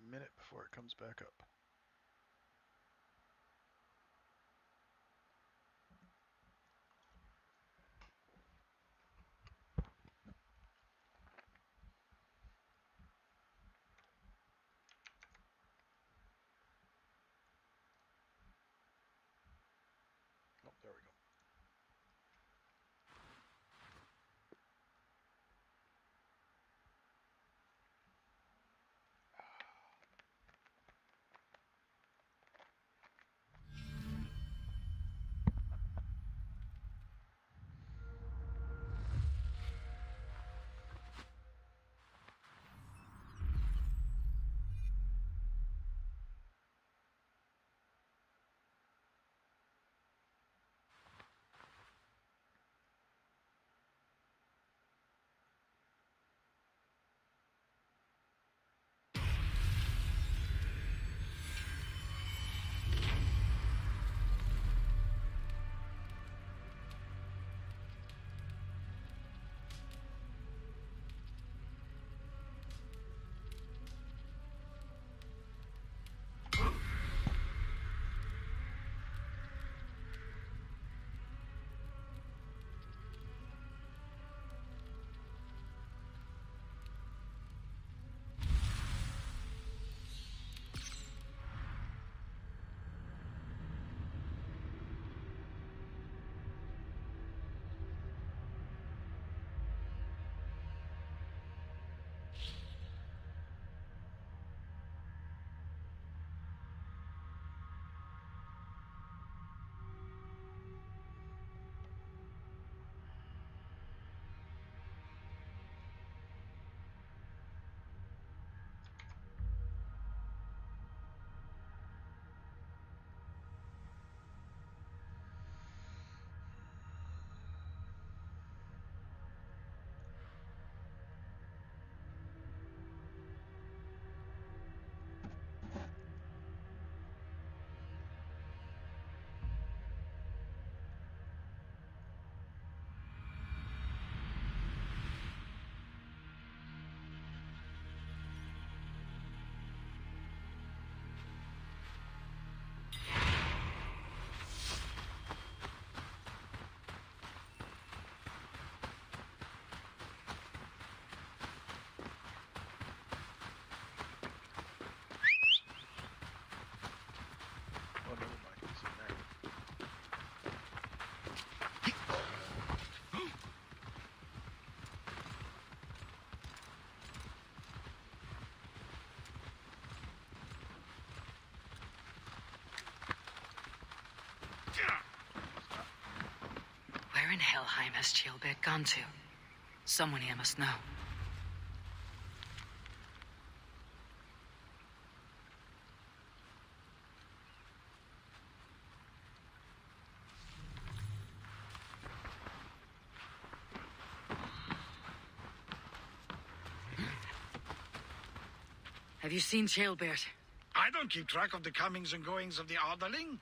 minute before it comes back up. Oh, there we go. Oh, never mind. He's in there. Where in Helheim has Ceolbert gone to? Someone here must know. Have you seen Ceolbert? I don't keep track of the comings and goings of the Ardaling.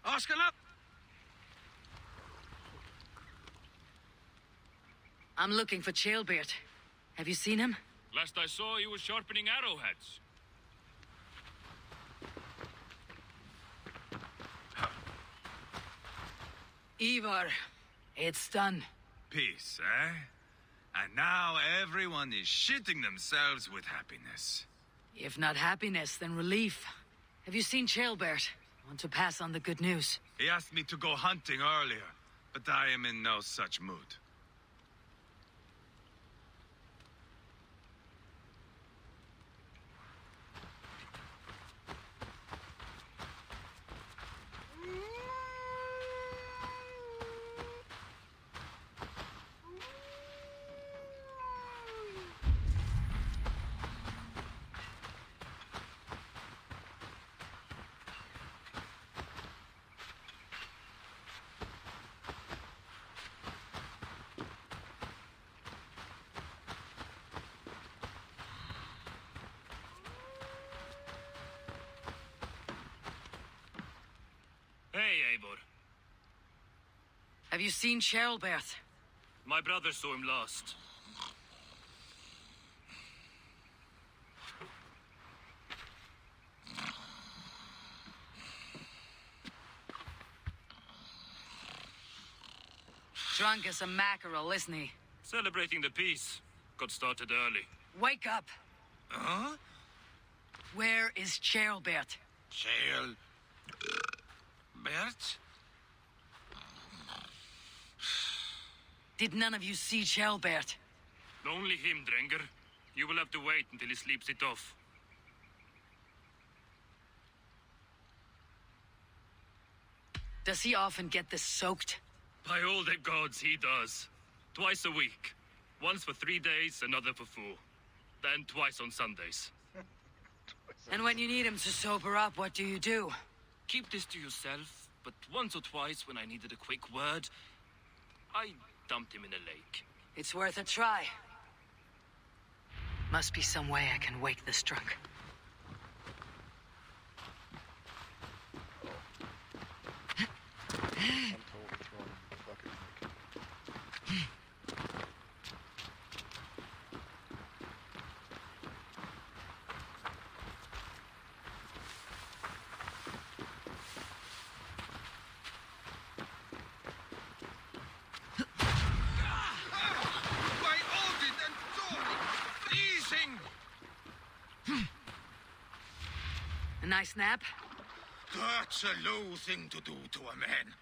Ask enough. I'm looking for Ceolbert. Have you seen him? Last I saw, he was sharpening arrowheads. Ivar, it's done. Peace, eh? And now everyone is shitting themselves with happiness. If not happiness, then relief. Have you seen Ceolbert? I want to pass on the good news. He asked me to go hunting earlier, but I am in no such mood. Hey, Eivor. Have you seen Ceolbert? My brother saw him last. Drunk as a mackerel, isn't he? Celebrating the peace. Got started early. Wake up! Huh? Where is Charlbert? Chael... Bert? Did none of you see Charlbert? Only him, Drenger. You will have to wait until he sleeps it off. Does he often get this soaked? By all the gods, he does. Twice a week. Once for 3 days, another for 4. Then twice on Sundays. And when you need him to sober up, what do you do? Keep this to yourself, but once or twice when I needed a quick word, I dumped him in a lake. It's worth a try. Must be some way I can wake this drunk. I'm totally throwing the fucking mic. By Odin and Thor! Freezing! A nice nap? That's a low thing to do to a man.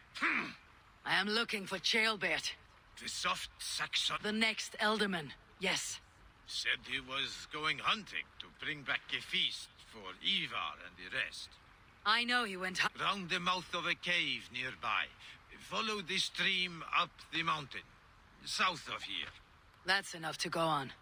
I am looking for Charlbert, The soft Saxon the next Elderman. Yes. said he was going hunting to bring back a feast for Ivar and the rest. I know he went Round the mouth of a cave nearby. Follow the stream up the mountain. South of here. That's enough to go on.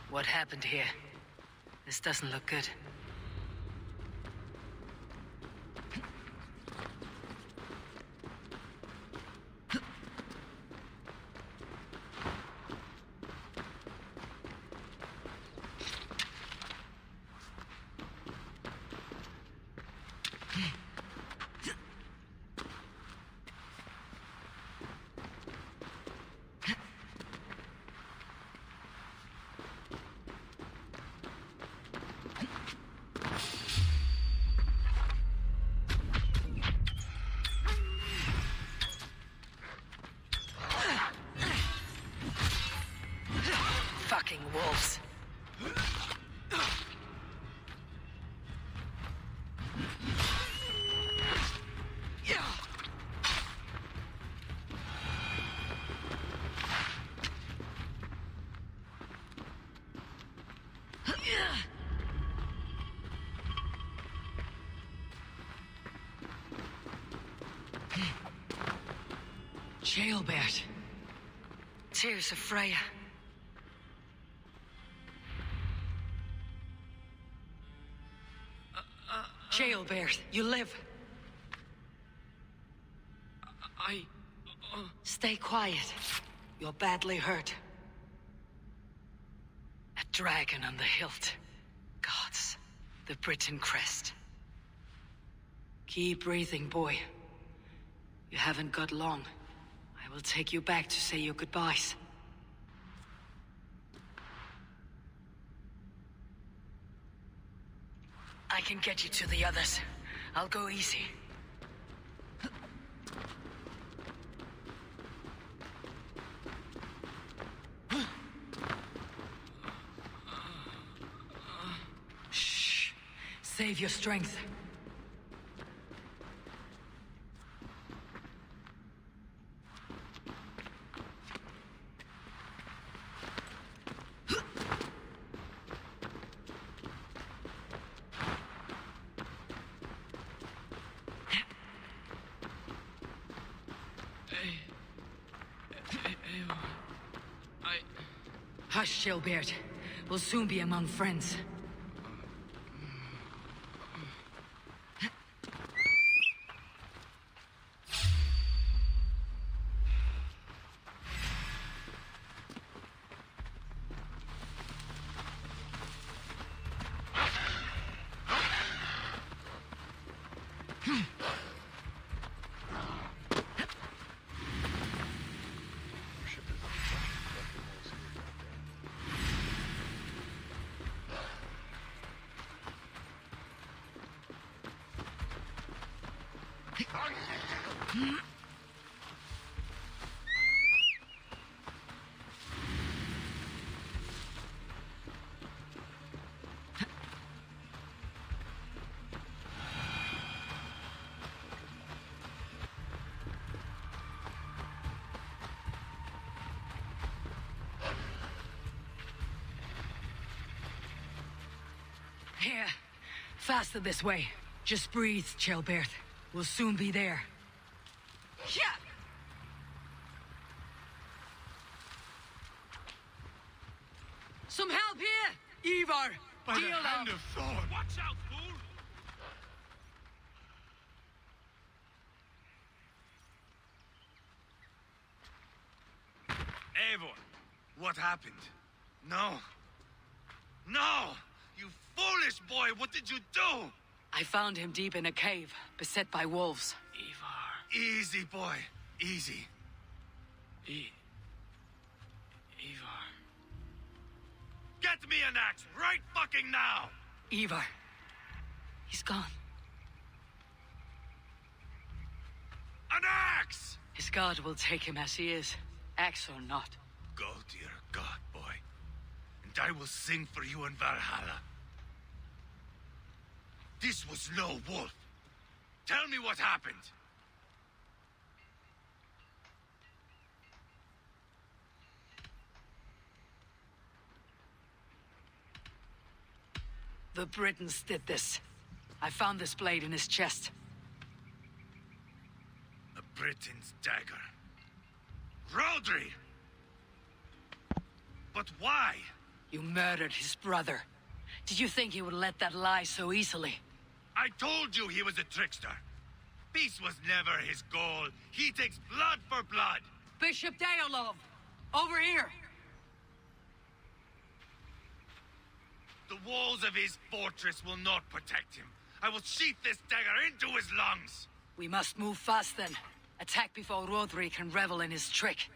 What happened here? This doesn't look good. Fucking wolves. Jailbert. Tears of Freya. Jailbert, you live. Stay quiet. You're badly hurt. A dragon on the hilt. Gods, the Britain crest. Keep breathing, boy. You haven't got long. I will take you back to say your goodbyes. I can get you to the others. I'll go easy. Shh. Save your strength. Hush, Jailbert. We'll soon be among friends. Ship is fucking mostly Here. Faster this way. Just breathe, Jailbert. We'll soon be there. Yeah. Some help here! Ivar! By the deal hand up. of Thor! Watch out, fool! Eivor, what happened? No. No! You foolish boy, what did you do? I found him deep in a cave, beset by wolves. Ivar. Easy, boy. Easy. Ivar. Get me an axe right fucking now! Ivar. He's gone. An axe! His god will take him as he is, axe or not. Go to your god, boy. And I will sing for you in Valhalla. This was no wolf. Tell me what happened. The Britons did this. I found this blade in his chest. A Briton's dagger. Rodri! But why? You murdered his brother. Did you think he would let that lie so easily? I told you he was a trickster. Peace was never his goal. He takes blood for blood. Bishop Deolov! Over here! The walls of his fortress will not protect him. I will sheath this dagger into his lungs. We must move fast then. Attack before Rodri can revel in his trick.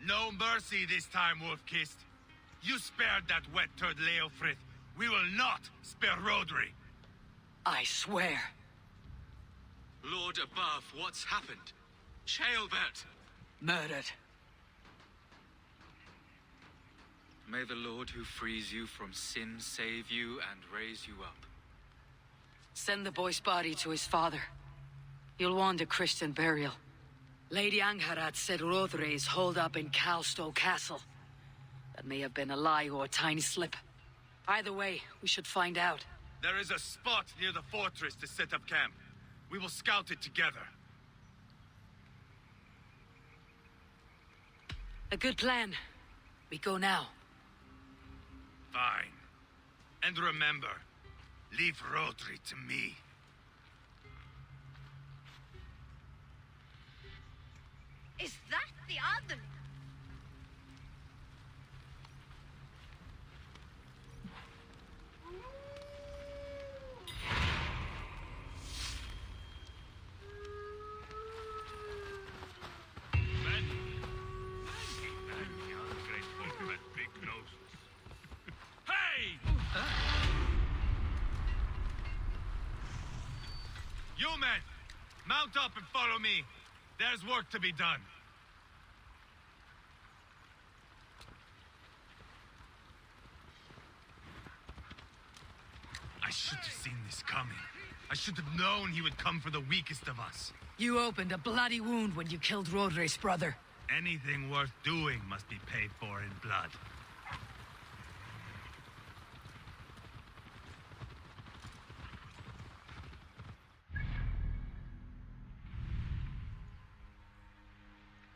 No mercy this time, Wolf-Kissed. You spared that wet turd Leofrith. We will not spare Rodri. I swear. Lord above, what's happened? Ceolbert! Murdered. May the Lord who frees you from sin save you and raise you up. Send the boy's body to his father. He'll want a Christian burial. Lady Angharad said Rodri is holed up in Calstow Castle. That may have been a lie or a tiny slip. Either way, we should find out. There is a spot near the fortress to set up camp. We will scout it together. A good plan. We go now. Fine. And remember, leave Rodri to me. Is that the other? Hey! You men, mount up and follow me. There's work to be done. I should have seen this coming. I should have known he would come for the weakest of us. You opened a bloody wound when you killed Rodri's brother. Anything worth doing must be paid for in blood.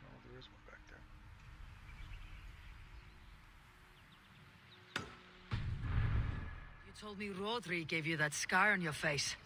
Oh, there is one back there. You told me Rodri gave you that scar on your face.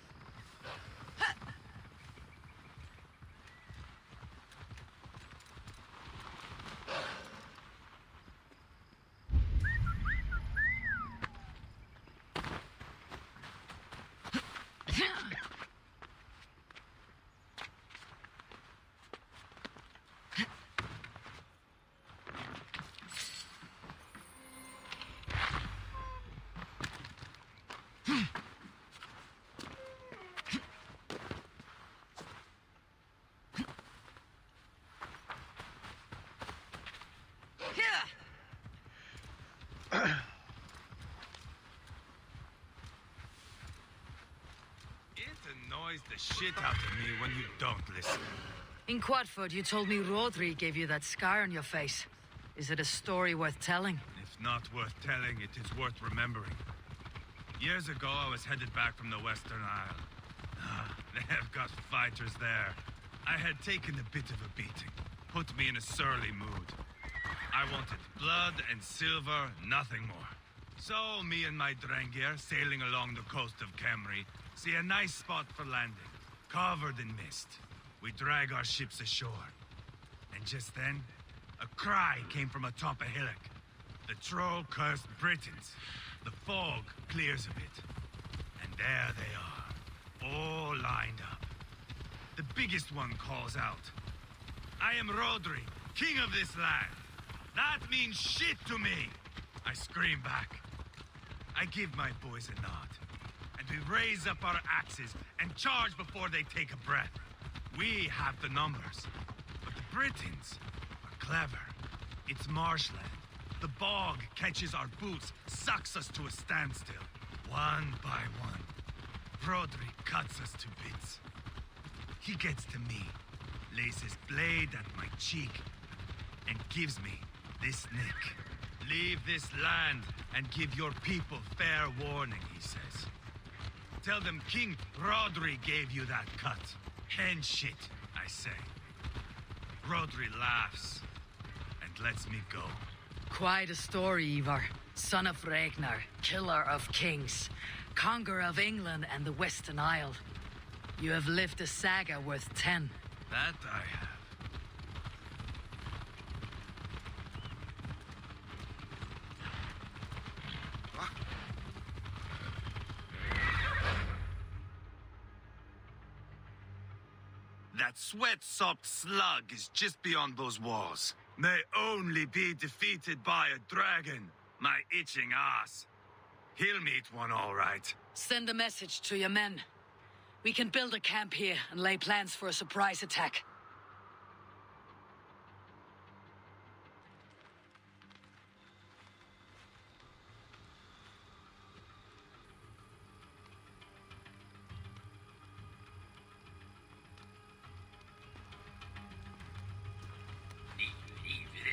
It annoys the shit out of me when you don't listen. In Quadford, you told me Rodri gave you that scar on your face. Is it a story worth telling? If not worth telling, it is worth remembering. Years ago, I was headed back from the Western Isle. They have got fighters there. I had taken a bit of a beating. Put me in a surly mood. I wanted blood and silver, nothing more. So, me and my Drengir, sailing along the coast of Khemri, see a nice spot for landing, covered in mist. We drag our ships ashore. And just then, a cry came from atop a hillock. The troll-cursed Britons. The fog clears a bit. And there they are, all lined up. The biggest one calls out, "I am Rodri, king of this land. That means shit to me." I scream back. I give my boys a nod. And we raise up our axes and charge before they take a breath. We have the numbers. But the Britons are clever. It's marshland. The bog catches our boots, sucks us to a standstill. One by one, Rodri cuts us to bits. He gets to me, lays his blade at my cheek, and gives me this nick. Leave this land and give your people fair warning, he says. Tell them King Rodri gave you that cut. Hen shit, I say. Rodri laughs and lets me go. Quite a story, Ivar. Son of Ragnar, killer of kings, conqueror of England and the Western Isle. You have lived a saga worth 10. That I have. That sweat-sopped slug is just beyond those walls. May only be defeated by a dragon, my itching ass. He'll meet one all right. Send a message to your men. We can build a camp here and lay plans for a surprise attack.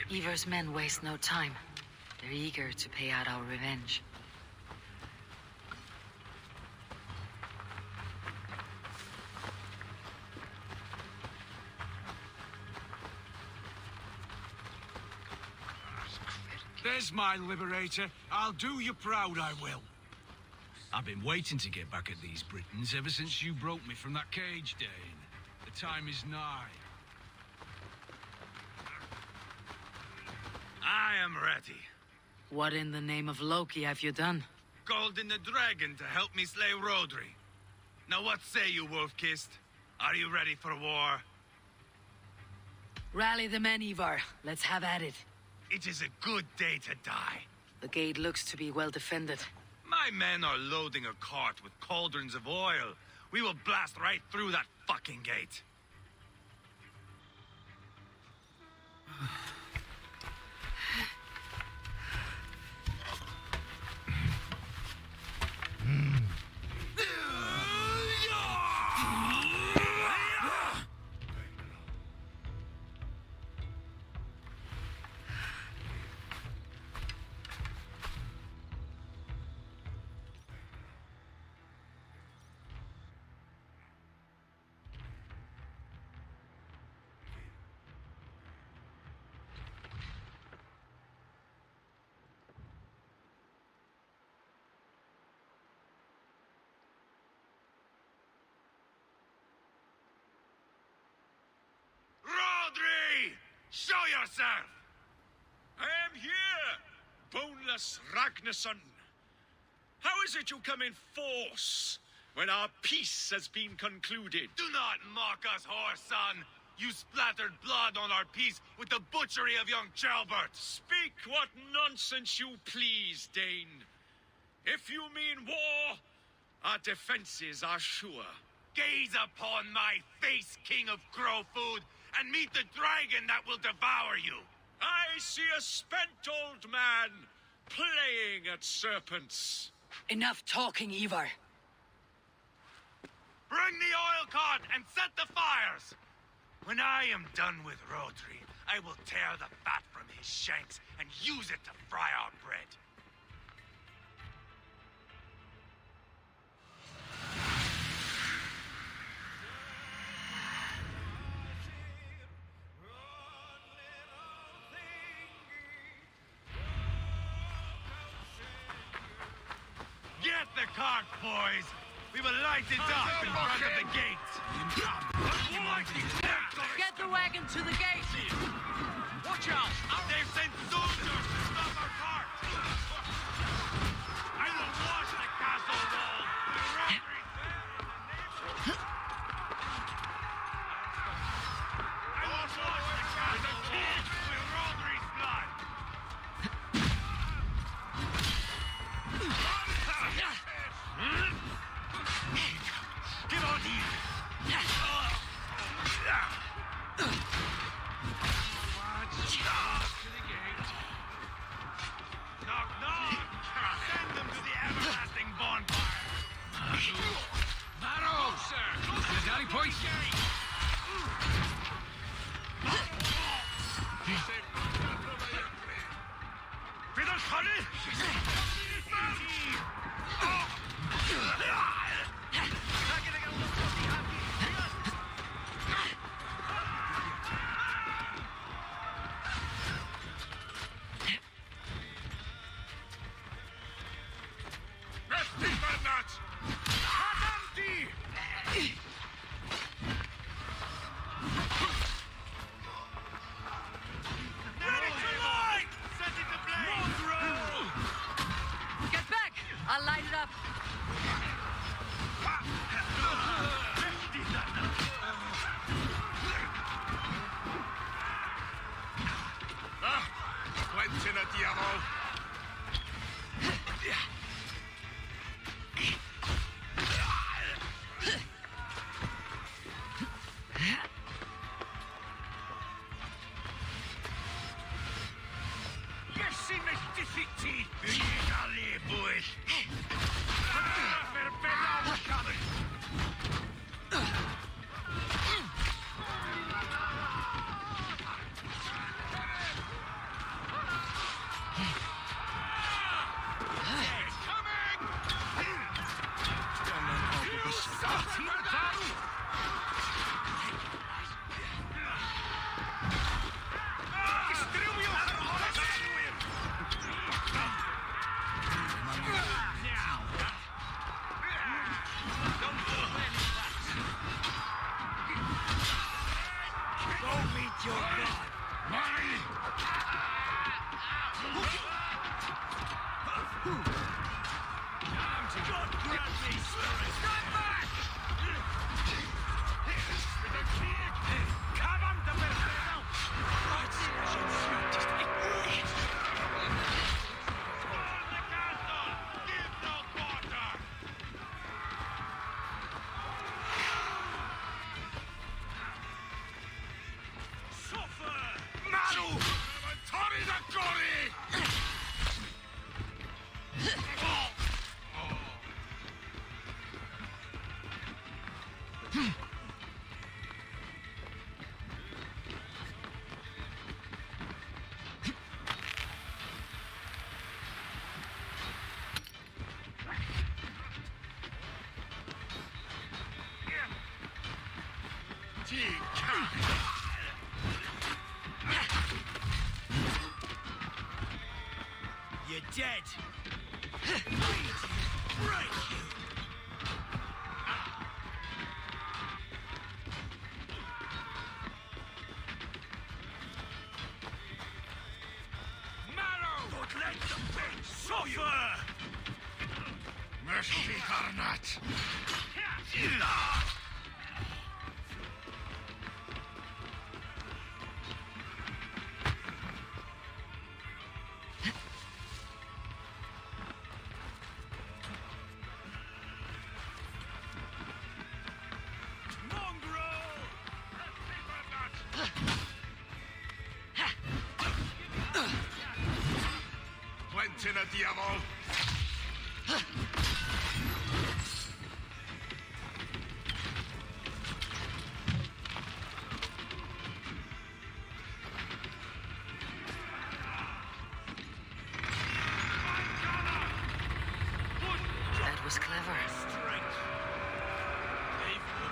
Ivar's men waste no time. They're eager to pay out our revenge. There's my liberator. I'll do you proud, I will. I've been waiting to get back at these Britons ever since you broke me from that cage, Dane. The time is nigh. I am ready. What in the name of Loki have you done? Called in the dragon to help me slay Rodri. Now what say you, Wolf-Kissed? Are you ready for war? Rally the men, Ivar. Let's have at it. It is a good day to die. The gate looks to be well defended. My men are loading a cart with cauldrons of oil. We will blast right through that fucking gate. Rodri! Show yourself! I am here, boneless Ragnarsson. How is it you come in force when our peace has been concluded? Do not mock us, whoreson! You splattered blood on our peace with the butchery of young Ceolbert! Speak what nonsense you please, Dane. If you mean war, our defenses are sure. Gaze upon my face, King of Crow Food, and meet the dragon that will devour you! I see a spent old man playing at serpents. Enough talking, Ivar. Bring the oil cart and set the fires! When I am done with Rodri, I will tear the fat from his shanks and use it to fry our bread. Get the cart, boys! We will light it up in front of the gate! Get the wagon to the gate! Watch out! They've sent soldiers to stop our cart! I will wash the castle wall! I will wash the castle wall with Rodri's blood! Get on here! To the gate. Get back! I'll light it up. Quentin a diavolo! You're dead. Mercy, Karnat! Quentin a diavolo! That was clever.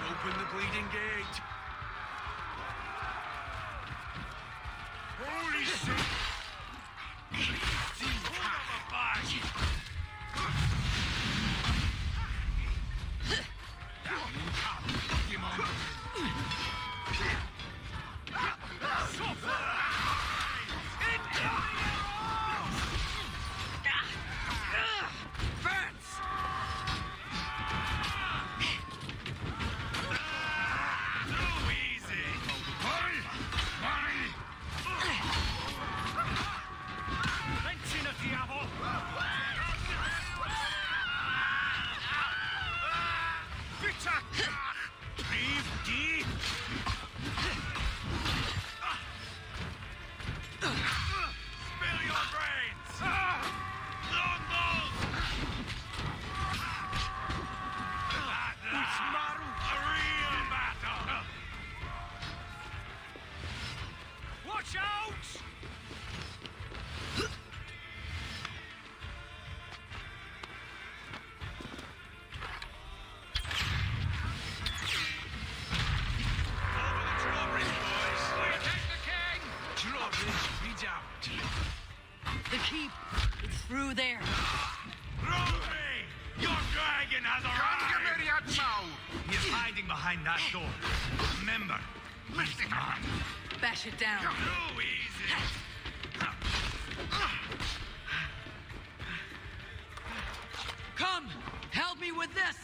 Open the bleeding gate. Holy shit! keep. It's through there. Rodri! Your dragon has arrived! He is hiding behind that door. Remember, he's mine. Bash it down. Too easy! Come, help me with this.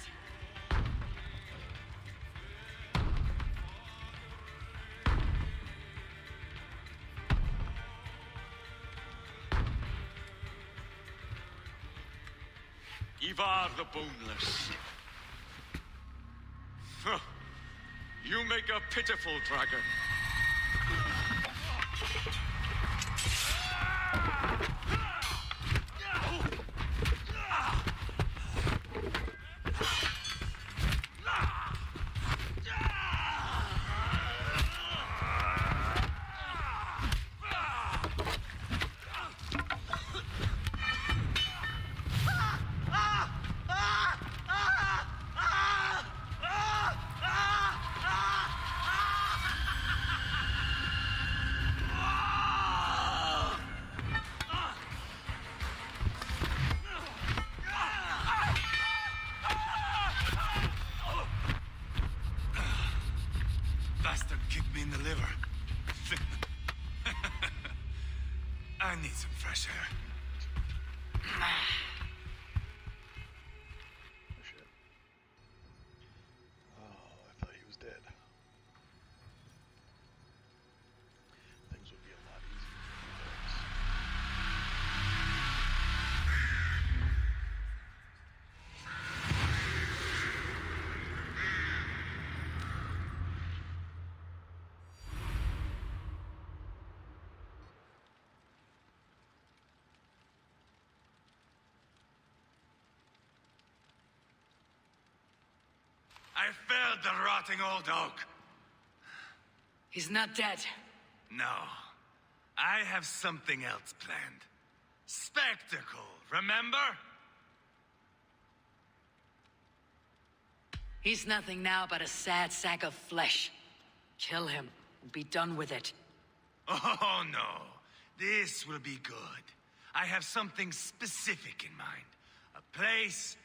Ivar the Boneless. Huh. You make a pitiful dragon. Bastard kicked me in the liver. I need some fresh air. Oh, shit. Oh, I thought he was dead. Things would be a lot easier for you guys. I felled the rotting old oak. He's not dead. No. I have something else planned. Spectacle, remember? He's nothing now but a sad sack of flesh. Kill him and be done with it. Oh, no. This will be good. I have something specific in mind. A place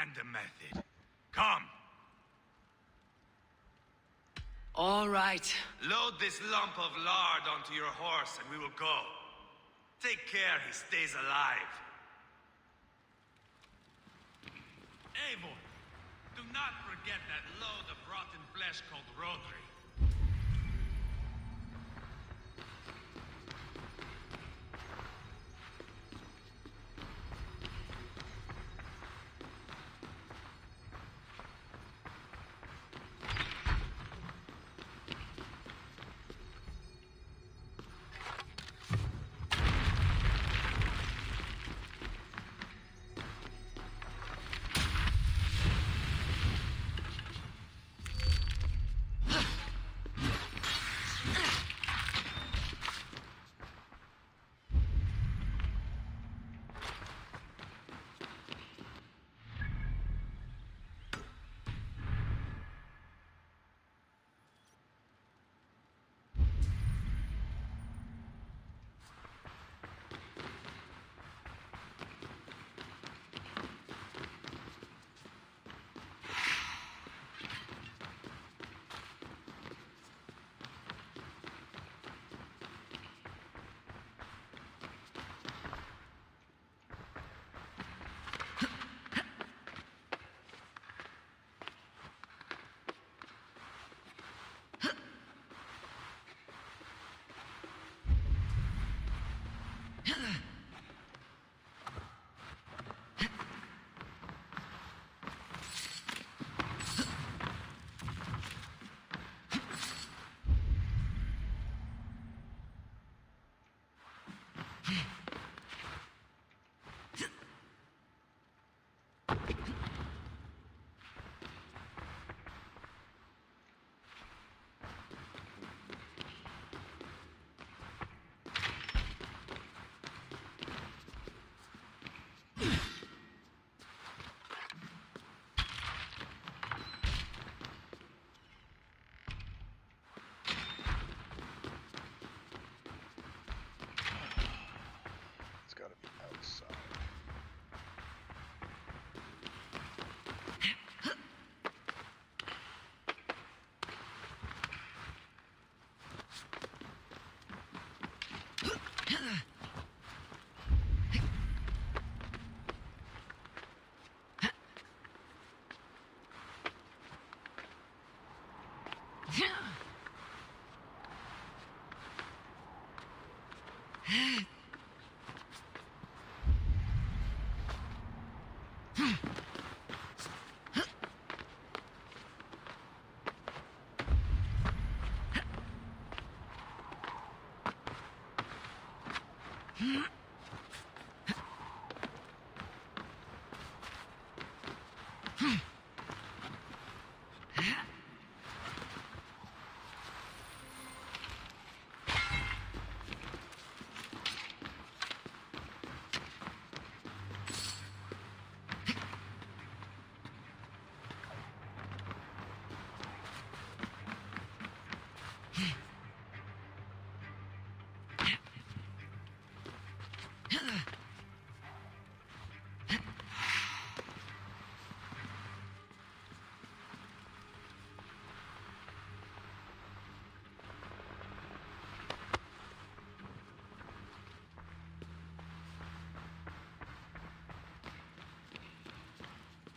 and a method. Come. All right. Load this lump of lard onto your horse and we will go. Take care he stays alive. Eivor, do not forget that load of rotten flesh called Rodri.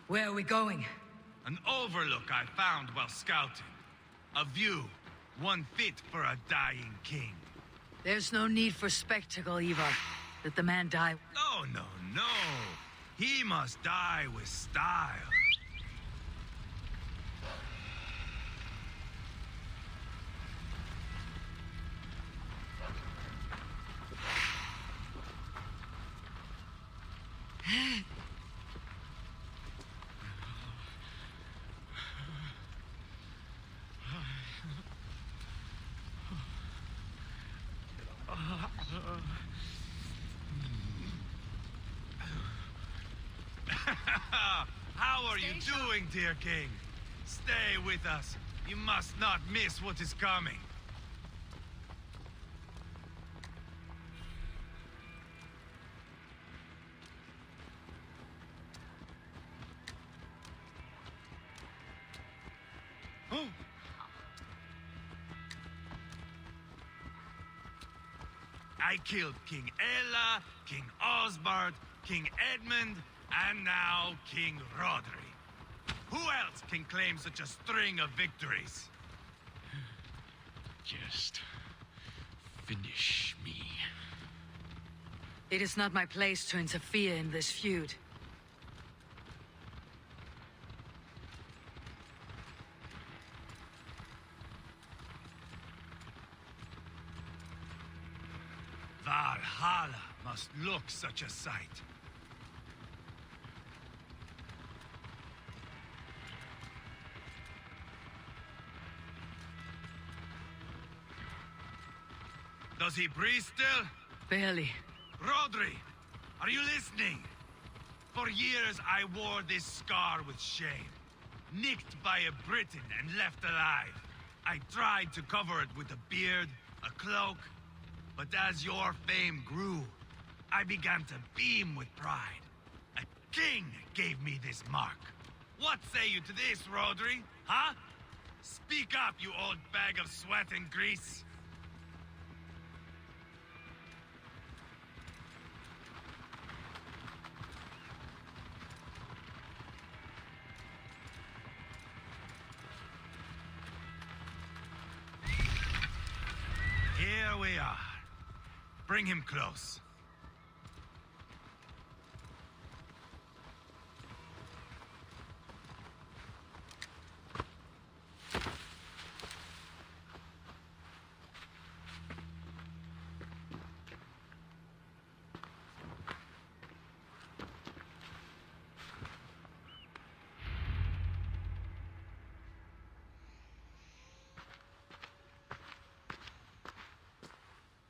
Where are we going? An overlook I found while scouting. A view, one fit for a dying king. There's no need for spectacle, Ivar. Let the man die. No, no, no. He must die with style. How are you doing, dear king? Stay with us. You must not miss what is coming. Oh! I killed King Ella, King Osbert, King Edmund, and now King Rodri. Who else can claim such a string of victories? Just finish me. It is not my place to interfere in this feud. Valhalla must look such a sight. Does he breathe still? Barely. Rodri, are you listening? For years I wore this scar with shame. Nicked by a Briton and left alive. I tried to cover it with a beard, a cloak, but as your fame grew, I began to beam with pride. A king gave me this mark. What say you to this, Rodri? Huh? Speak up, you old bag of sweat and grease. Here we are. Bring him close.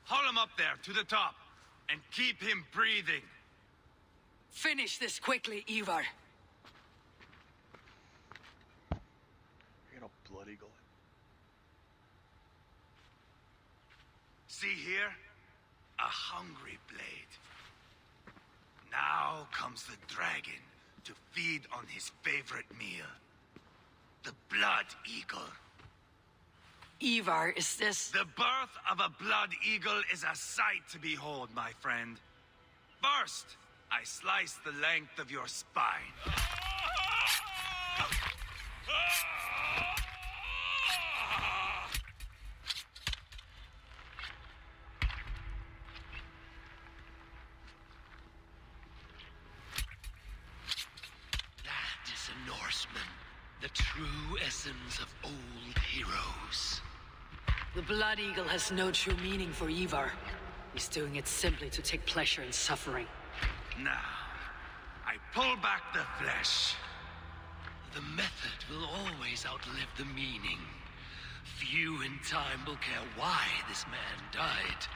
Haul him up there, to the top, and keep him breathing. Finish this quickly, Ivar. You're gonna blood eagle it. See here? A hungry blade. Now comes the dragon to feed on his favorite meal. The blood eagle. Ivar, is this... The birth of a blood eagle is a sight to behold, my friend. First, I slice the length of your spine. That is a Norseman. The true essence of old heroes. The Blood Eagle has no true meaning for Ivar. He's doing it simply to take pleasure in suffering. Now, I pull back the flesh. The method will always outlive the meaning. Few in time will care why this man died.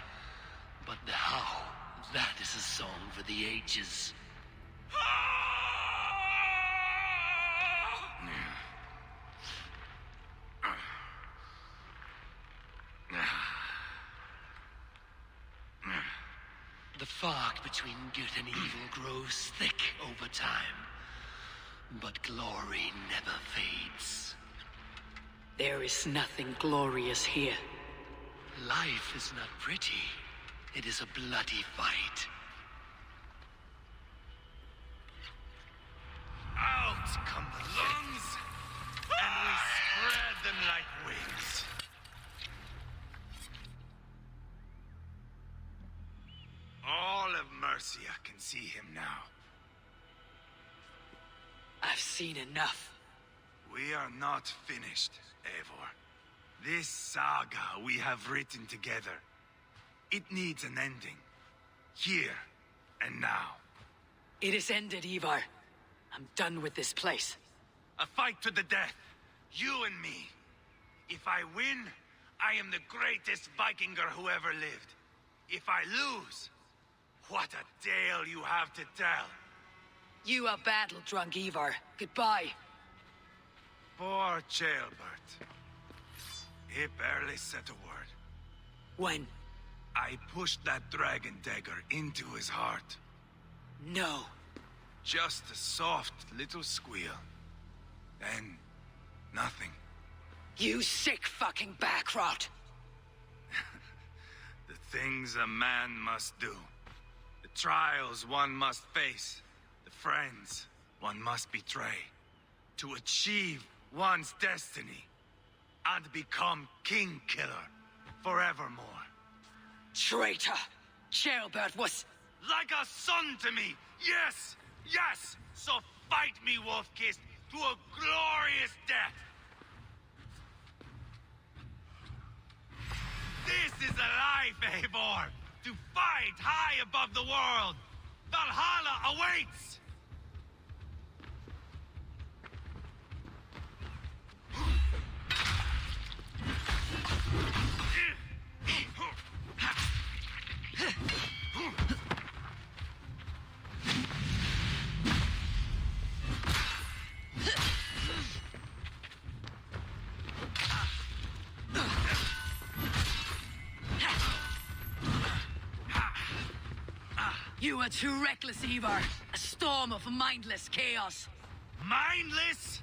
But the how, that is a song for the ages. The fog between good and evil grows thick over time. But glory never fades. There is nothing glorious here. Life is not pretty. It is a bloody fight. Out! come the lungs, and we spread them like wings. All of Mercia can see him now. I've seen enough. We are not finished, Eivor. This saga we have written together, it needs an ending. Here and now. It is ended, Ivar. I'm done with this place. A fight to the death. You and me. If I win, I am the greatest Vikinger who ever lived. If I lose, what a tale you have to tell. You are battle-drunk, Ivar. Goodbye. Poor Ceolbert. He barely said a word. When? I pushed that dragon dagger into his heart. No. Just a soft little squeal. Then, nothing. You sick fucking backrot! The things a man must do. The trials one must face. The friends one must betray. To achieve one's destiny. And become King Killer forevermore. Traitor! Ceolbert was... Like a son to me! Yes! Yes! So fight me, Wolf-Kissed, to a glorious death! This is a life, Eivor! To fight high above the world! Valhalla awaits! You are too reckless, Ivar. A storm of mindless chaos. Mindless?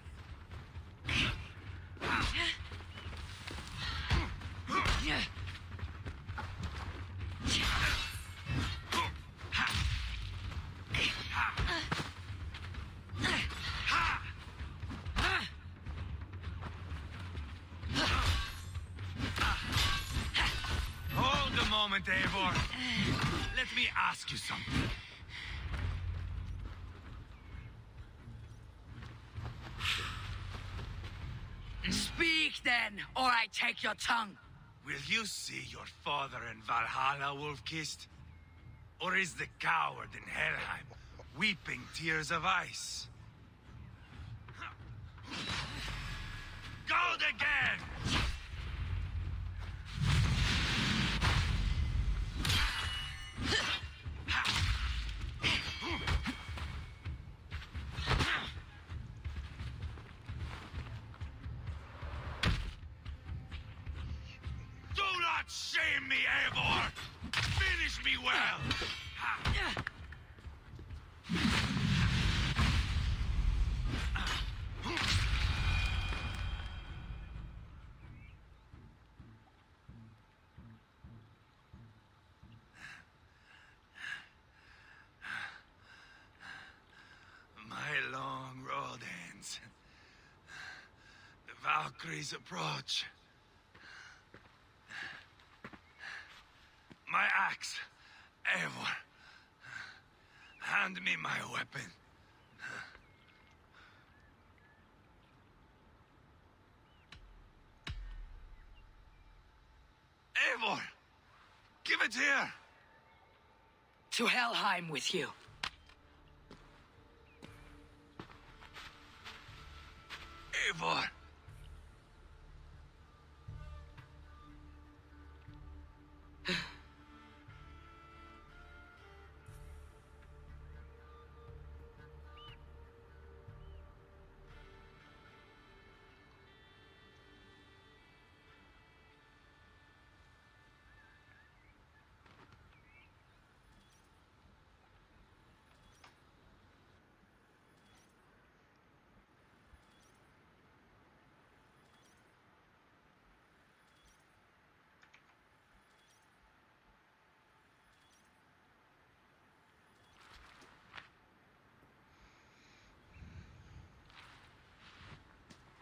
Hold a moment, Eivor. Let me ask you something. Speak then, or I take your tongue. Will you see your father in Valhalla, Wolf-Kissed? Or is the coward in Helheim weeping tears of ice? Gold again! Do not shame me, Eivor! Finish me well! My long road ends. The Valkyries approach. My axe, Eivor. Hand me my weapon. Eivor! Give it here! To Helheim with you. Eivor!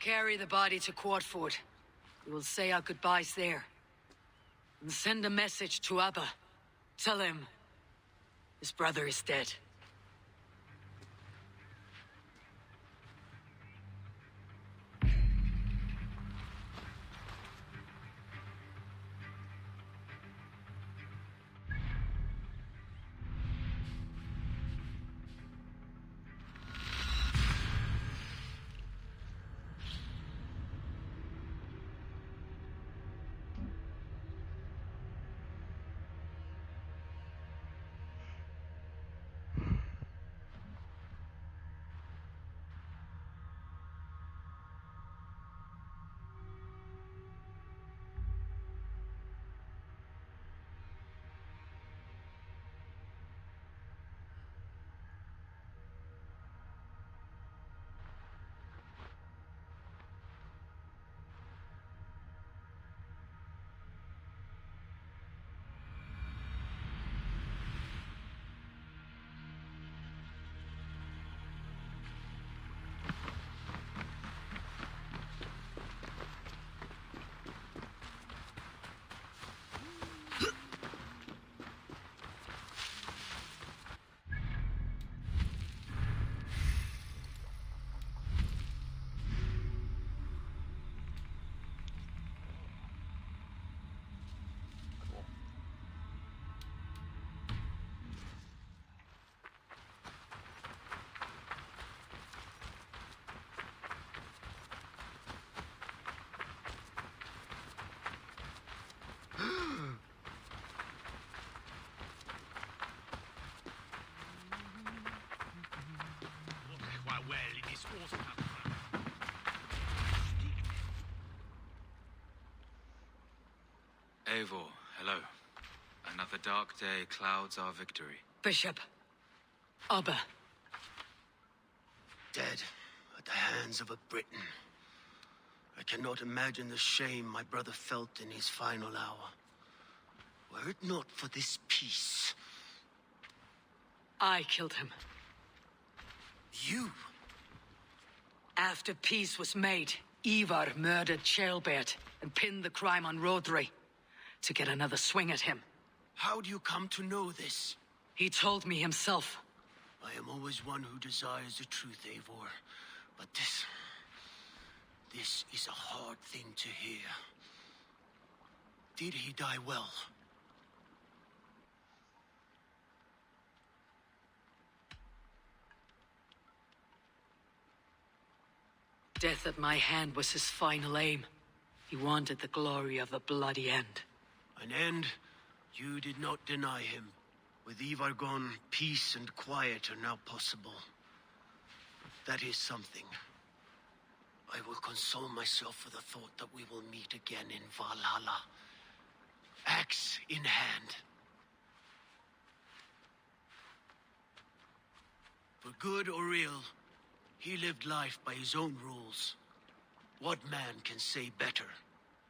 Carry the body to Quartford. We will say our goodbyes there. And send a message to Abba. Tell him his brother is dead. Eivor, hello. Another dark day clouds our victory. Bishop. Abba. Dead at the hands of a Briton. I cannot imagine the shame my brother felt in his final hour. Were it not for this peace... I killed him. You? After peace was made, Ivar murdered Ceolbert and pinned the crime on Rodri to get another swing at him. How do you come to know this? He told me himself. I am always one who desires the truth, Eivor. But this is a hard thing to hear. Did he die well? Death at my hand was his final aim. He wanted the glory of a bloody end. An end you did not deny him. With Ivar gone, peace and quiet are now possible. That is something. I will console myself for the thought that we will meet again in Valhalla. Axe in hand. For good or ill, he lived life by his own rules. What man can say better?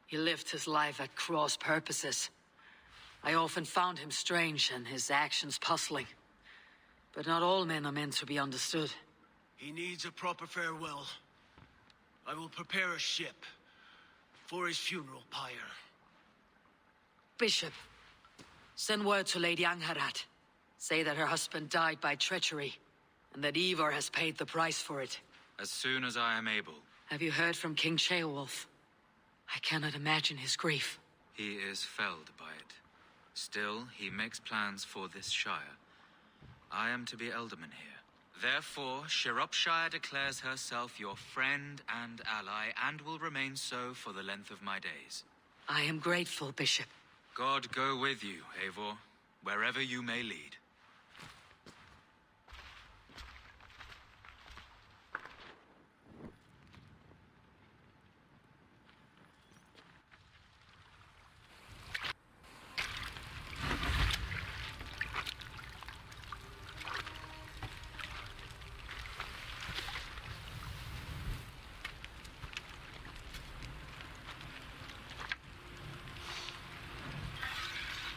He lived his life at cross purposes. I often found him strange and his actions puzzling. But not all men are meant to be understood. He needs a proper farewell. I will prepare a ship for his funeral pyre. Bishop, send word to Lady Angharad. Say that her husband died by treachery, and that Ivar has paid the price for it. As soon as I am able. Have you heard from King Ceolwulf? I cannot imagine his grief. He is felled by it. Still, he makes plans for this shire. I am to be Elderman here. Therefore, Shropshire declares herself your friend and ally, and will remain so for the length of my days. I am grateful, Bishop. God go with you, Eivor, wherever you may lead.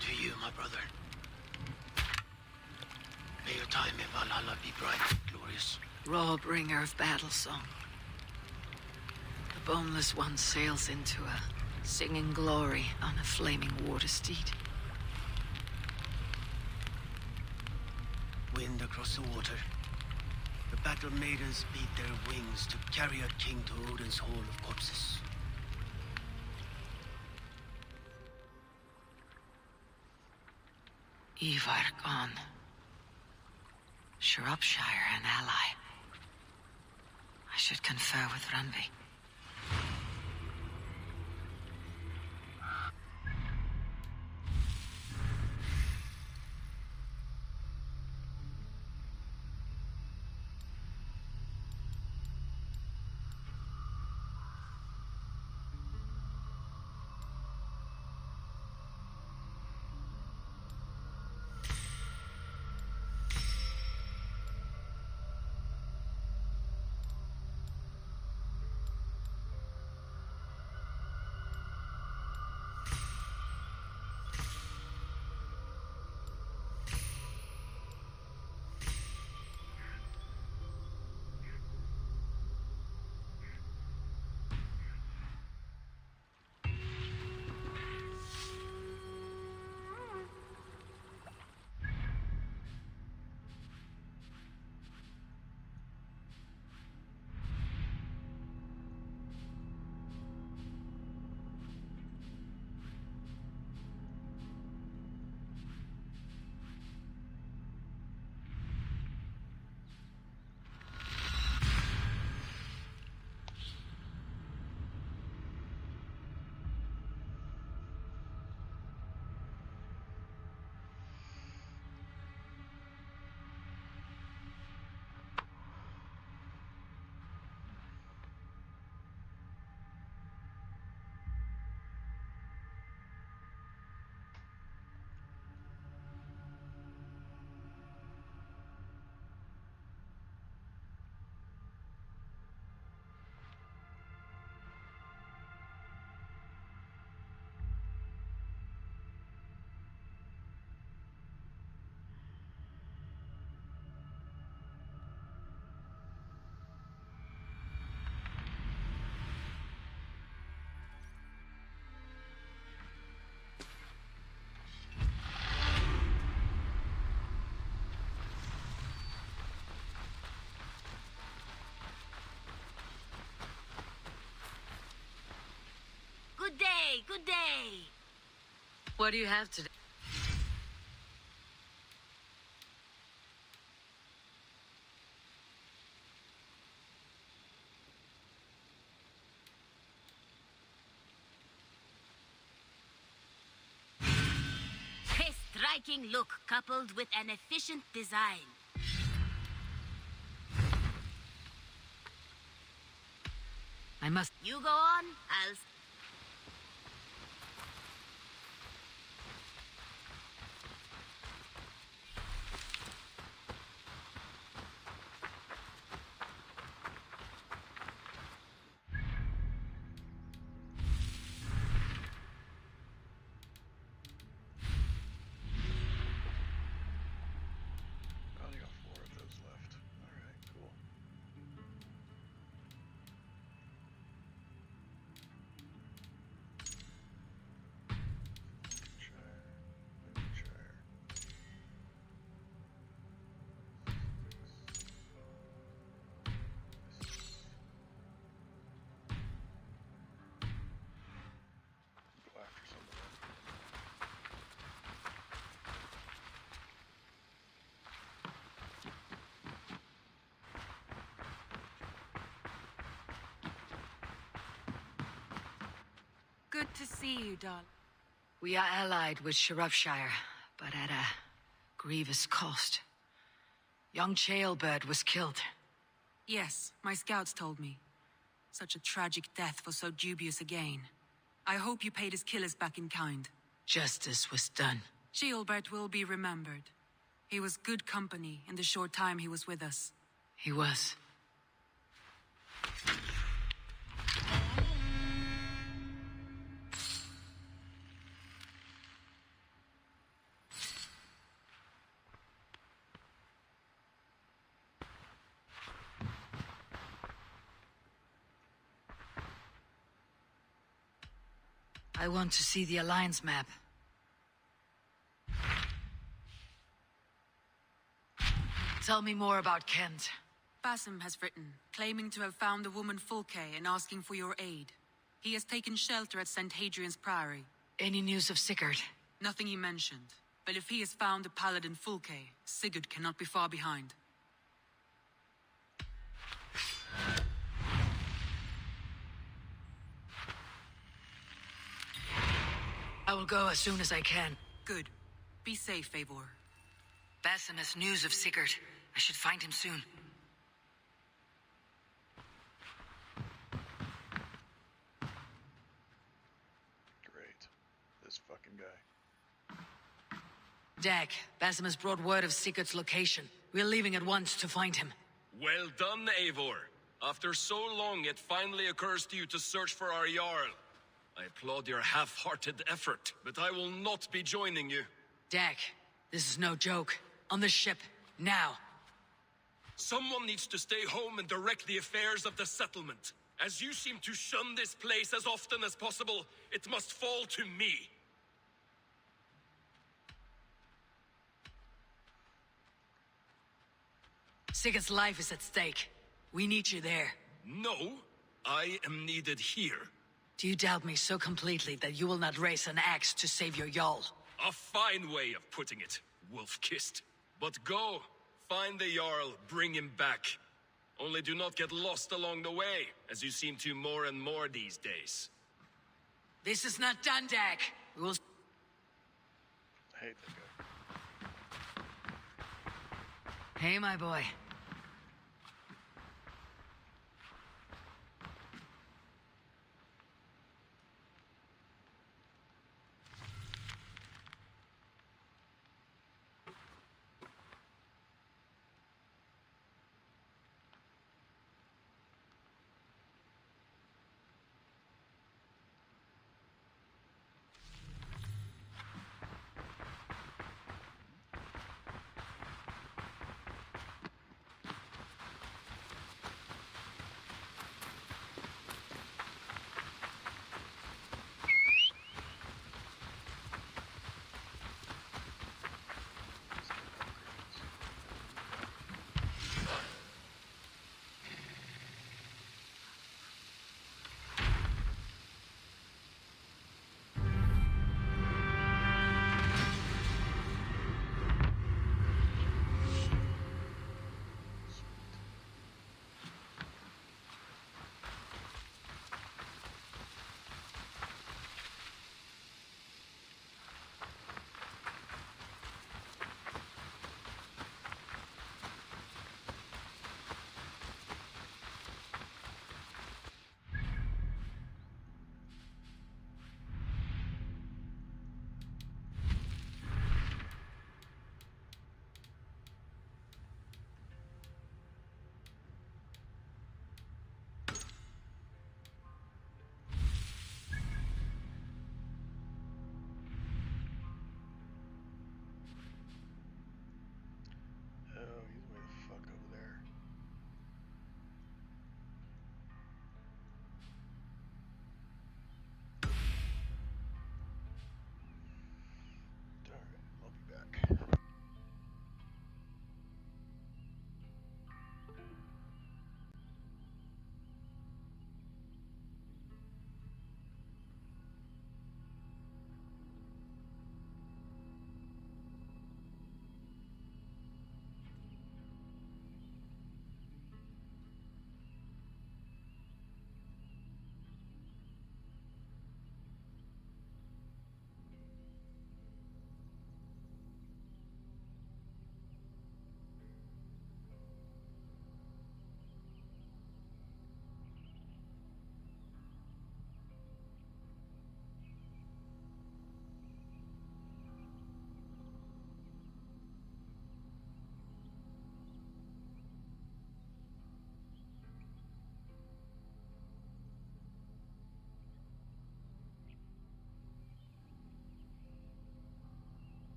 To you, my brother. May your time in Valhalla be bright and glorious. Raw bringer of battle song. boneless one sails into a singing glory on a flaming water steed. Wind across the water. The battle maidens beat their wings to carry a king to Odin's Hall of Corpses. Ivar gone. Shropshire an ally. I should confer with Randvi. Good day, good day. What do you have today? A striking look coupled with an efficient design. I must... You go on, I'll... Only got 4 of those left. Alright, cool. Go after some of them. Good to see you, darling. We are allied with Shropshire, but at a grievous cost. Young Chaelbert was killed. Yes, my scouts told me. Such a tragic death for so dubious a gain. I hope you paid his killers back in kind. Justice was done. Chaelbert will be remembered. He was good company in the short time he was with us. He was. I want to see the Alliance map. Tell me more about Kent. Basim has written, claiming to have found the woman Fulke and asking for your aid. He has taken shelter at St. Hadrian's Priory. Any news of Sigurd? Nothing he mentioned. But if he has found the paladin Fulke, Sigurd cannot be far behind. I will go as soon as I can. Good. Be safe, Eivor. Basim has news of Sigurd. I should find him soon. Great. This fucking guy. Dag, Basim has brought word of Sigurd's location. We're leaving at once to find him. Well done, Eivor. After so long, it finally occurs to you to search for our Jarl. I applaud your half-hearted effort, but I will not be joining you. Dag, this is no joke. On the ship, now. Someone needs to stay home and direct the affairs of the settlement. As you seem to shun this place as often as possible, it must fall to me. Sigurd's life is at stake. We need you there. No, I am needed here. Do you doubt me so completely that you will not raise an axe to save your Jarl? A fine way of putting it, wolf-kissed. But go, find the Jarl, bring him back. Only do not get lost along the way, as you seem to more and more these days. This is not done, Dag. We will... I hate that guy. Hey, my boy.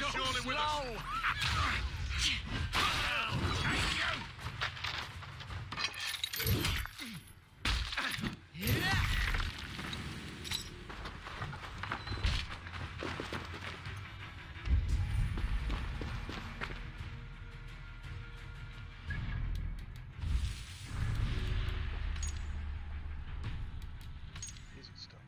is surely with us. Easy stuff.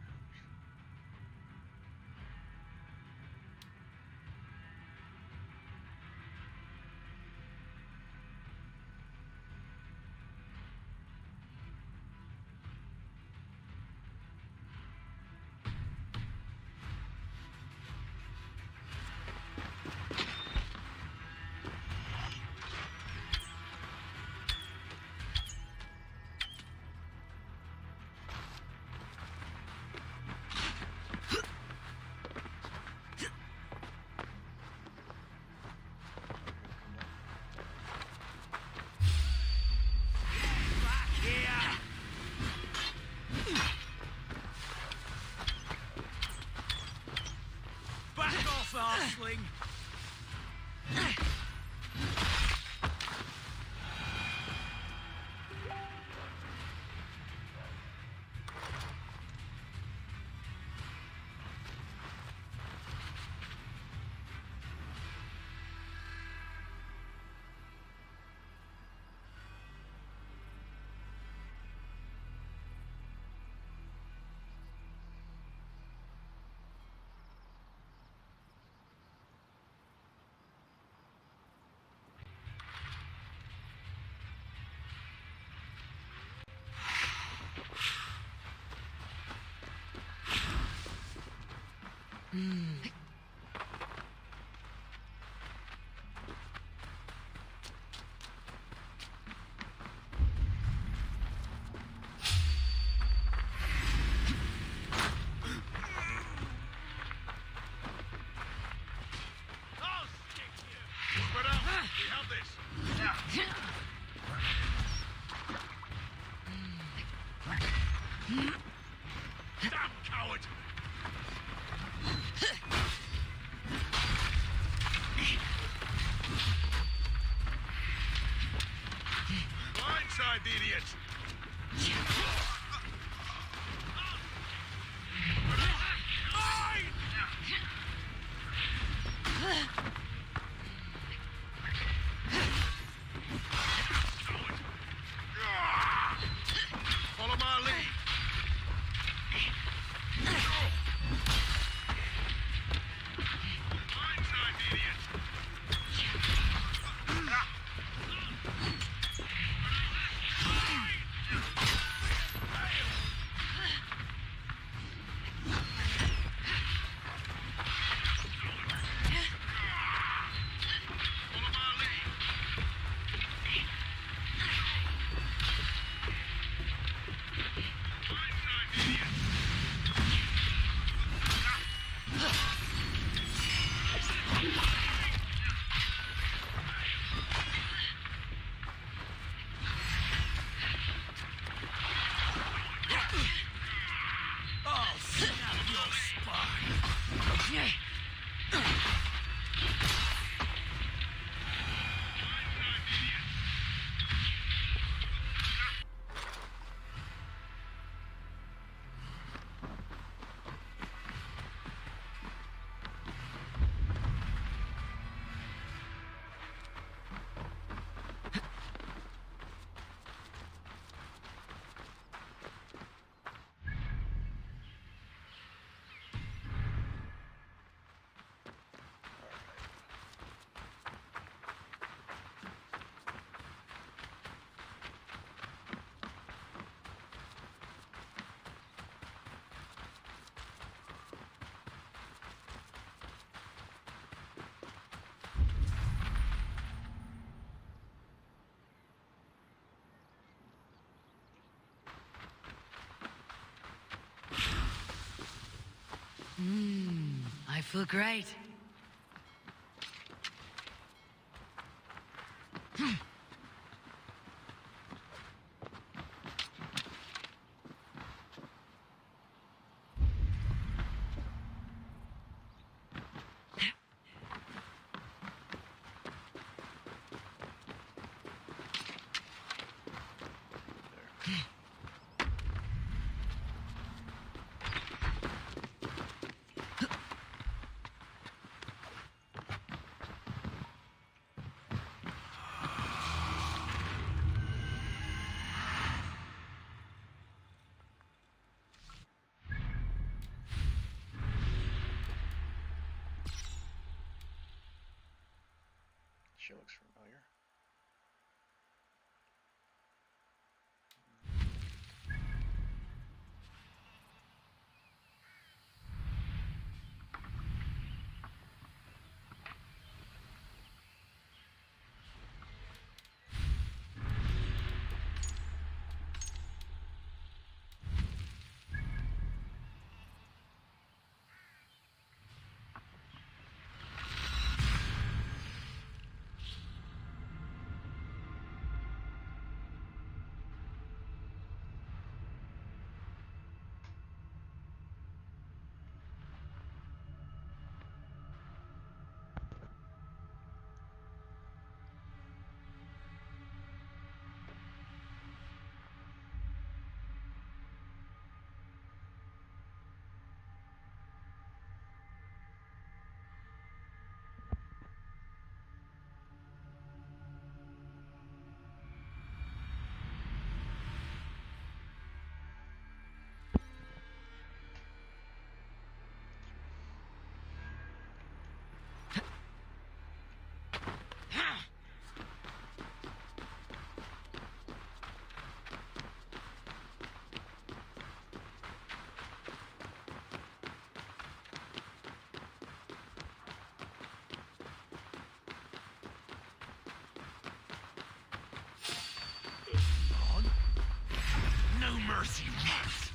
Arsling! Spread out. We have this. Damn coward! Blindside the idiot! Follow my lead. Blindside the idiot! Follow my lead. Blindside the idiot! I'll snap your spine! I feel great. She looks familiar. No mercy, rats!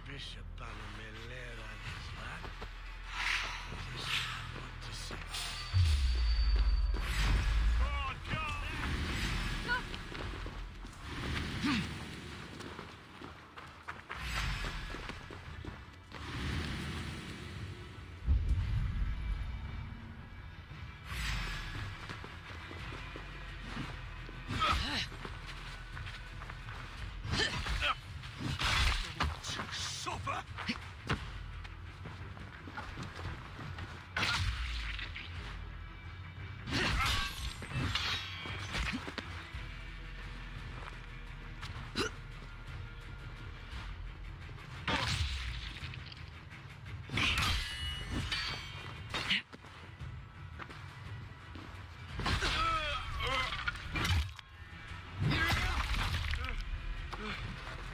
Bishop Panamelera, what to say? Oh, God! Suffer!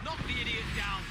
Knock the idiot down!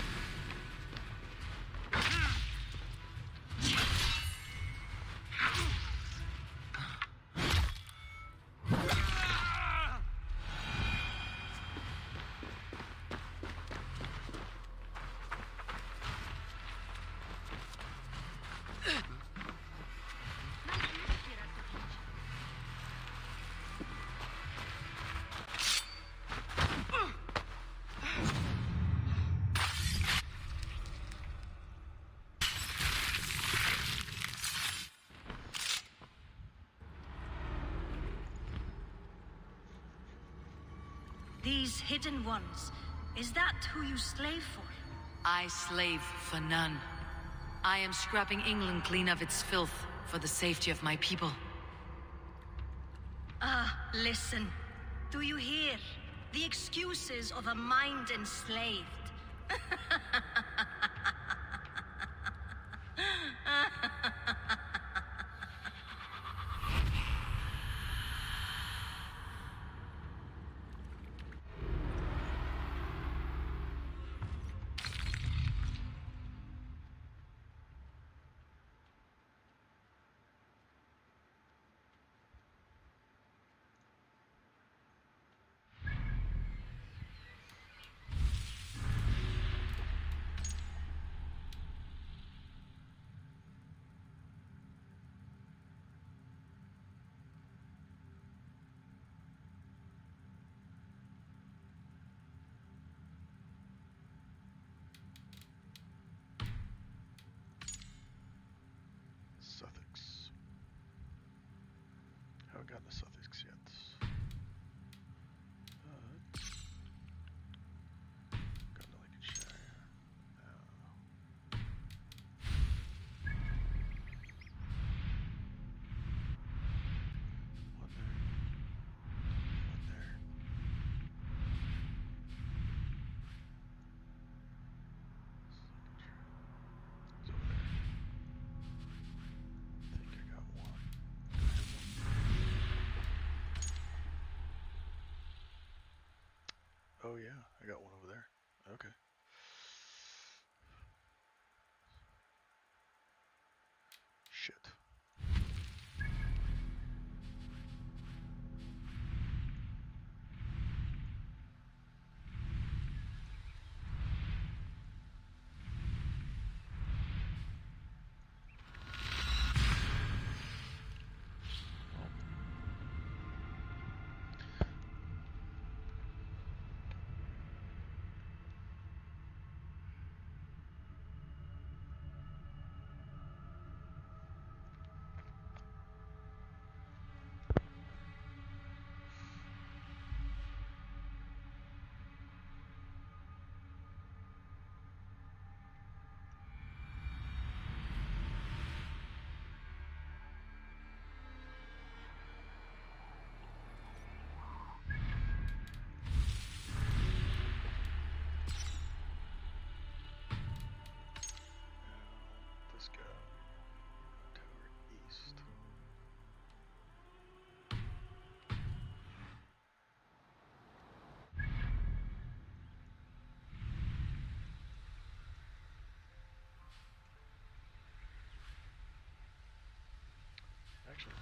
These hidden ones, is that who you slave for? I slave for none. I am scrubbing England clean of its filth for the safety of my people. Ah, listen. Do you hear? The excuses of a mind enslaved. Sussex. Haven't gotten to Sussex yet. Got to Lincolnshire. One there. One there. Oh yeah, I got one over there. Okay. Shit. This guy. Tower East. Actually,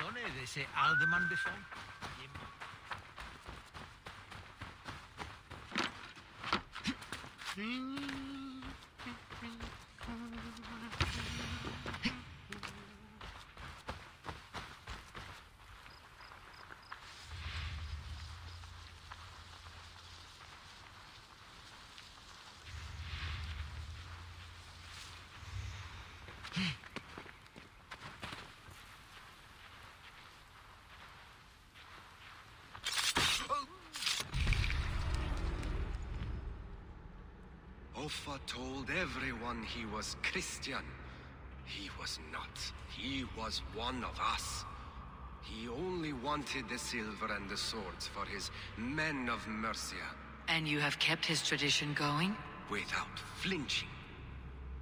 Don't know they say alderman before. Offa told everyone he was Christian. He was not. He was one of us. He only wanted the silver and the swords for his men of Mercia. And you have kept his tradition going? Without flinching.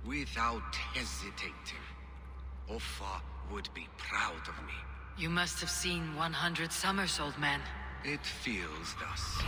without hesitating. Offa would be proud of me. You must have seen 100 summers, old man. It feels thus.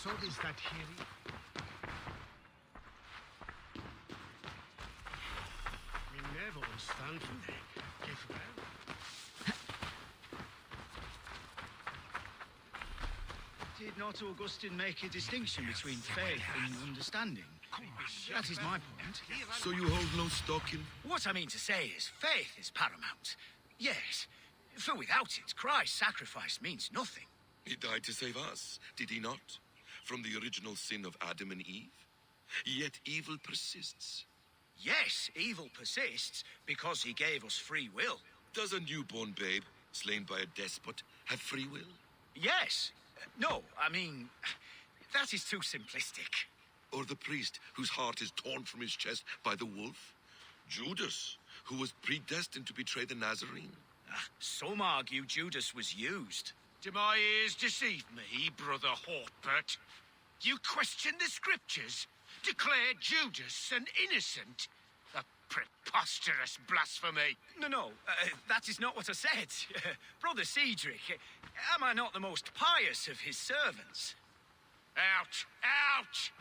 So is that Hiri? We never stand for get well. Did not Augustine make a distinction between faith and understanding? That is my point. So you hold no stock in? What I mean to say is, faith is paramount. Yes, for without it, Christ's sacrifice means nothing. He died to save us, did he not? From the original sin of Adam and Eve? Yet evil persists. Yes, evil persists because he gave us free will. Does a newborn babe, slain by a despot, have free will? Yes. No, I mean, that is too simplistic. Or the priest whose heart is torn from his chest by the wolf? Judas, who was predestined to betray the Nazarene? Some argue Judas was used. Do my ears deceive me, Brother Hortbert? You question the scriptures? Declare Judas an innocent? A preposterous blasphemy. No, that is not what I said. Brother Cedric, am I not the most pious of his servants? Out! Out!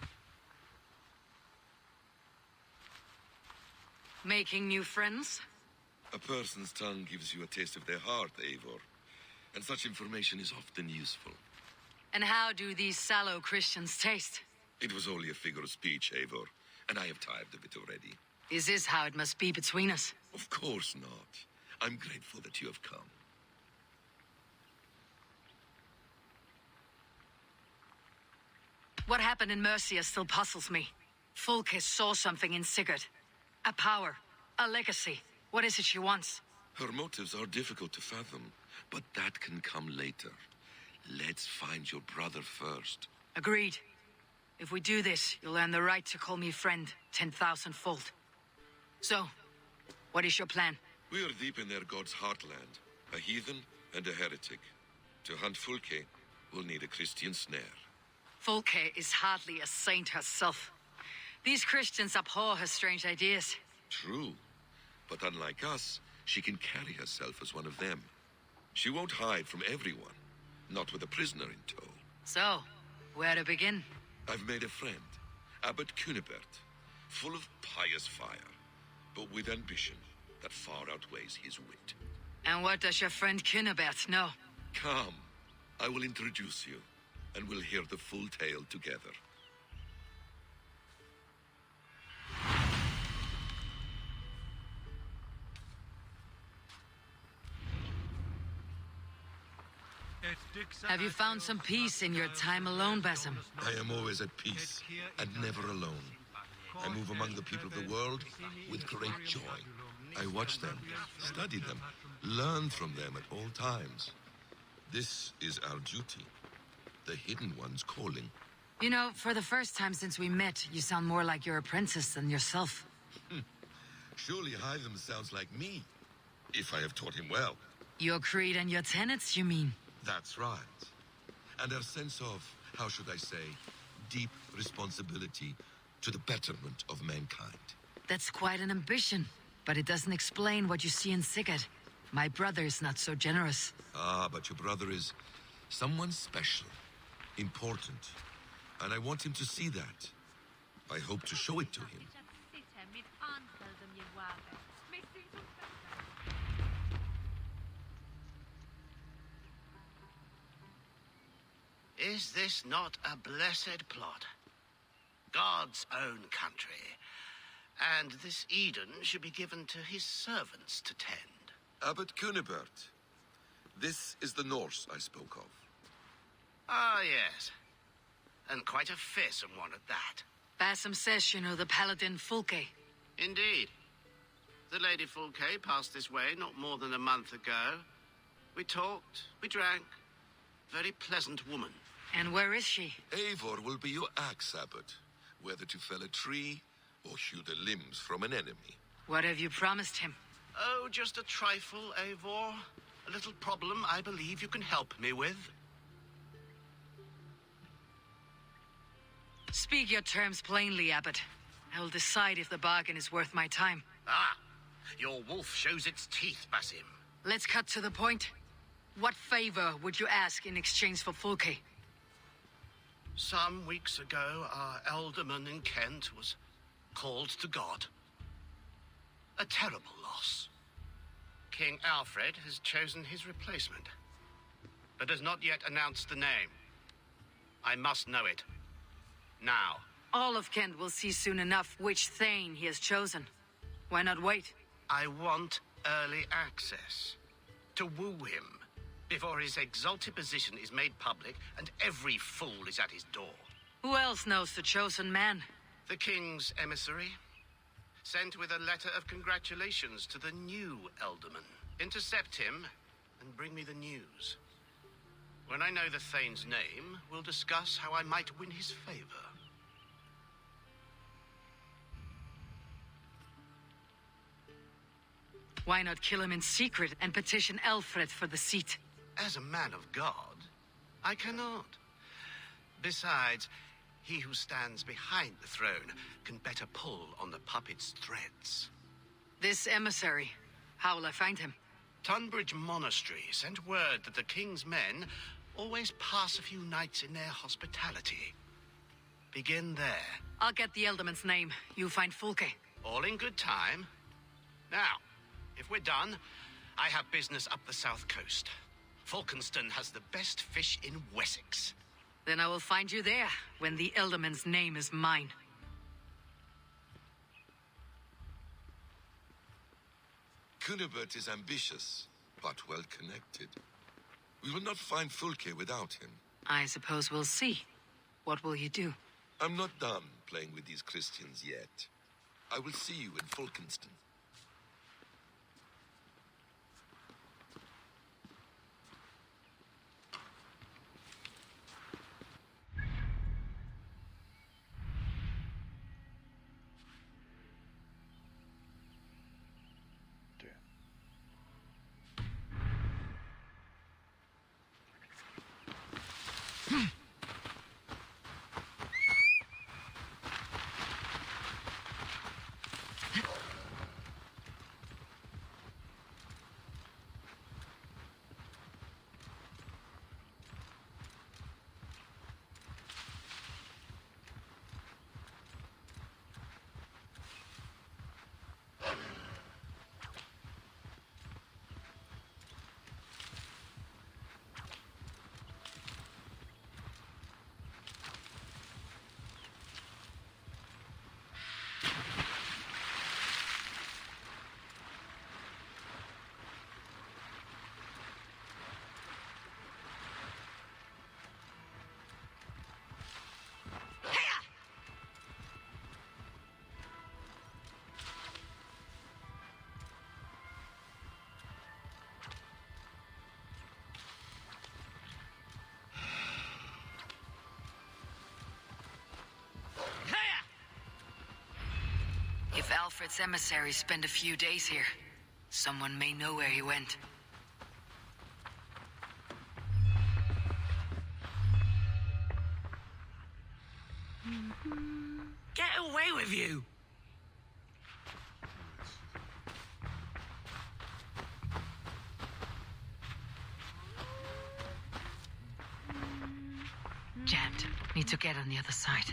Making new friends? A person's tongue gives you a taste of their heart, Eivor. And such information is often useful. And how do these sallow Christians taste? It was only a figure of speech, Eivor, and I have tired of it already. Is this how it must be between us? Of course not. I'm grateful that you have come. What happened in Mercia still puzzles me. Fulke saw something in Sigurd. A power, a legacy. What is it she wants? Her motives are difficult to fathom, but that can come later. Let's find your brother first. Agreed. If we do this, you'll earn the right to call me friend 10,000-fold. So, what is your plan? We are deep in their god's heartland, a heathen and a heretic. To hunt Fulke, we'll need a Christian snare. Fulke is hardly a saint herself. These Christians abhor her strange ideas. True, but unlike us, she can carry herself as one of them. She won't hide from everyone, not with a prisoner in tow. So, where to begin? I've made a friend, Abbot Cunibert, full of pious fire, but with ambition that far outweighs his wit. And what does your friend Cunibert know? Come, I will introduce you, and we'll hear the full tale together. Have you found some peace in your time alone, Basim? I am always at peace, and never alone. I move among the people of the world with great joy. I watch them, study them, learn from them at all times. This is our duty, the Hidden One's calling. You know, for the first time since we met, you sound more like your apprentice than yourself. Surely Hytham sounds like me, if I have taught him well. Your creed and your tenets, you mean? That's right. And our sense of, how should I say, deep responsibility to the betterment of mankind. That's quite an ambition, but it doesn't explain what you see in Sigurd. My brother is not so generous. Ah, but your brother is someone special, important, and I want him to see that. I hope to show it to him. Is this not a blessed plot? God's own country. And this Eden should be given to his servants to tend. Abbot Cunibert. This is the Norse I spoke of. Ah, yes. And quite a fearsome one at that. Basim says you know the paladin Fulke. Indeed. The Lady Fulke passed this way not more than a month ago. We talked, we drank. Very pleasant woman. And where is she? Eivor will be your axe, Abbot. Whether to fell a tree or hew the limbs from an enemy. What have you promised him? Oh, just a trifle, Eivor. A little problem I believe you can help me with. Speak your terms plainly, Abbot. I will decide if the bargain is worth my time. Ah! Your wolf shows its teeth, Basim. Let's cut to the point. What favor would you ask in exchange for Fulke? Some weeks ago, our alderman in Kent was called to God. A terrible loss. King Alfred has chosen his replacement, but has not yet announced the name. I must know it. Now. All of Kent will see soon enough which Thane he has chosen. Why not wait? I want early access. To woo him before his exalted position is made public and every fool is at his door. Who else knows the chosen man? The king's emissary, sent with a letter of congratulations to the new Elderman. Intercept him and bring me the news. When I know the Thane's name, we'll discuss how I might win his favor. Why not kill him in secret and petition Alfred for the seat? As a man of God, I cannot. Besides, he who stands behind the throne can better pull on the puppet's threads. This emissary, how will I find him? Tunbridge Monastery sent word that the king's men always pass a few nights in their hospitality. Begin there. I'll get the Elderman's name. You find Fulke. All in good time. Now, if we're done, I have business up the south coast. Falkenston has the best fish in Wessex. Then I will find you there, when the Elderman's name is mine. Cunibert is ambitious, but well connected. We will not find Fulke without him. I suppose we'll see. What will you do? I'm not done playing with these Christians yet. I will see you in Falkenston. If Alfred's emissaries spend a few days here, someone may know where he went. Get away with you! Jammed. Need to get on the other side.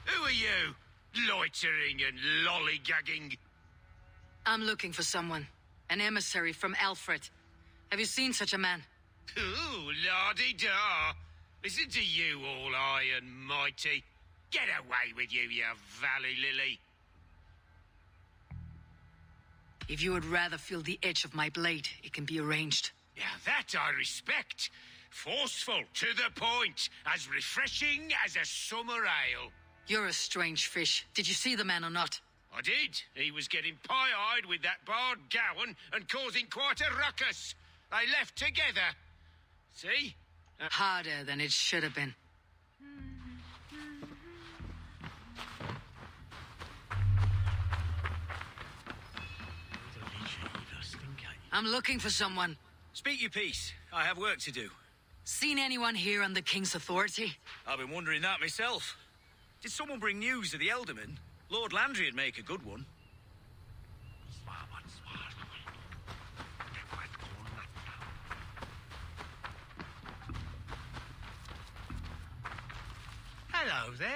Who are you? Loitering and lollygagging. I'm looking for someone. An emissary from Alfred. Have you seen such a man? Ooh, la-di-da. Listen to you, all high and mighty. Get away with you, you valley lily. If you would rather feel the edge of my blade, it can be arranged. Yeah, that I respect. Forceful, to the point, as refreshing as a summer ale. You're a strange fish. Did you see the man or not? I did. He was getting pie-eyed with that Bard Gowan and causing quite a ruckus. They left together. See? Harder than it should have been. I'm looking for someone. Speak your piece. I have work to do. Seen anyone here on the King's authority? I've been wondering that myself. Did someone bring news of the Elderman? Lord Landry would make a good one. Hello there.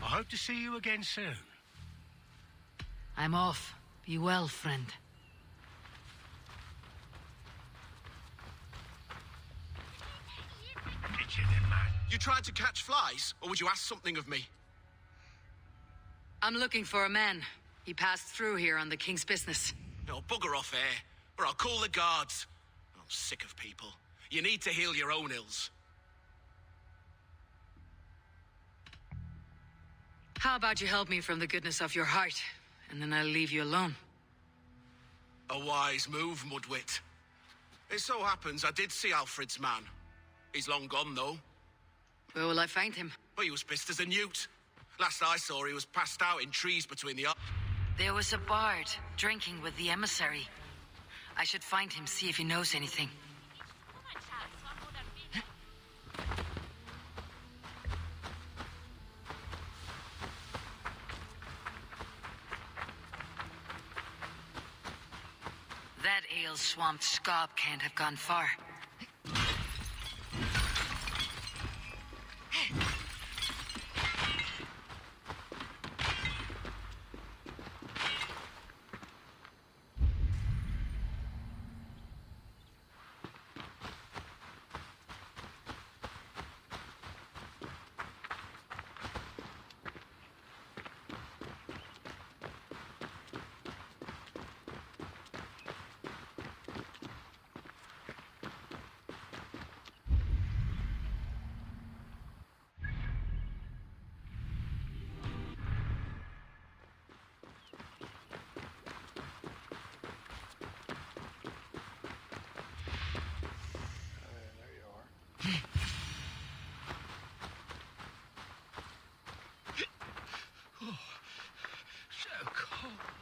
I hope to see you again soon. I'm off. Be well, friend. You tried to catch flies, or would you ask something of me? I'm looking for a man. He passed through here on the king's business. No, bugger off here, or I'll call the guards. I'm sick of people. You need to heal your own ills. How about you help me from the goodness of your heart, and then I'll leave you alone. A wise move, Mudwit. It so happens I did see Alfred's man. He's long gone, though. Where will I find him? Well, he was pissed as a newt. Last I saw, he was passed out in trees between the... There was a bard drinking with the emissary. I should find him, see if he knows anything. That ale-swamped scab can't have gone far.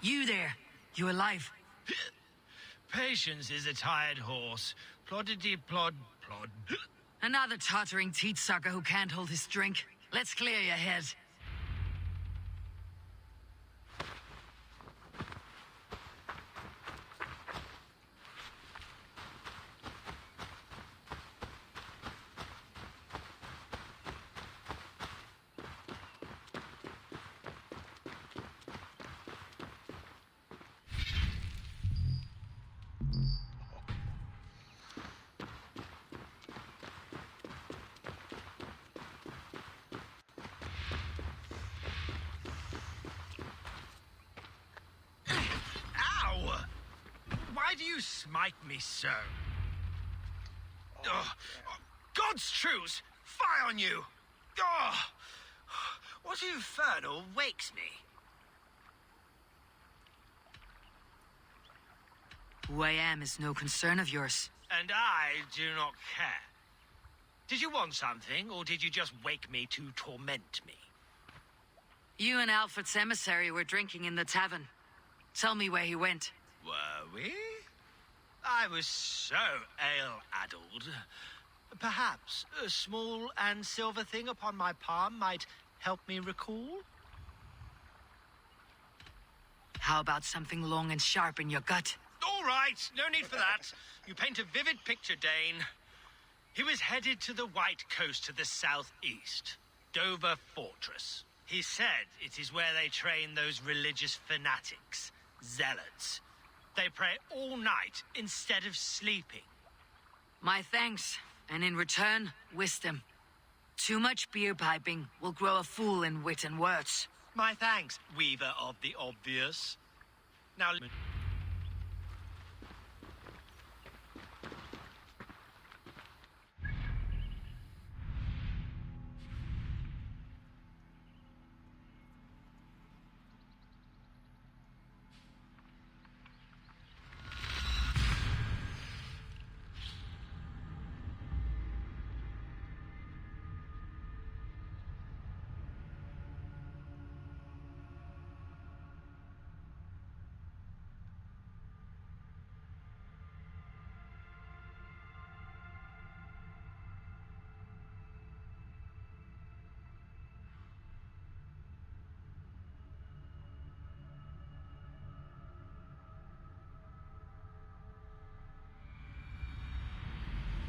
You there. You alive? Patience is a tired horse. Ploddity plod plod. Another tottering teat sucker who can't hold his drink. Let's clear your head. Why do you smite me so? God's truce! Fie on you! What infernal wakes me? Who I am is no concern of yours. And I do not care. Did you want something, or did you just wake me to torment me? You and Alfred's emissary were drinking in the tavern. Tell me where he went. Were we? I was so ale-addled. Perhaps a small and silver thing upon my palm might help me recall? How about something long and sharp in your gut? All right, no need for that. You paint a vivid picture, Dane. He was headed to the White Coast to the southeast, Dover Fortress. He said it is where they train those religious fanatics, zealots. They pray all night instead of sleeping. My thanks, and in return, wisdom. Too much beer piping will grow a fool in wit and words. My thanks, weaver of the obvious. Now...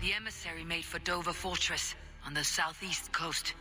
The emissary made for Dover Fortress on the southeast coast.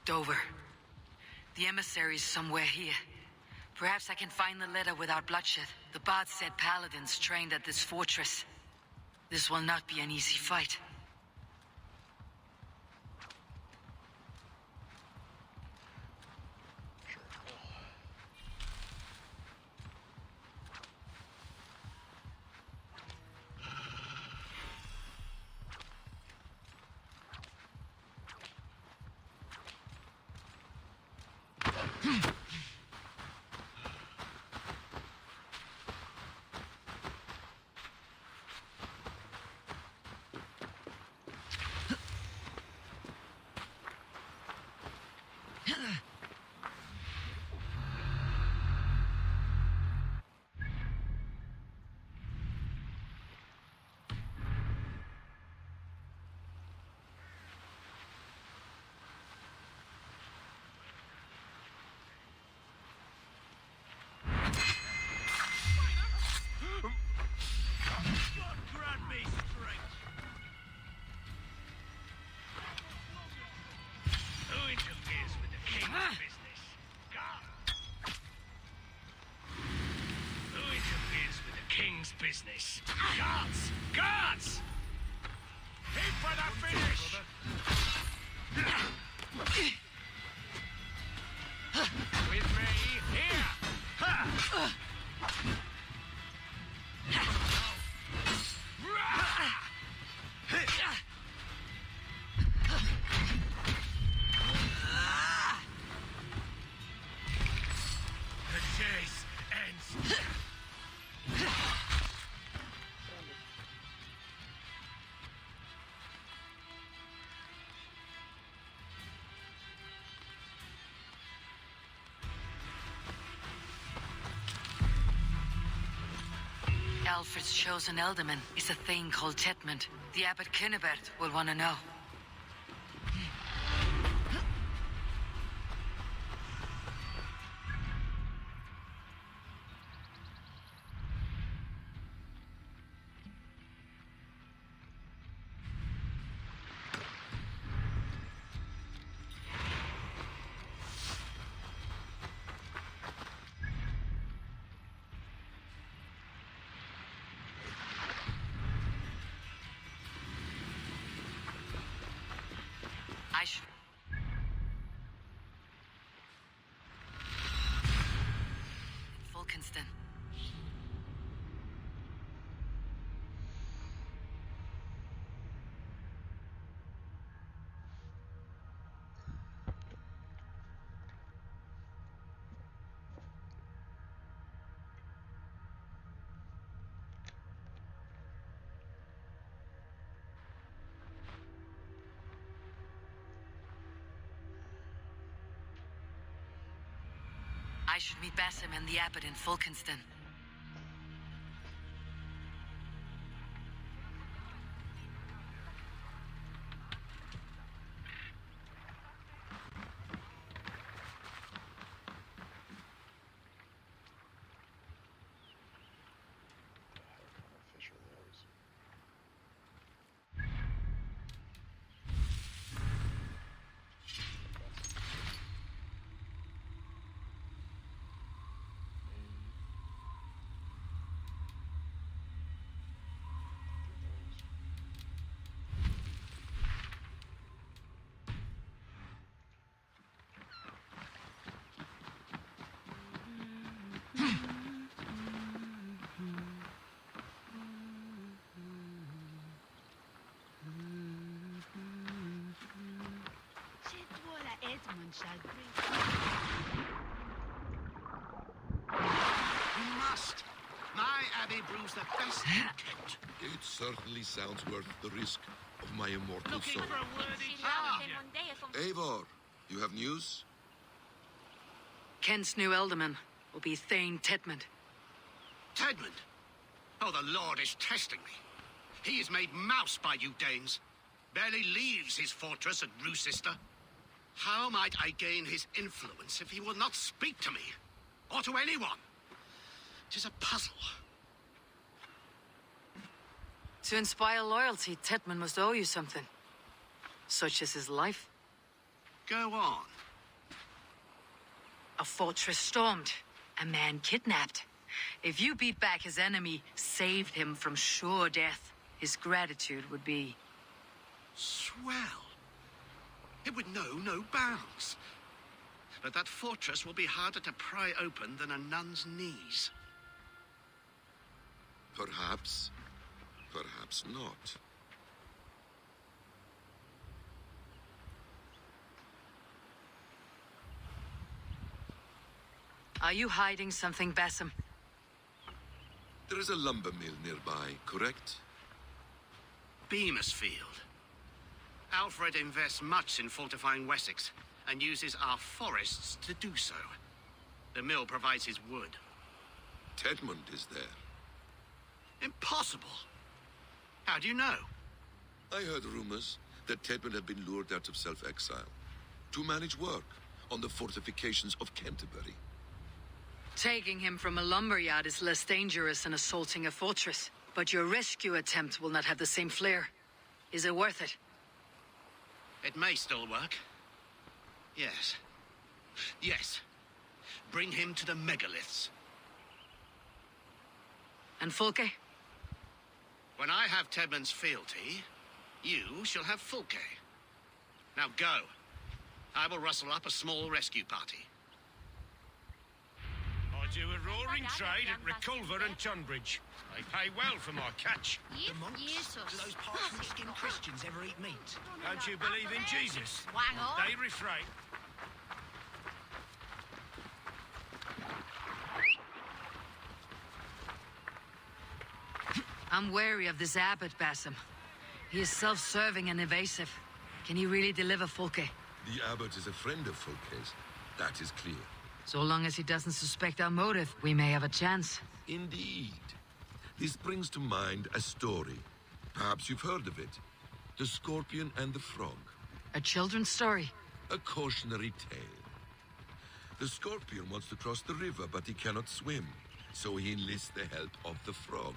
Dover. The emissary's somewhere here. Perhaps I can find the letter without bloodshed. The bard said paladins trained at this fortress. This will not be an easy fight. Business. Guards! Guards! Aim for the finish! With me, here! Ha! The chase ends. Alfred's chosen ealdorman is a thing called Tetmund. The Abbot Cynibert will want to know. I should... Fulkenston. I should meet Basim and the Abbot in Fulkenston. Tedmund shall bring. You must. My abbey brews the best in Kent. It certainly sounds worth the risk of my immortal soul. Eivor, you have news? Kent's new alderman will be Thane Tedmund. Tedmund? Oh, the Lord is testing me. He is made mouse by you Danes. Barely leaves his fortress at Roosister. How might I gain his influence if he will not speak to me? Or to anyone? 'Tis a puzzle. To inspire loyalty, Tedmund must owe you something. Such as his life. Go on. A fortress stormed. A man kidnapped. If you beat back his enemy, saved him from sure death, his gratitude would be... Swell. It would know no bounds. But that fortress will be harder to pry open than a nun's knees. Perhaps. Perhaps not. Are you hiding something, Basim? There is a lumber mill nearby, correct? Beamisfield. Alfred invests much in fortifying Wessex, and uses our forests to do so. The mill provides his wood. Tedmund is there. Impossible! How do you know? I heard rumors that Tedmund had been lured out of self-exile to manage work on the fortifications of Canterbury. Taking him from a lumberyard is less dangerous than assaulting a fortress. But your rescue attempt will not have the same flair. Is it worth it? It may still work. Yes. Yes. Bring him to the megaliths. And Fulke? When I have Tedmund's fealty, you shall have Fulke. Now go. I will rustle up a small rescue party. I do a roaring trade at Reculver and Tunbridge. They pay well for my catch. The monks? Do those parchment-skinned Christians ever eat meat? Don't you believe in Jesus? Wang on. They refrain. I'm wary of this abbot, Basim. He is self-serving and evasive. Can he really deliver Fulke? The abbot is a friend of Fulke's. That is clear. So long as he doesn't suspect our motive, we may have a chance. Indeed. This brings to mind a story. Perhaps you've heard of it. The Scorpion and the Frog. A children's story? A cautionary tale. The Scorpion wants to cross the river, but he cannot swim. So he enlists the help of the Frog.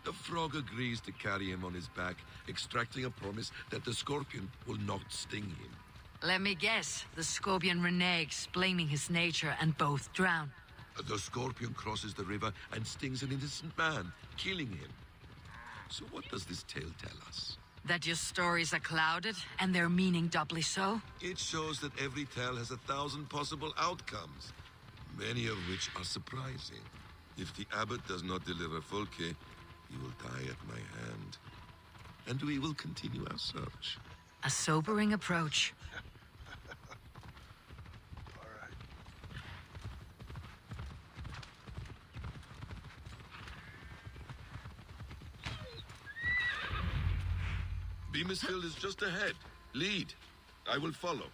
The Frog agrees to carry him on his back, extracting a promise that the Scorpion will not sting him. Let me guess. The Scorpion reneges, blaming his nature, and both drown. The Scorpion crosses the river and stings an innocent man, killing him. So what does this tale tell us? That your stories are clouded, and their meaning doubly so? It shows that every tale has 1,000 possible outcomes, many of which are surprising. If the abbot does not deliver Fulke, he will die at my hand. And we will continue our search. A sobering approach. Beamisfield is just ahead. Lead. I will follow.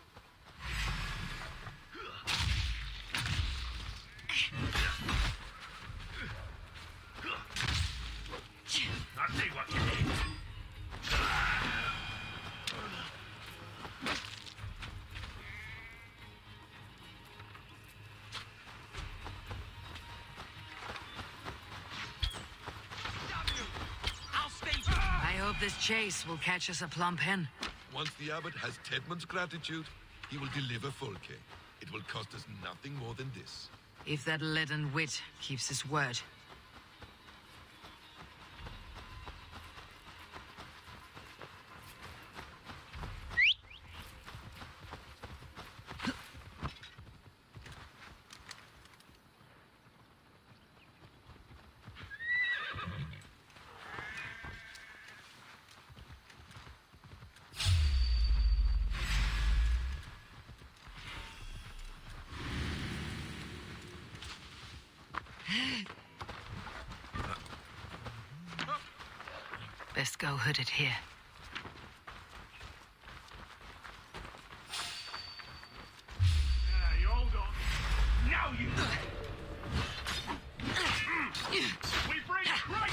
I see what you mean. I hope this chase will catch us a plump hen. Once the abbot has Tedmund's gratitude, he will deliver Fulke. It will cost us nothing more than this. If that leaden wit keeps his word. Best go hooded here. You hold on. Now you. We bring right.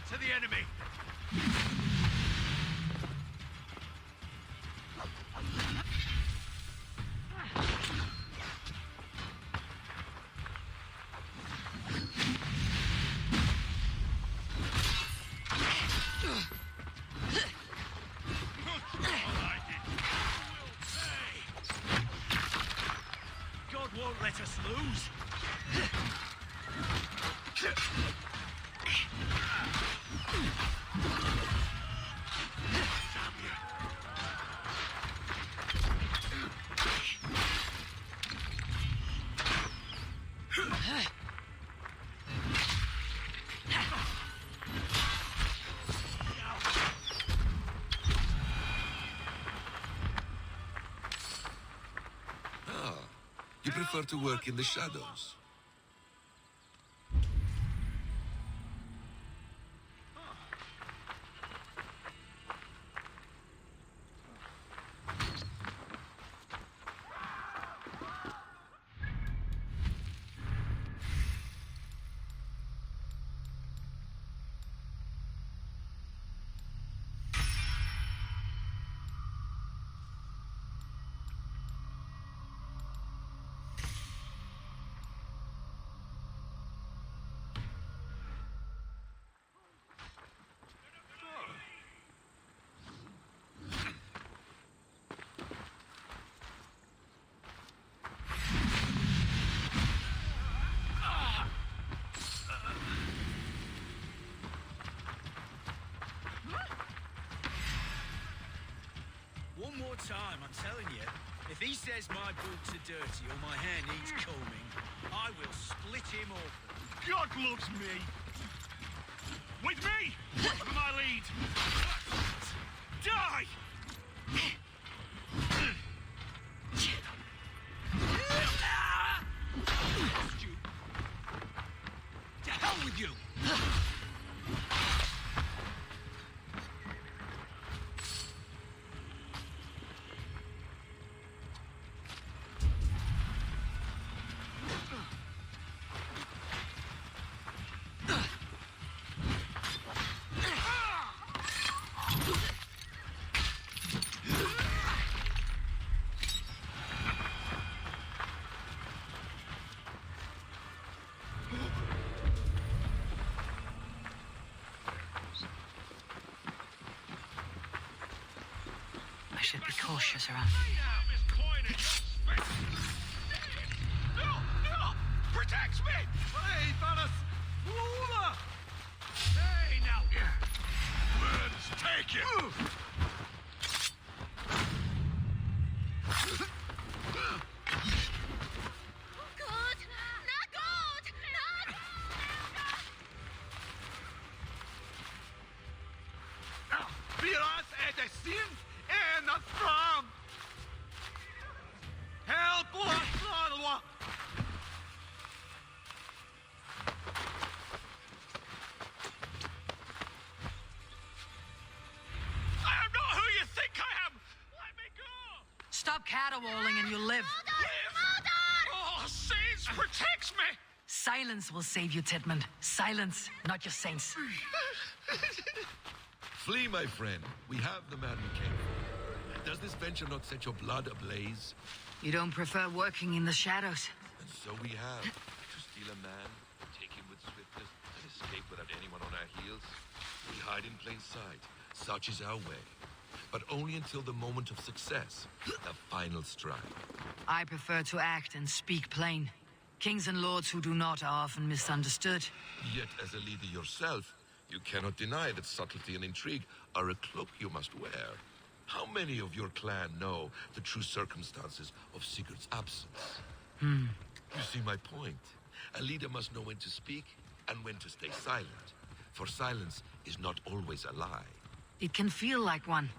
To the enemy. God won't let us lose. You prefer to work in the shadows? One more time, I'm telling you. If he says my boots are dirty or my hair needs combing, I will split him open. God loves me. With me! For my lead! Die! To hell with you! I should be cautious around. No! Protect me! Hey, Valis! Lula! Hey, now! Words, take it! Viras är det sin en att fram! Help oss, Alva! I am not who you think I am! Let me go! Stop caterwauling and you'll live. Oh, Saints protects me! Silence will save you, Tidmund. Silence, not your saints. Flee, my friend. We have the man we came for. Does this venture not set your blood ablaze? You don't prefer working in the shadows? And so we have. Just steal a man, take him with swiftness, and escape without anyone on our heels? We hide in plain sight. Such is our way. But only until the moment of success, the final strike. I prefer to act and speak plain. Kings and lords who do not are often misunderstood. Yet, as a leader yourself, you cannot deny that subtlety and intrigue are a cloak you must wear. How many of your clan know the true circumstances of Sigurd's absence? You see my point. A leader must know when to speak and when to stay silent. For silence is not always a lie. It can feel like one.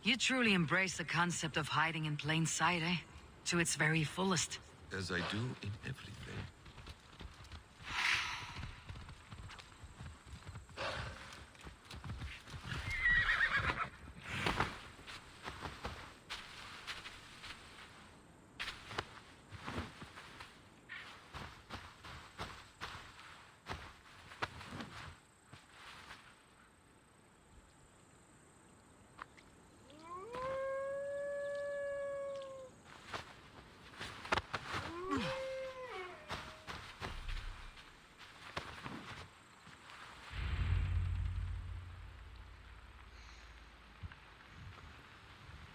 You truly embrace the concept of hiding in plain sight, eh? To its very fullest. As I do in everything.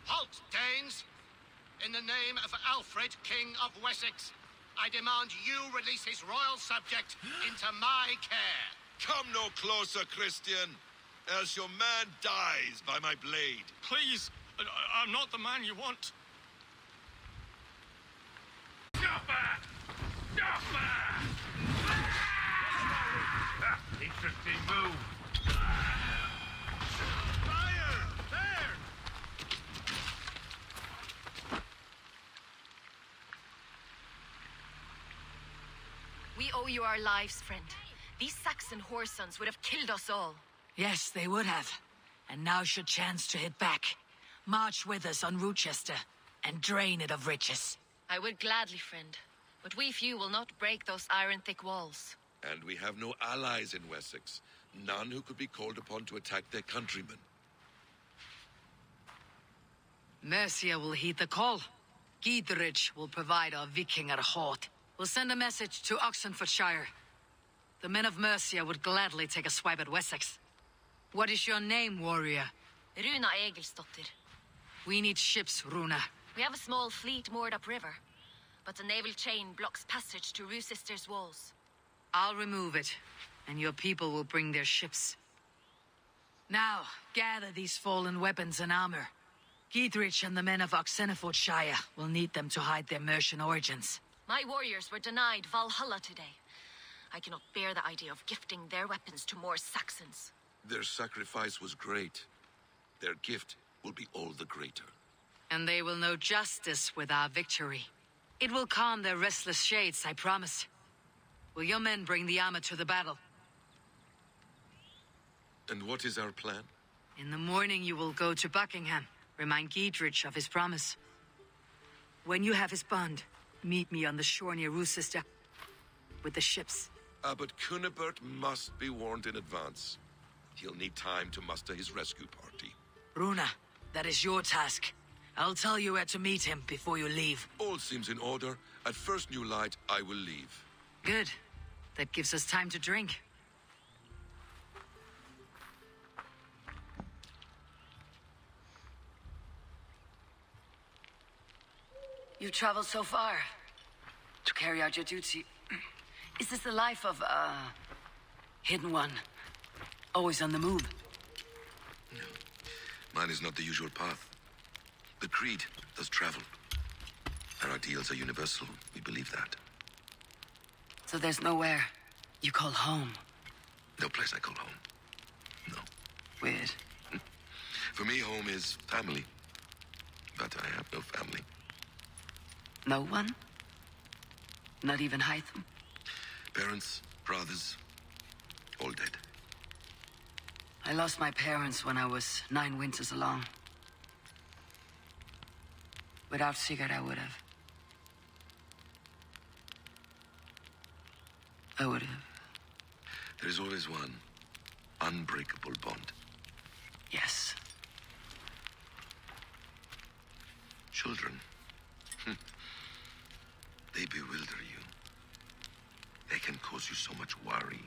Halt, Danes! In the name of Alfred, King of Wessex, I demand you release his royal subject into my care. Come no closer, Christian, else your man dies by my blade. Please, I'm not the man you want. Interesting move. Fire! There! We owe you our lives, friend. These Saxon whoresons would have killed us all. Yes, they would have. And now's your chance to hit back. March with us on Rochester, and drain it of riches. I would gladly, friend. But we few will not break those iron-thick walls. And we have no allies in Wessex. None who could be called upon to attack their countrymen. Mercia will heed the call. Gidrich will provide our Vikingar Hort. We'll send a message to Oxenfordshire. The men of Mercia would gladly take a swipe at Wessex. What is your name, warrior? Runa Egilsdottir. We need ships, Runa. We have a small fleet moored upriver, but the naval chain blocks passage to Rochester's walls. I'll remove it, and your people will bring their ships. Now, gather these fallen weapons and armor. Gidrich and the men of Oxenfordshire will need them to hide their Mercian origins. My warriors were denied Valhalla today. I cannot bear the idea of gifting their weapons to more Saxons. Their sacrifice was great. Their gift will be all the greater. And they will know justice with our victory. It will calm their restless shades, I promise. Will your men bring the armor to the battle? And what is our plan? In the morning you will go to Buckingham. Remind Gidrich of his promise. When you have his bond, meet me on the shore near Rochester with the ships. But Cunibert must be warned in advance. He'll need time to muster his rescue party. Runa, that is your task. I'll tell you where to meet him before you leave. All seems in order. At first new light, I will leave. Good. That gives us time to drink. You traveled so far to carry out your duty. Is this the life of a hidden one? Always on the move? No. Mine is not the usual path. The Creed does travel. Our ideals are universal. We believe that. So there's nowhere you call home? No place I call home. No. Weird. For me, home is family. But I have no family. No one? Not even Hytham? Parents, brothers, all dead. I lost my parents when I was 9 winters along. Without Sigurd, I would have. There is always one unbreakable bond. Yes. Children. They bewilder you. cause you so much worry,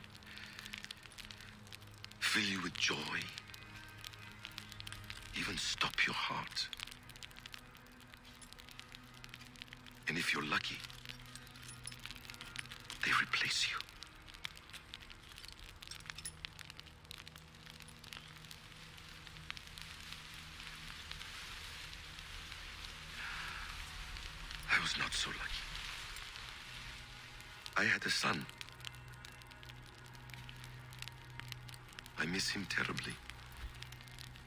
fill you with joy, even stop your heart. And if you're lucky, they replace you. I was not so lucky. I had a son. I miss him terribly.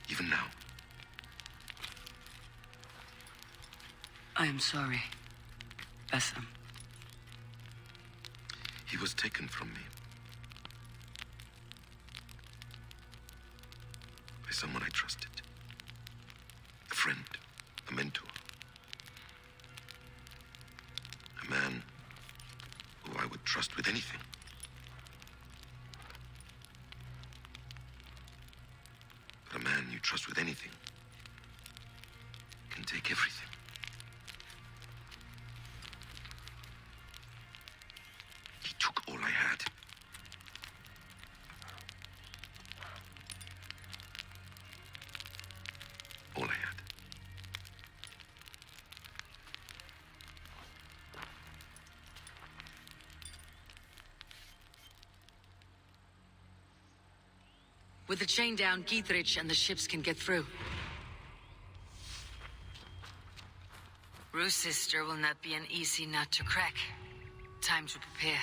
Even now. I am sorry, Basim. He was taken from me. By someone I trusted. A friend, a mentor. A man who I would trust with anything. But a man you trust with anything can take everything. He took all I had. All I had. With the chain down, Githridge and the ships can get through. Rue's sister will not be an easy nut to crack. Time to prepare.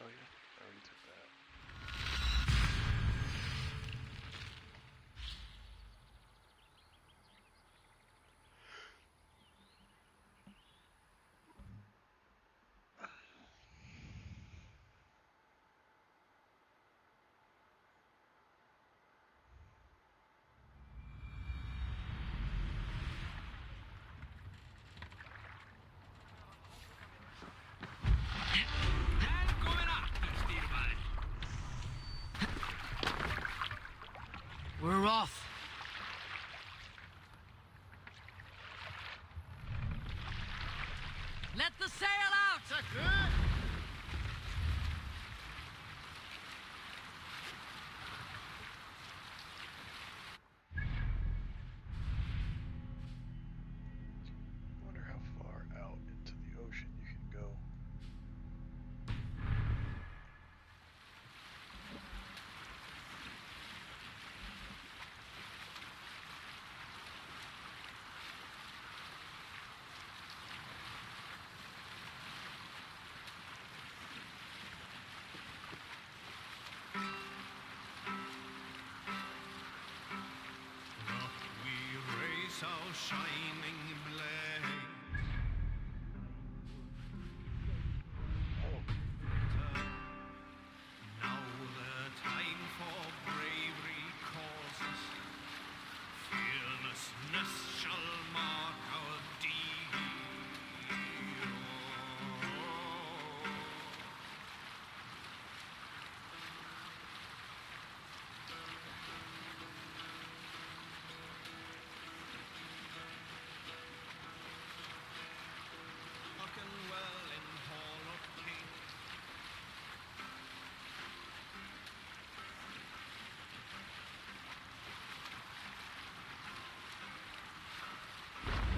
Oh yeah, I already took that. We're off. Let the sail out! Wonder how far out into the ocean you can go. So shining blade. Now the time for bravery calls us. Fearlessness shall mark our deed.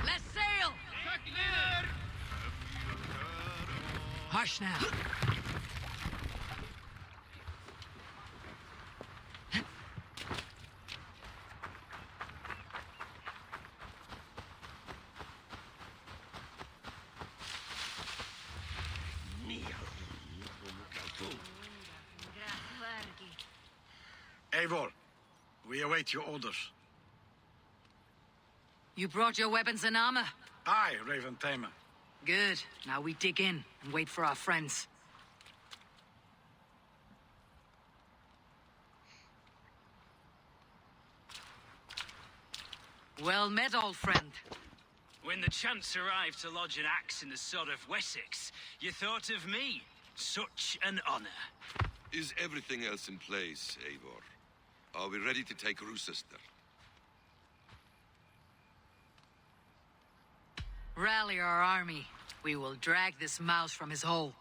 Let's sail! Hush now. Eivor, we await your orders. You brought your weapons and armor? Aye, Raven Tamer. Good. Now we dig in and wait for our friends. Well met, old friend. When the chance arrived to lodge an axe in the sod of Wessex, you thought of me. Such an honor. Is everything else in place, Eivor? Are we ready to take Rochester? Rally our army. We will drag this mouse from his hole.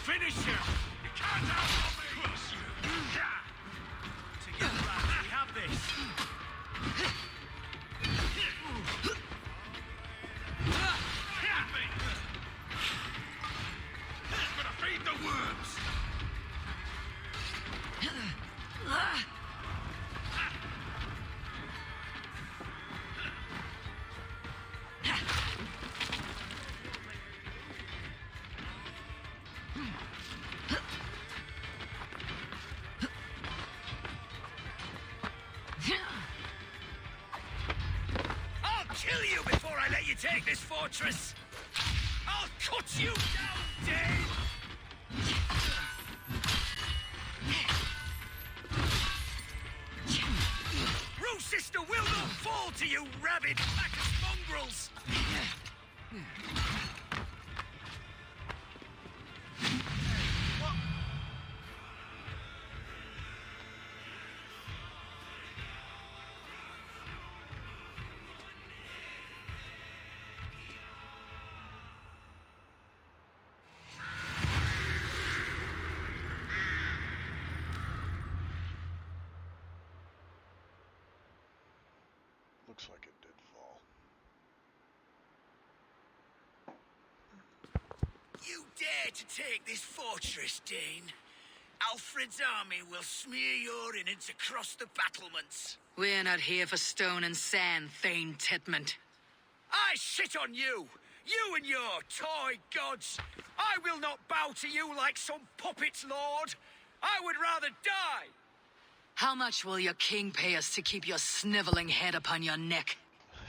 Finish him! You can't outlaw me! Together, lads, we have this. Hit me! Gonna feed the worms! I'll kill you before I let you take this fortress! I'll cut you down, Dane! Rue Sister will not fall to you, rabid pack of mongrels! Looks like it did fall. You dare to take this fortress, Dane? Alfred's army will smear your innards across the battlements. We're not here for stone and sand, Thane Tedmund. I shit on you! You and your toy gods! I will not bow to you like some puppet's lord! I would rather die! How much will your king pay us to keep your sniveling head upon your neck?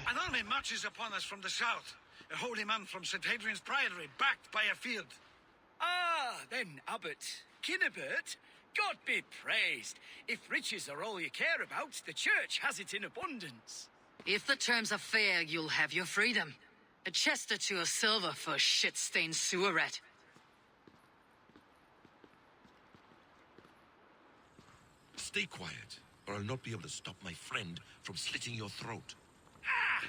An army marches upon us from the south. A holy man from St. Hadrian's Priory, backed by a field. Ah, then, Abbot Kinnebert, God be praised. If riches are all you care about, the church has it in abundance. If the terms are fair, you'll have your freedom. A chest or two of silver for a shit-stained sewer rat. Stay quiet, or I'll not be able to stop my friend from slitting your throat. Ah!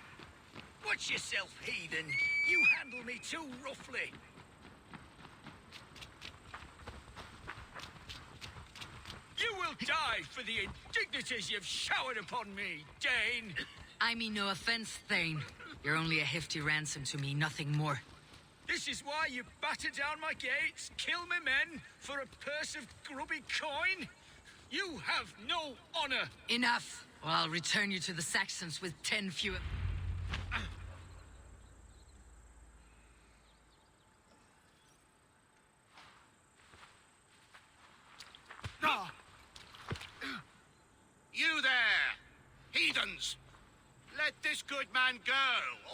Watch yourself, heathen. You handle me too roughly. You will die for the indignities you've showered upon me, Dane. I mean no offense, Thane. You're only a hefty ransom to me, nothing more. This is why you batter down my gates, kill my men, for a purse of grubby coin? You have no honor! Enough, or I'll return you to the Saxons with 10 fewer... You there, heathens! Let this good man go,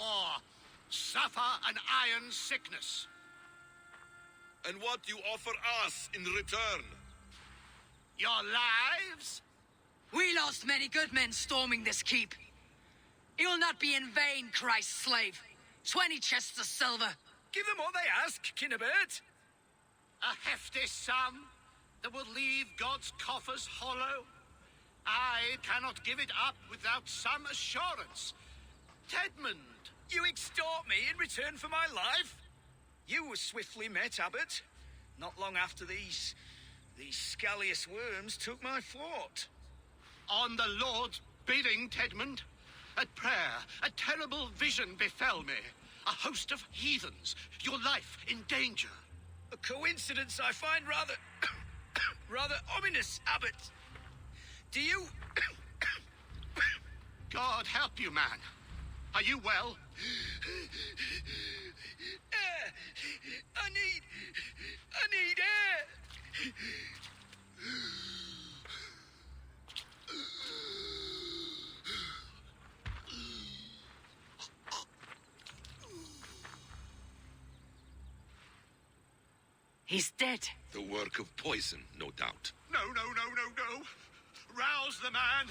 or suffer an iron sickness. And what do you offer us in return? Your lives? We lost many good men storming this keep. It will not be in vain, Christ's slave. 20 chests of silver. Give them all they ask, Kinnebert. A hefty sum that will leave God's coffers hollow? I cannot give it up without some assurance. Tedmund! You extort me in return for my life? You were swiftly met, Abbot. Not long after these scallious worms took my fort. On the Lord's bidding, Tedmund. At prayer, a terrible vision befell me. A host of heathens, your life in danger. A coincidence I find rather... rather ominous, Abbot. Do you... God help you, man. Are you well? Air! I need air! He's dead. The work of poison, no doubt. No. Rouse the man.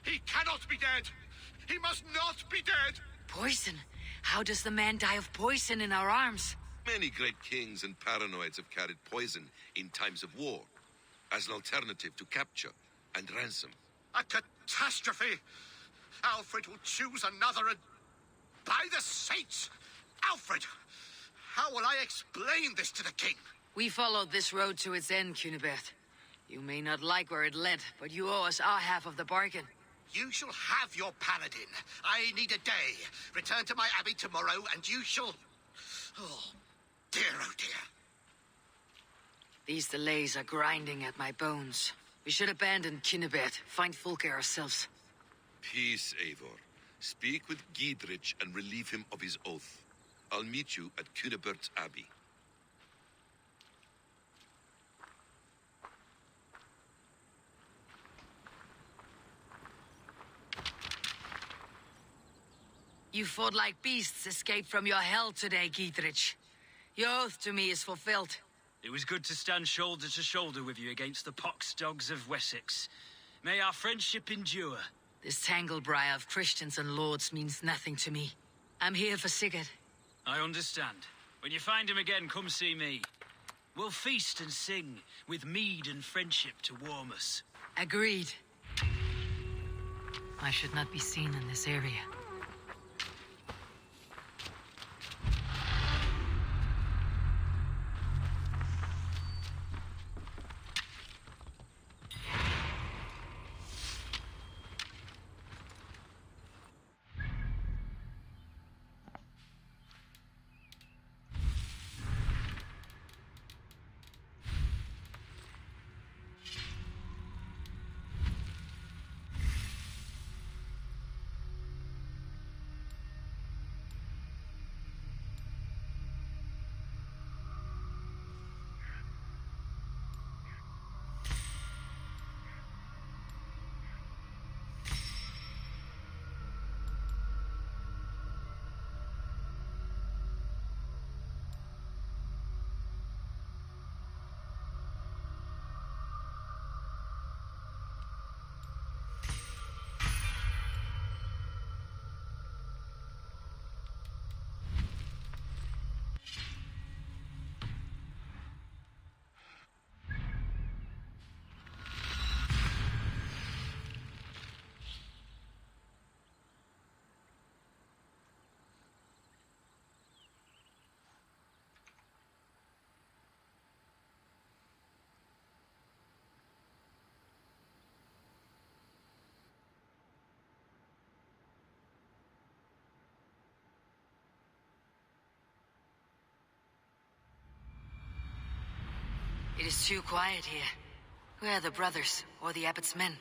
He cannot be dead. He must not be dead. Poison? How does the man die of poison in our arms? Many great kings and paranoids have carried poison in times of war, as an alternative to capture and ransom. A catastrophe. Alfred will choose another and... By the saints! Alfred! How will I explain this to the king? We followed this road to its end, Cunibert. You may not like where it led, but you owe us our half of the bargain. You shall have your paladin. I need a day. Return to my abbey tomorrow, and you shall... Oh, dear. These delays are grinding at my bones. We should abandon Cunibert, find Fulke ourselves. Peace, Eivor. Speak with Giedrich and relieve him of his oath. I'll meet you at Cunibert's abbey. You fought like beasts escaped from your hell today, Giedrich. Your oath to me is fulfilled. It was good to stand shoulder to shoulder with you against the pox dogs of Wessex. May our friendship endure. This tanglebriar of Christians and lords means nothing to me. I'm here for Sigurd. I understand. When you find him again, come see me. We'll feast and sing, with mead and friendship to warm us. Agreed. I should not be seen in this area. It is too quiet here. Where are the brothers, or the abbot's men?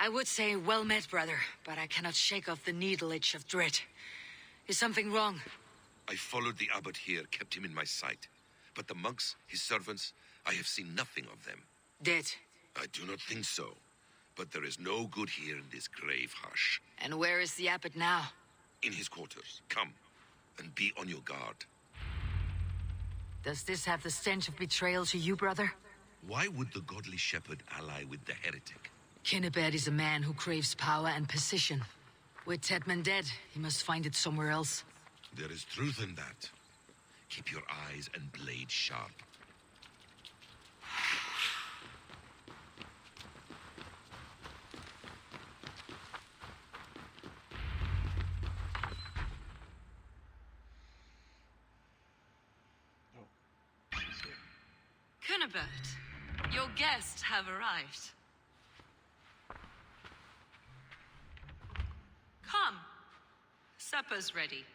I would say well met, brother, but I cannot shake off the needle itch of dread. Is something wrong? I followed the abbot here, kept him in my sight. But the monks, his servants, I have seen nothing of them. Dead? I do not think so. But there is no good here in this grave hush. And where is the abbot now? In his quarters. Come, and be on your guard. Does this have the stench of betrayal to you, brother? Why would the godly shepherd ally with the heretic? Cunibert is a man who craves power and position. With Tedman dead, he must find it somewhere else. There is truth in that. Keep your eyes and blade sharp. Cunibert, your guests have arrived. Come. Supper's ready.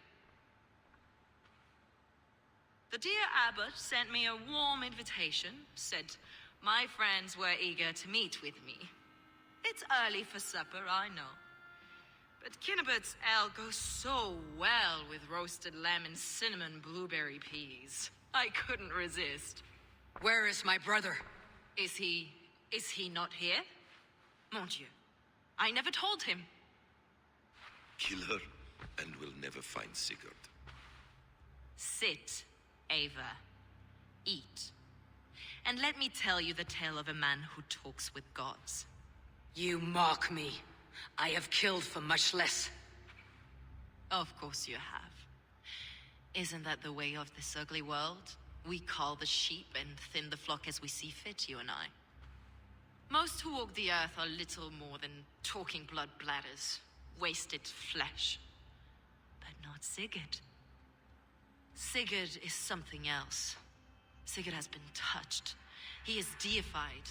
The dear abbot sent me a warm invitation, said my friends were eager to meet with me. It's early for supper, I know. But Cunibert's ale goes so well with roasted lamb and cinnamon blueberry peas. I couldn't resist. Where is my brother? Is he not here? Mon Dieu. I never told him. Kill her, and we'll never find Sigurd. Sit, Ava. Eat. And let me tell you the tale of a man who talks with gods. You mock me. I have killed for much less. Of course you have. Isn't that the way of this ugly world? We cull the sheep and thin the flock as we see fit, you and I. Most who walk the earth are little more than talking blood bladders, wasted flesh. But not Sigurd. Sigurd is something else. Sigurd has been touched. He is deified.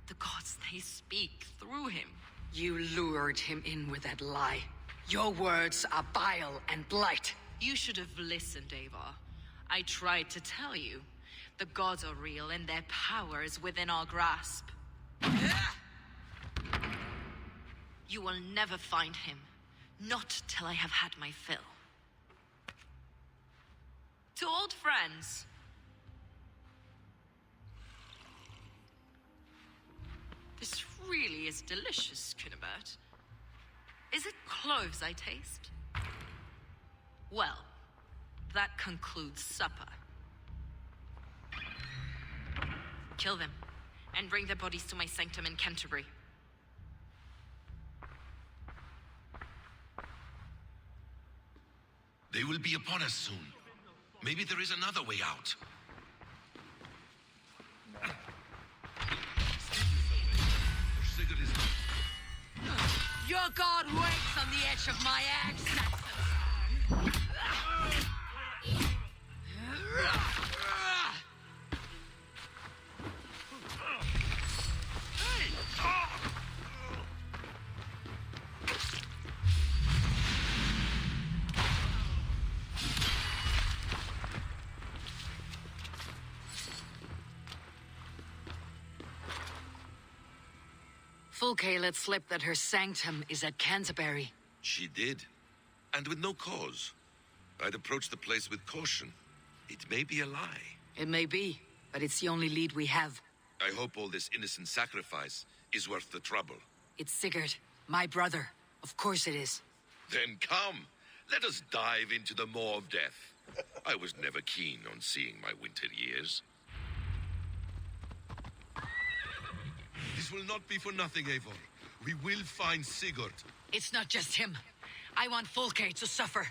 The gods, they speak through him. You lured him in with that lie. Your words are bile and blight. You should have listened, Ava. I tried to tell you. The gods are real and their power is within our grasp. You will never find him. Not till I have had my fill. To old friends. This really is delicious, Cunibert. Is it cloves I taste? Well, that concludes supper. Kill them, and bring their bodies to my sanctum in Canterbury. They will be upon us soon. Maybe there is another way out. Sigurd is not. Your god waits on the edge of my axe, Saxon. Fulke let slip that her sanctum is at Canterbury. She did. And with no cause. I'd approach the place with caution. It may be a lie. It may be, but it's the only lead we have. I hope all this innocent sacrifice is worth the trouble. It's Sigurd, my brother. Of course it is. Then come. Let us dive into the maw of death. I was never keen on seeing my winter years. This will not be for nothing, Eivor. We will find Sigurd. It's not just him. I want Fulke to suffer.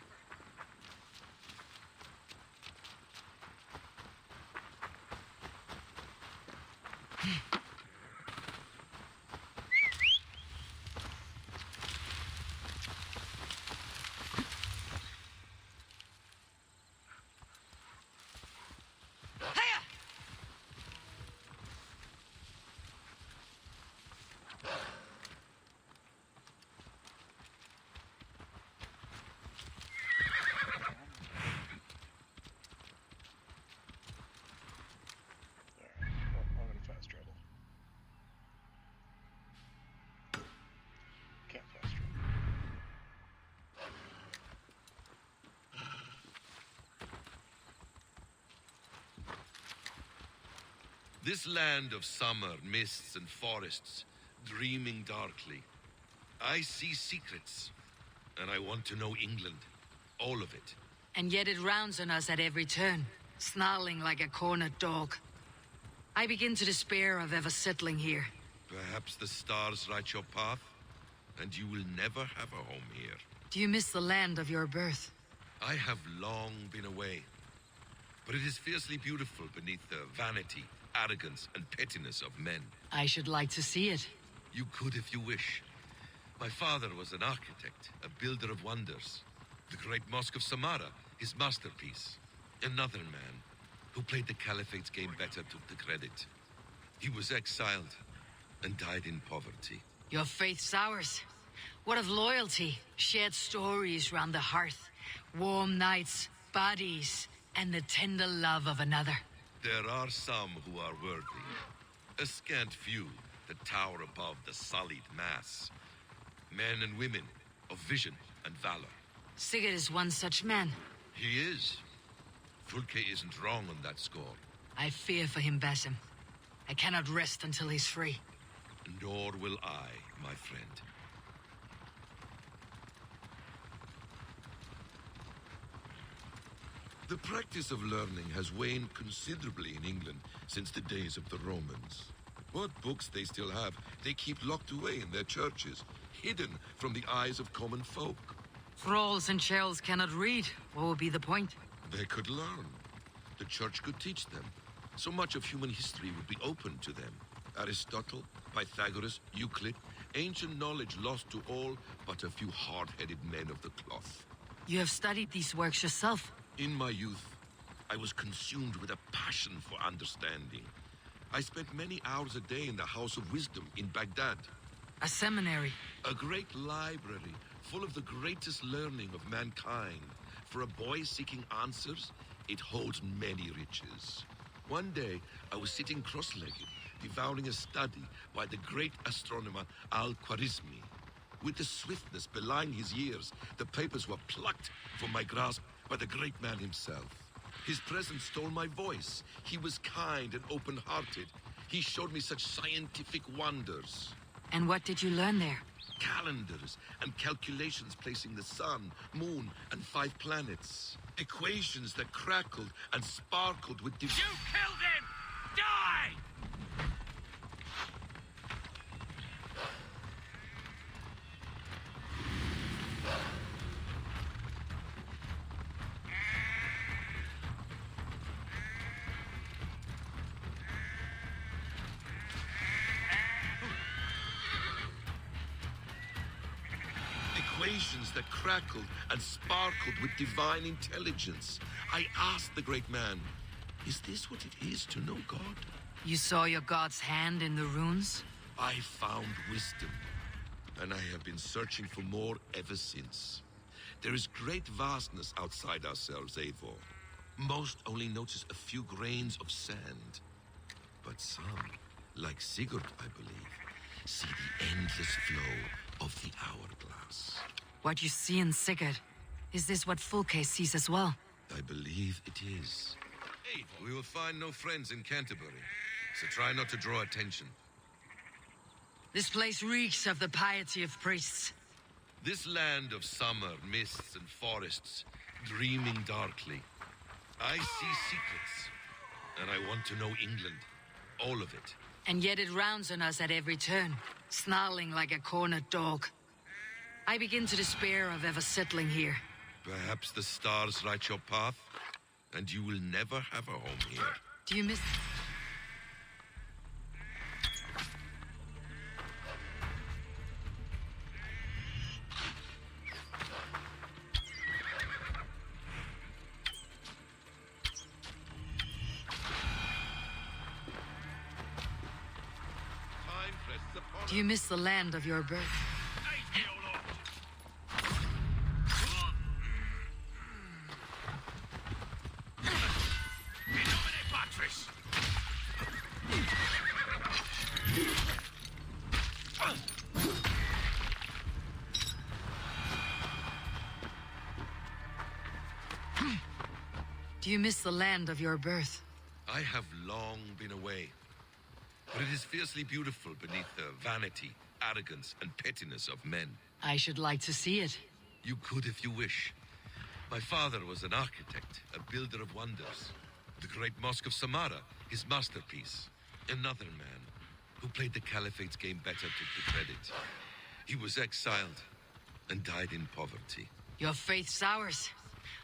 I'm gonna fast travel. Can't fast travel. This land of summer, mists and forests, dreaming darkly. I see secrets, and I want to know England. All of it. And yet it rounds on us at every turn, snarling like a cornered dog. I begin to despair of ever settling here. Perhaps the stars write your path, and you will never have a home here. Do you miss the land of your birth? I have long been away, but it is fiercely beautiful beneath the vanity, arrogance, and pettiness of men. I should like to see it. You could if you wish. My father was an architect, a builder of wonders. The great Mosque of Samarra, his masterpiece. Another man, who played the Caliphate's game better took the credit. He was exiled and died in poverty. Your faith's ours. What of loyalty? Shared stories round the hearth. Warm nights, bodies, and the tender love of another. There are some who are worthy. A scant few that tower above the sullied mass. Men and women of vision and valor. Sigurd is one such man. He is. Fulke isn't wrong on that score. I fear for him, Basim. I cannot rest until he's free. Nor will I, my friend. The practice of learning has waned considerably in England since the days of the Romans. What books they still have, they keep locked away in their churches, hidden from the eyes of common folk. Thralls and churls cannot read. What would be the point? They could learn. The church could teach them. So much of human history would be open to them. Aristotle, Pythagoras, Euclid, ancient knowledge lost to all but a few hard-headed men of the cloth. You have studied these works yourself? In my youth, I was consumed with a passion for understanding. I spent many hours a day in the House of Wisdom in Baghdad. A seminary? A great library full of the greatest learning of mankind. For a boy seeking answers, it holds many riches. One day, I was sitting cross-legged, devouring a study by the great astronomer Al-Khwarizmi. With the swiftness belying his years, the papers were plucked from my grasp by the great man himself. His presence stole my voice. He was kind and open-hearted. He showed me such scientific wonders. And what did you learn there? Calendars and calculations placing the sun, moon, and 5 planets. Equations that crackled and sparkled with You killed him! Die! Equations that crackled and sparkled with divine intelligence. I asked the great man, is this what it is to know God? You saw your god's hand in the runes? I found wisdom, and I have been searching for more ever since. There is great vastness outside ourselves, Eivor. Most only notice a few grains of sand. But some, like Sigurd, I believe, see the endless flow of the hourglass. What you see in Sigurd, is this what Fulke sees as well? I believe it is. We will find no friends in Canterbury, so try not to draw attention. This place reeks of the piety of priests. This land of summer, mists and forests, dreaming darkly. I see secrets, and I want to know England. All of it. And yet it rounds on us at every turn, snarling like a cornered dog. I begin to despair of ever settling here. Perhaps the stars write your path, and you will never have a home here. Do you miss... Do you miss the land of your birth? Do you miss the land of your birth? I have long been away. But it is fiercely beautiful beneath the vanity, arrogance, and pettiness of men. I should like to see it. You could if you wish. My father was an architect, a builder of wonders. The great Mosque of Samarra, his masterpiece. Another man who played the Caliphate's game better took the credit. He was exiled and died in poverty. Your faith's ours.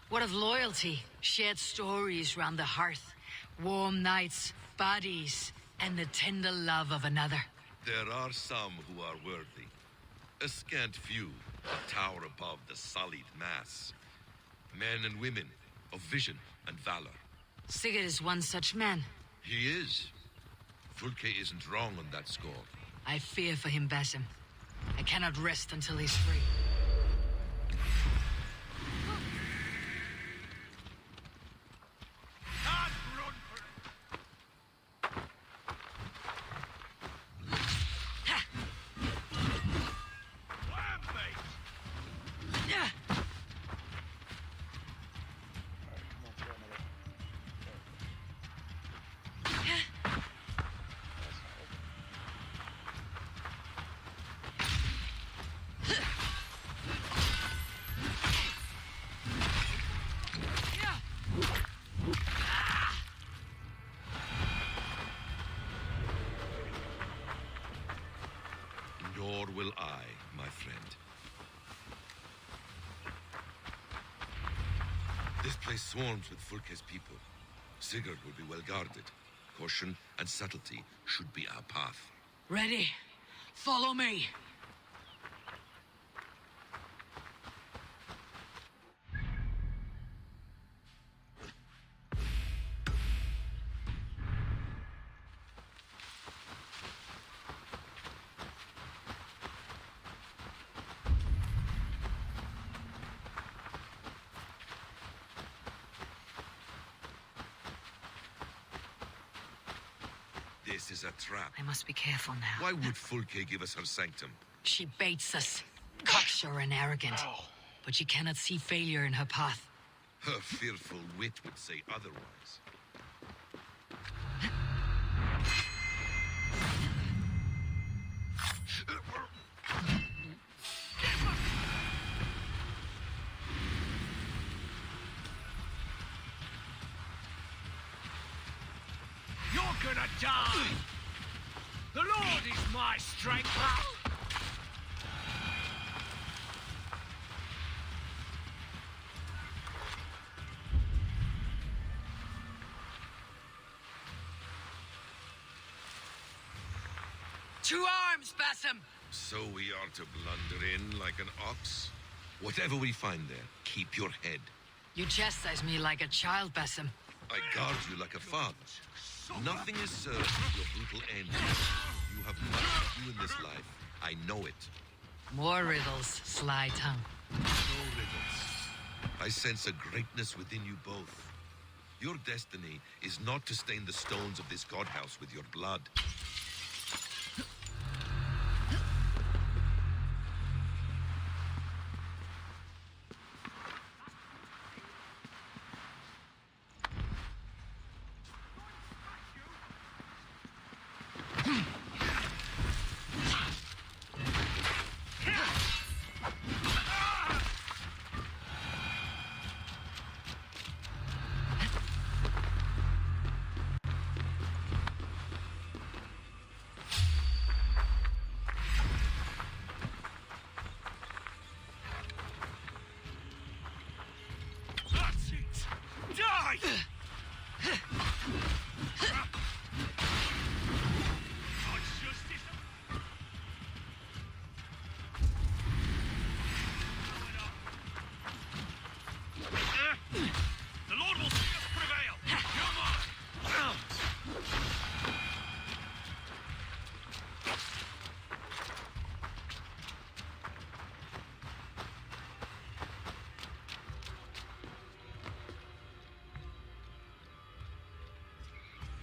What of loyalty? Shared stories round the hearth. Warm nights, bodies, and the tender love of another. There are some who are worthy. A scant few that tower above the sullied mass. Men and women of vision and valor. Sigurd is one such man. He is. Fulke isn't wrong on that score. I fear for him, Basim. I cannot rest until he's free. Nor will I, my friend. This place swarms with Fulke's people. Sigurd will be well guarded. Caution and subtlety should be our path. Ready? Follow me. This is a trap. I must be careful now. Why would Fulke give us her sanctum? She baits us. Cocksure and arrogant. But she cannot see failure in her path. Her fearful wit would say otherwise. You're gonna die! The Lord is my strength! To arms, Basim! So we are to blunder in like an ox? Whatever we find there, keep your head. You chastise me like a child, Basim. I guard you like a father. Nothing is served to a brutal end. You have much to do in this life. I know it. More riddles, sly tongue. No riddles. I sense a greatness within you both. Your destiny is not to stain the stones of this godhouse with your blood.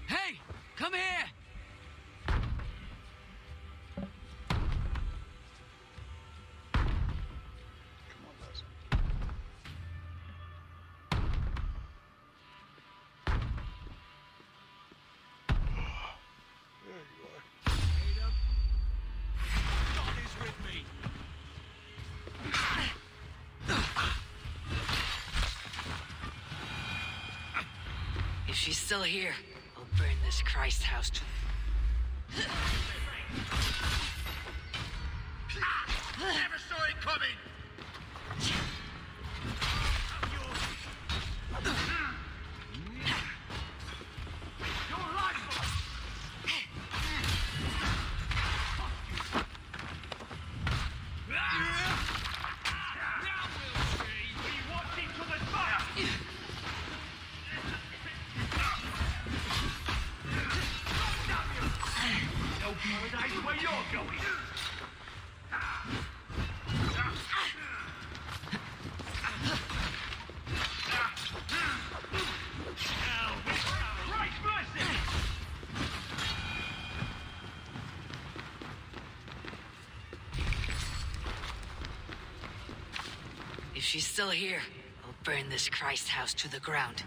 Hey! Come here! If she's still here, I'll burn this Christ house to... Never saw it coming! Now we'll see! We want each other's fire! you're going. Christ mercy! If she's still here, I'll burn this Christ house to the ground.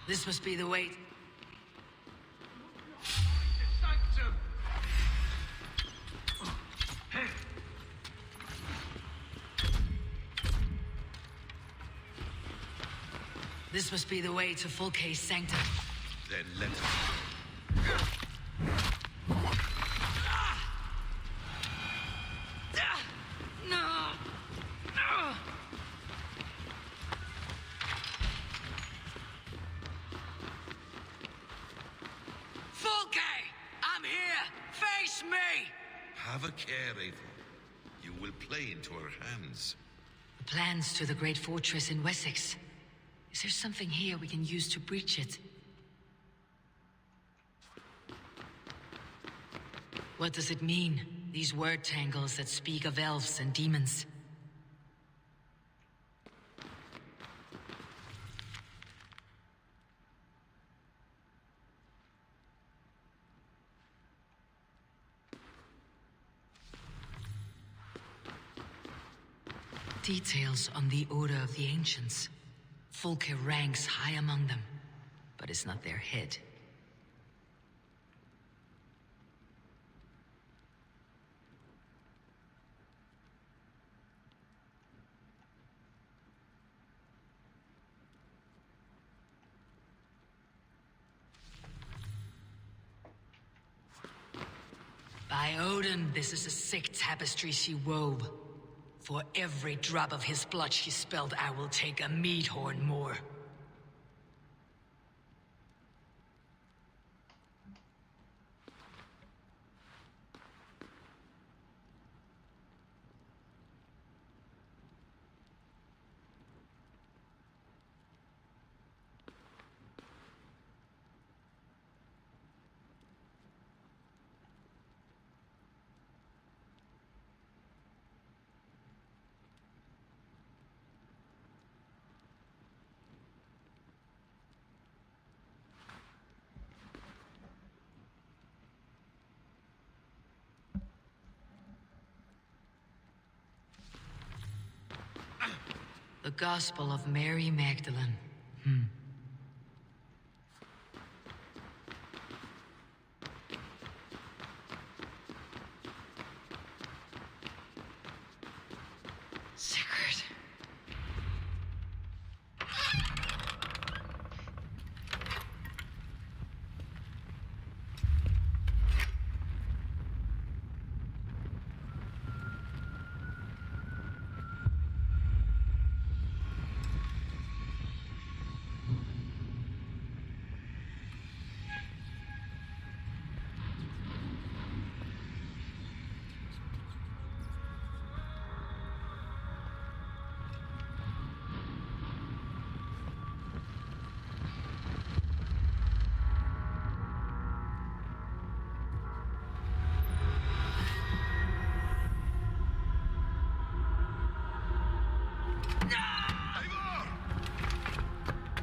This must be the way. This must be the way to Fulke's sanctum. Then let us. No! No! Fulke! I'm here! Face me! Have a care, Eivor. You will play into our hands. Plans to the great fortress in Wessex. Is there something here we can use to breach it? What does it mean? These word tangles that speak of elves and demons. Details on the Order of the Ancients. Fulke ranks high among them, but is not their head. By Odin, this is a sick tapestry she wove. For every drop of his blood she spilled, I will take a mead horn more. The Gospel of Mary Magdalene. Sigurd.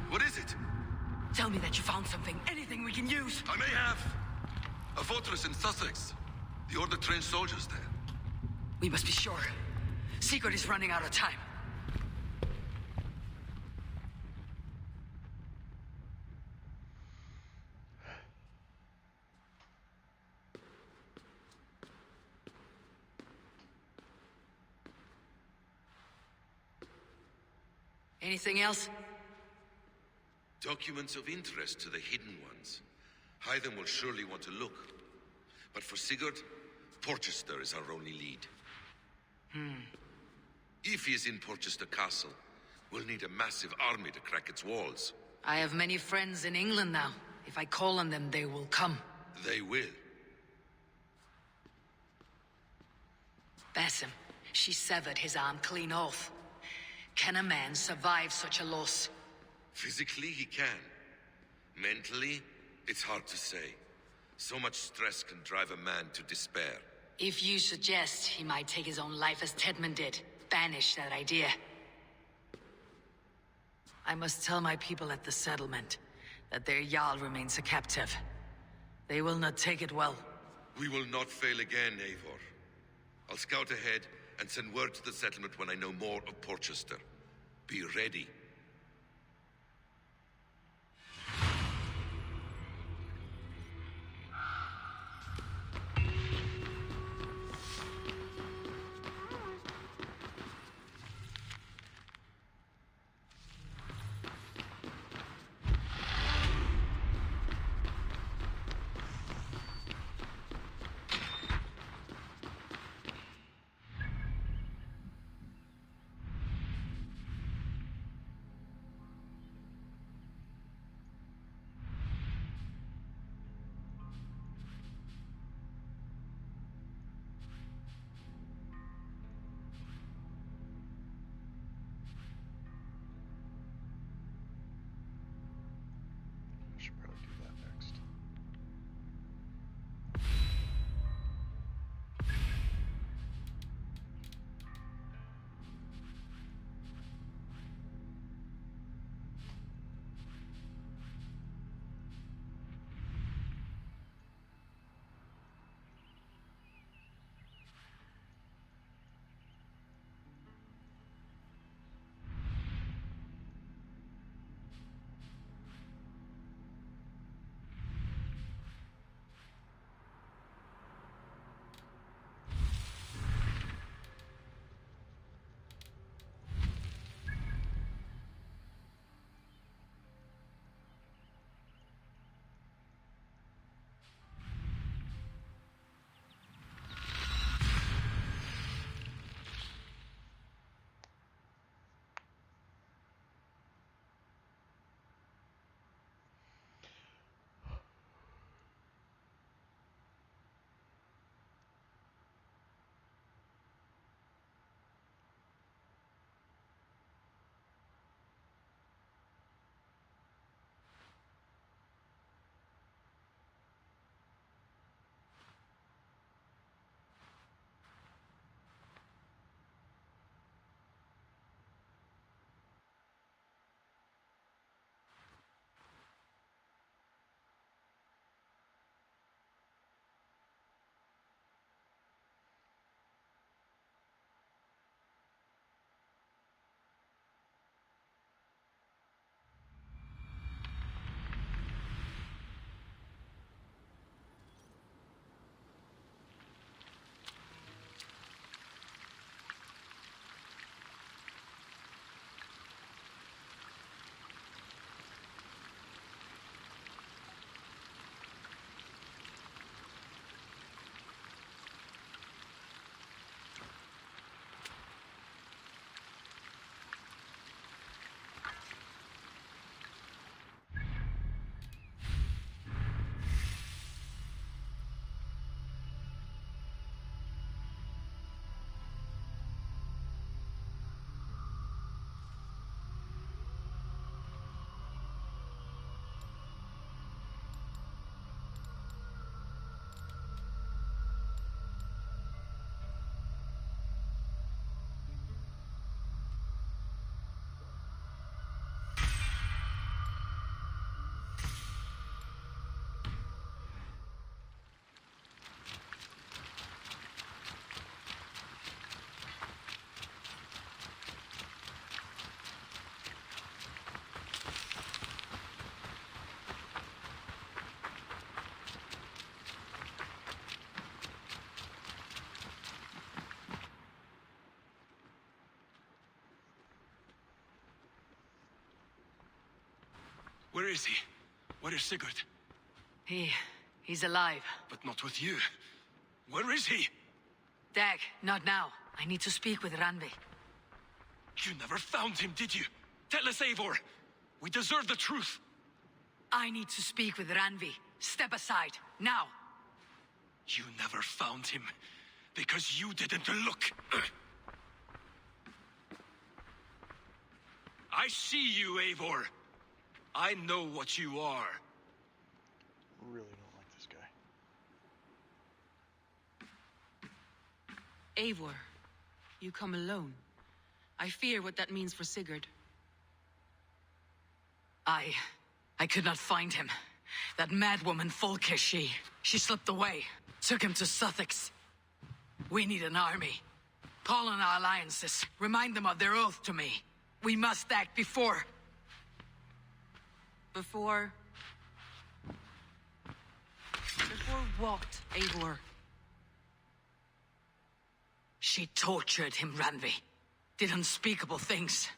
What is it? Tell me that you found something, anything we can use. I may have. A fortress in Sussex. The Order trained soldiers there. We must be sure. Sigurd is running out of time. Anything else? Documents of interest to the Hidden Ones. Hyden will surely want to look. But for Sigurd, Porchester is our only lead. If he is in Porchester Castle, we'll need a massive army to crack its walls. I have many friends in England now. If I call on them, they will come. They will. Basim, she severed his arm clean off. Can a man survive such a loss? Physically, he can. Mentally, it's hard to say. So much stress can drive a man to despair. If you suggest he might take his own life as Tedman did, banish that idea. I must tell my people at the settlement that their Jarl remains a captive. They will not take it well. We will not fail again, Eivor. I'll scout ahead and send word to the settlement when I know more of Porchester. Be ready. Should probably do that next. Where is he? Where is Sigurd? He He's alive. But not with you. Where is he? Dag, not now. I need to speak with Randvi. You never found him, did you? Tell us, Eivor. We deserve the truth. I need to speak with Randvi. Step aside, now. You never found him because you didn't look. I see you, Eivor. I know what you are. Really don't like this guy. Eivor, you come alone. I fear what that means for Sigurd. I could not find him. That madwoman Folke, she slipped away. Took him to Sussex. We need an army. Call on our alliances. Remind them of their oath to me. We must act before... Before what, Eivor? She tortured him, Randvi. Did unspeakable things.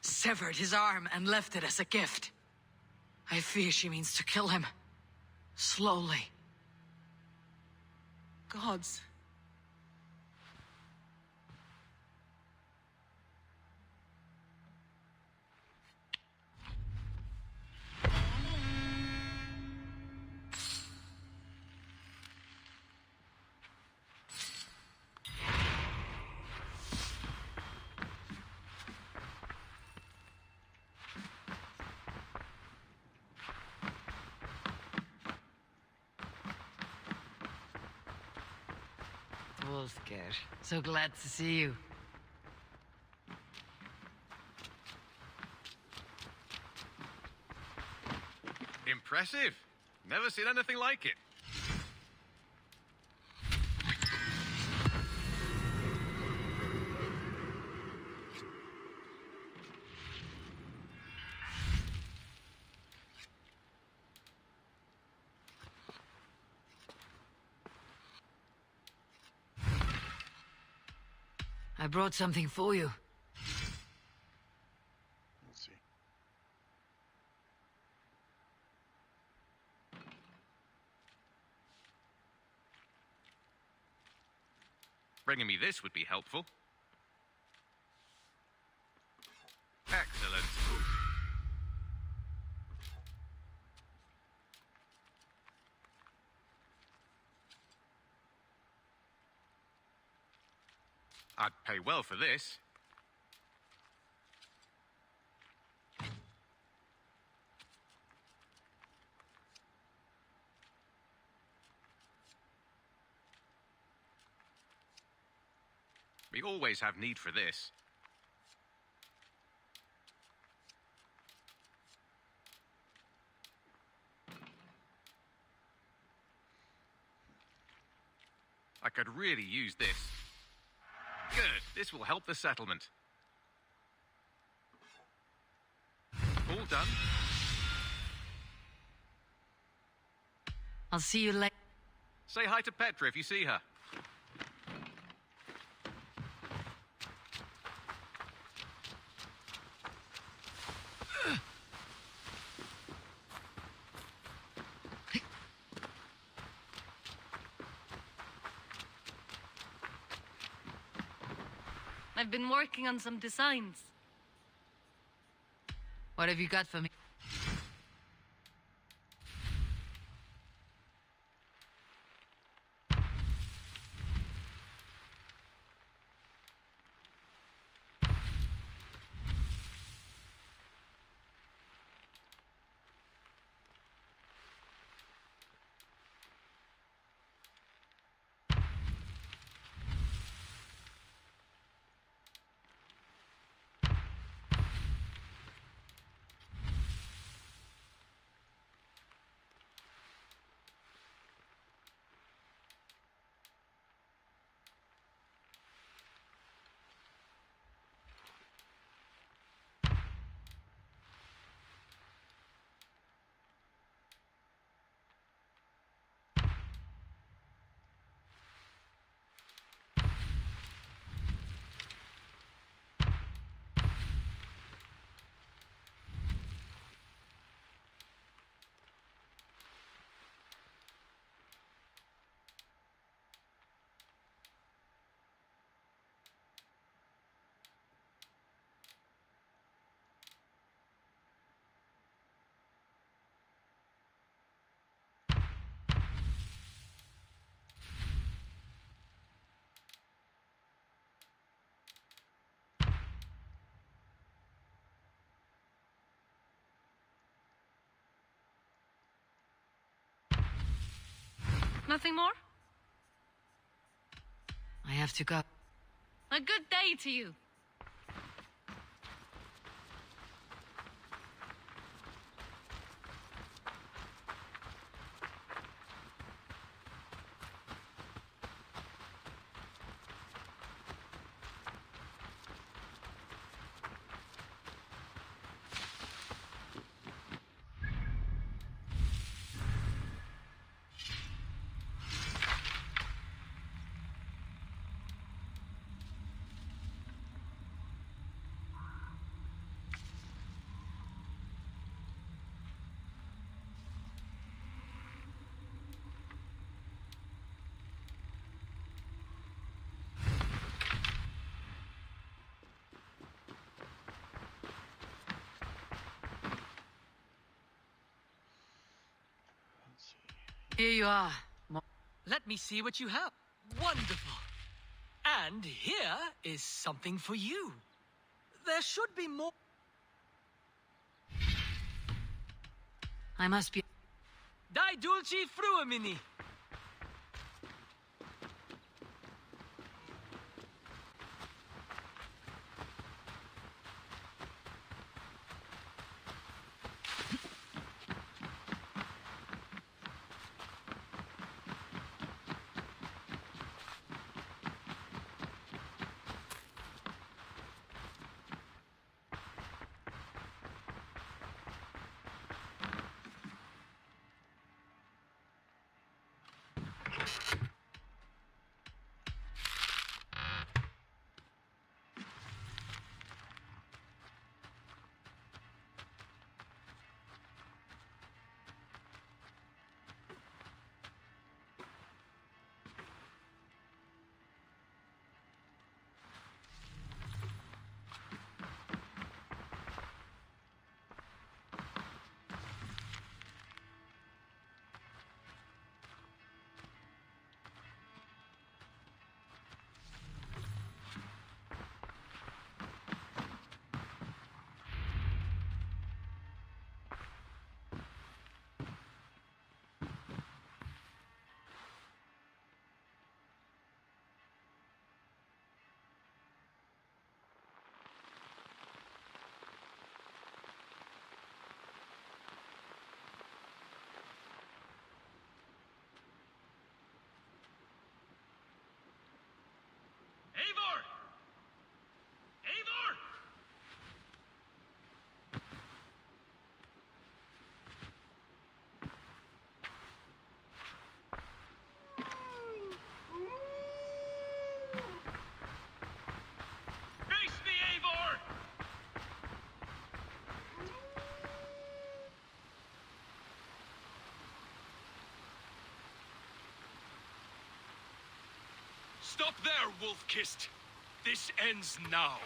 Severed his arm and left it as a gift. I fear she means to kill him. Slowly. Gods. Wolfgar, so glad to see you. Impressive. Never seen anything like it. I brought something for you. Let's see. Bringing me this would be helpful. Excellent. I'd pay well for this. We always have need for this. I could really use this. Good. This will help the settlement. All done. I'll see you later. Say hi to Petra if you see her. I've been working on some designs. What have you got for me? Nothing more? I have to go. A good day to you. Here you are. Let me see what you have. Wonderful. And here is something for you. There should be more. I must be... Dai dulci fruamini. Eivor! Eivor! Face me, Eivor! Stop there, Wolf-Kissed. This ends now.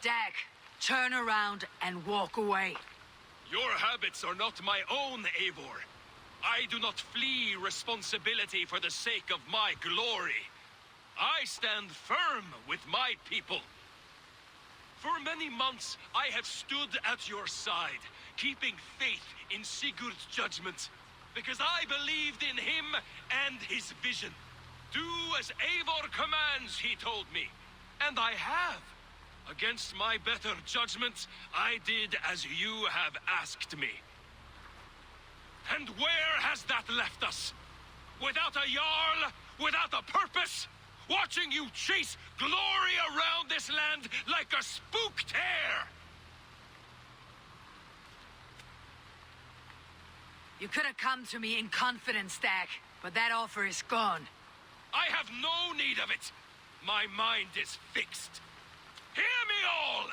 Dag, turn around and walk away. Your habits are not my own, Eivor. I do not flee responsibility for the sake of my glory. I stand firm with my people. For many months, I have stood at your side, keeping faith in Sigurd's judgment, because I believed in him and his vision. Do as Eivor commands, he told me. And I have. Against my better judgment, I did as you have asked me. And where has that left us? Without a Jarl, without a purpose? Watching you chase glory around this land like a spooked hare! You could have come to me in confidence, Dag, but that offer is gone. I have no need of it. My mind is fixed. Hear me all!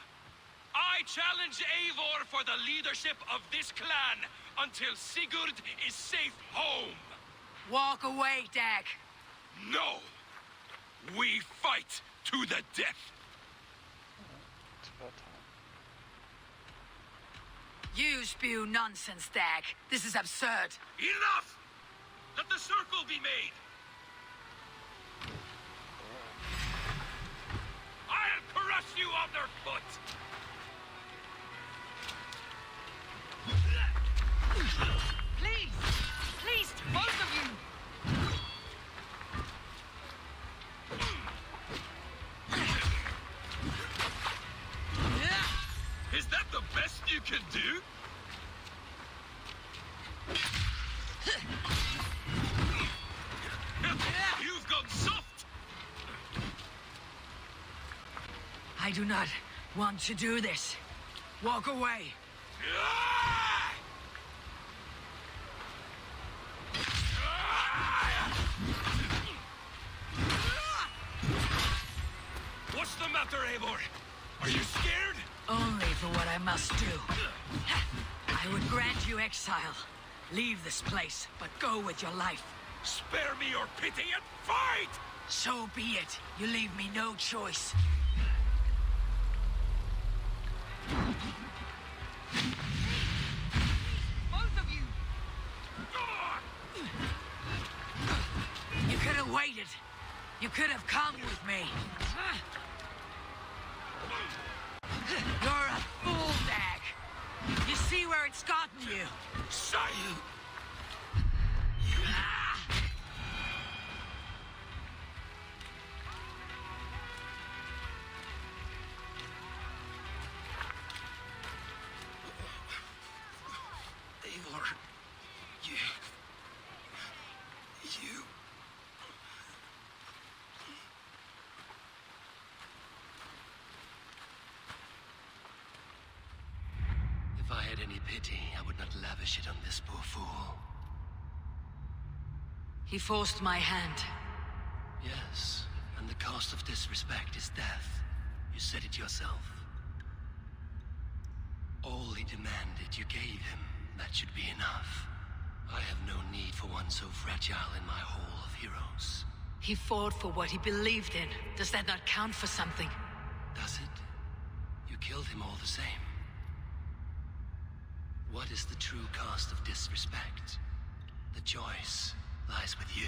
I challenge Eivor for the leadership of this clan until Sigurd is safe home. Walk away, Dag. No! We fight to the death. It's about time. You spew nonsense, Dag. This is absurd. Enough! Let the circle be made! I'll crush you underfoot! can do? You've gone soft! I do not want to do this. Walk away. What's the matter, Eivor? Are you scared? Only for what I must do. I would grant you exile. Leave this place, but go with your life. Spare me your pity and fight! So be it. You leave me no choice. Both of you! You could have waited. You could have come with me. You're a fool, Dag. You see where it's gotten you? Silent! Eivor, you... If I had any pity, I would not lavish it on this poor fool. He forced my hand. Yes, and the cost of disrespect is death. You said it yourself. All he demanded, you gave him. That should be enough. I have no need for one so fragile in my hall of heroes. He fought for what he believed in. Does that not count for something? Does it? You killed him all the same. What is the true cost of disrespect? The choice lies with you.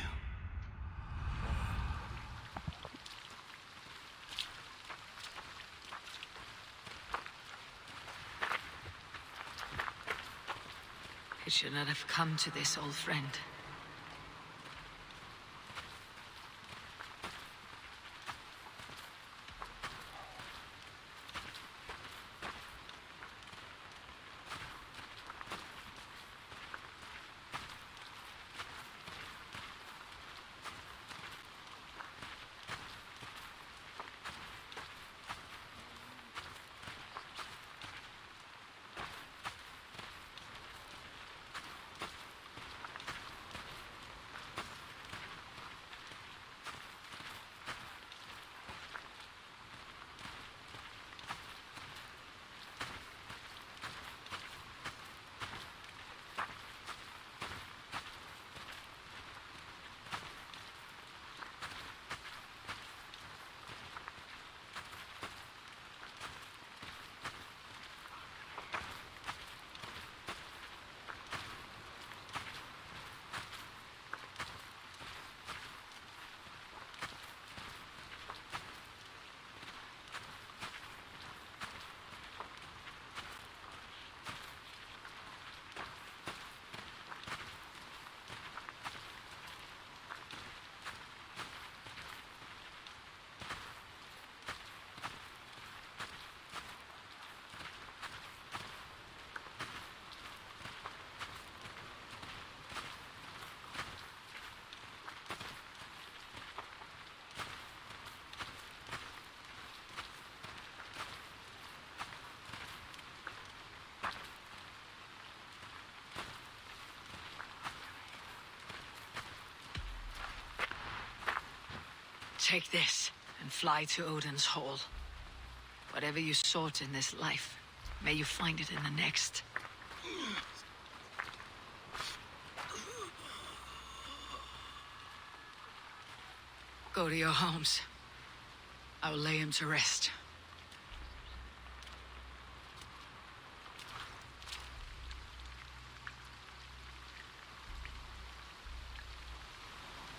It should not have come to this, old friend. Take this and fly to Odin's Hall. Whatever you sought in this life, may you find it in the next. Go to your homes. I will lay him to rest.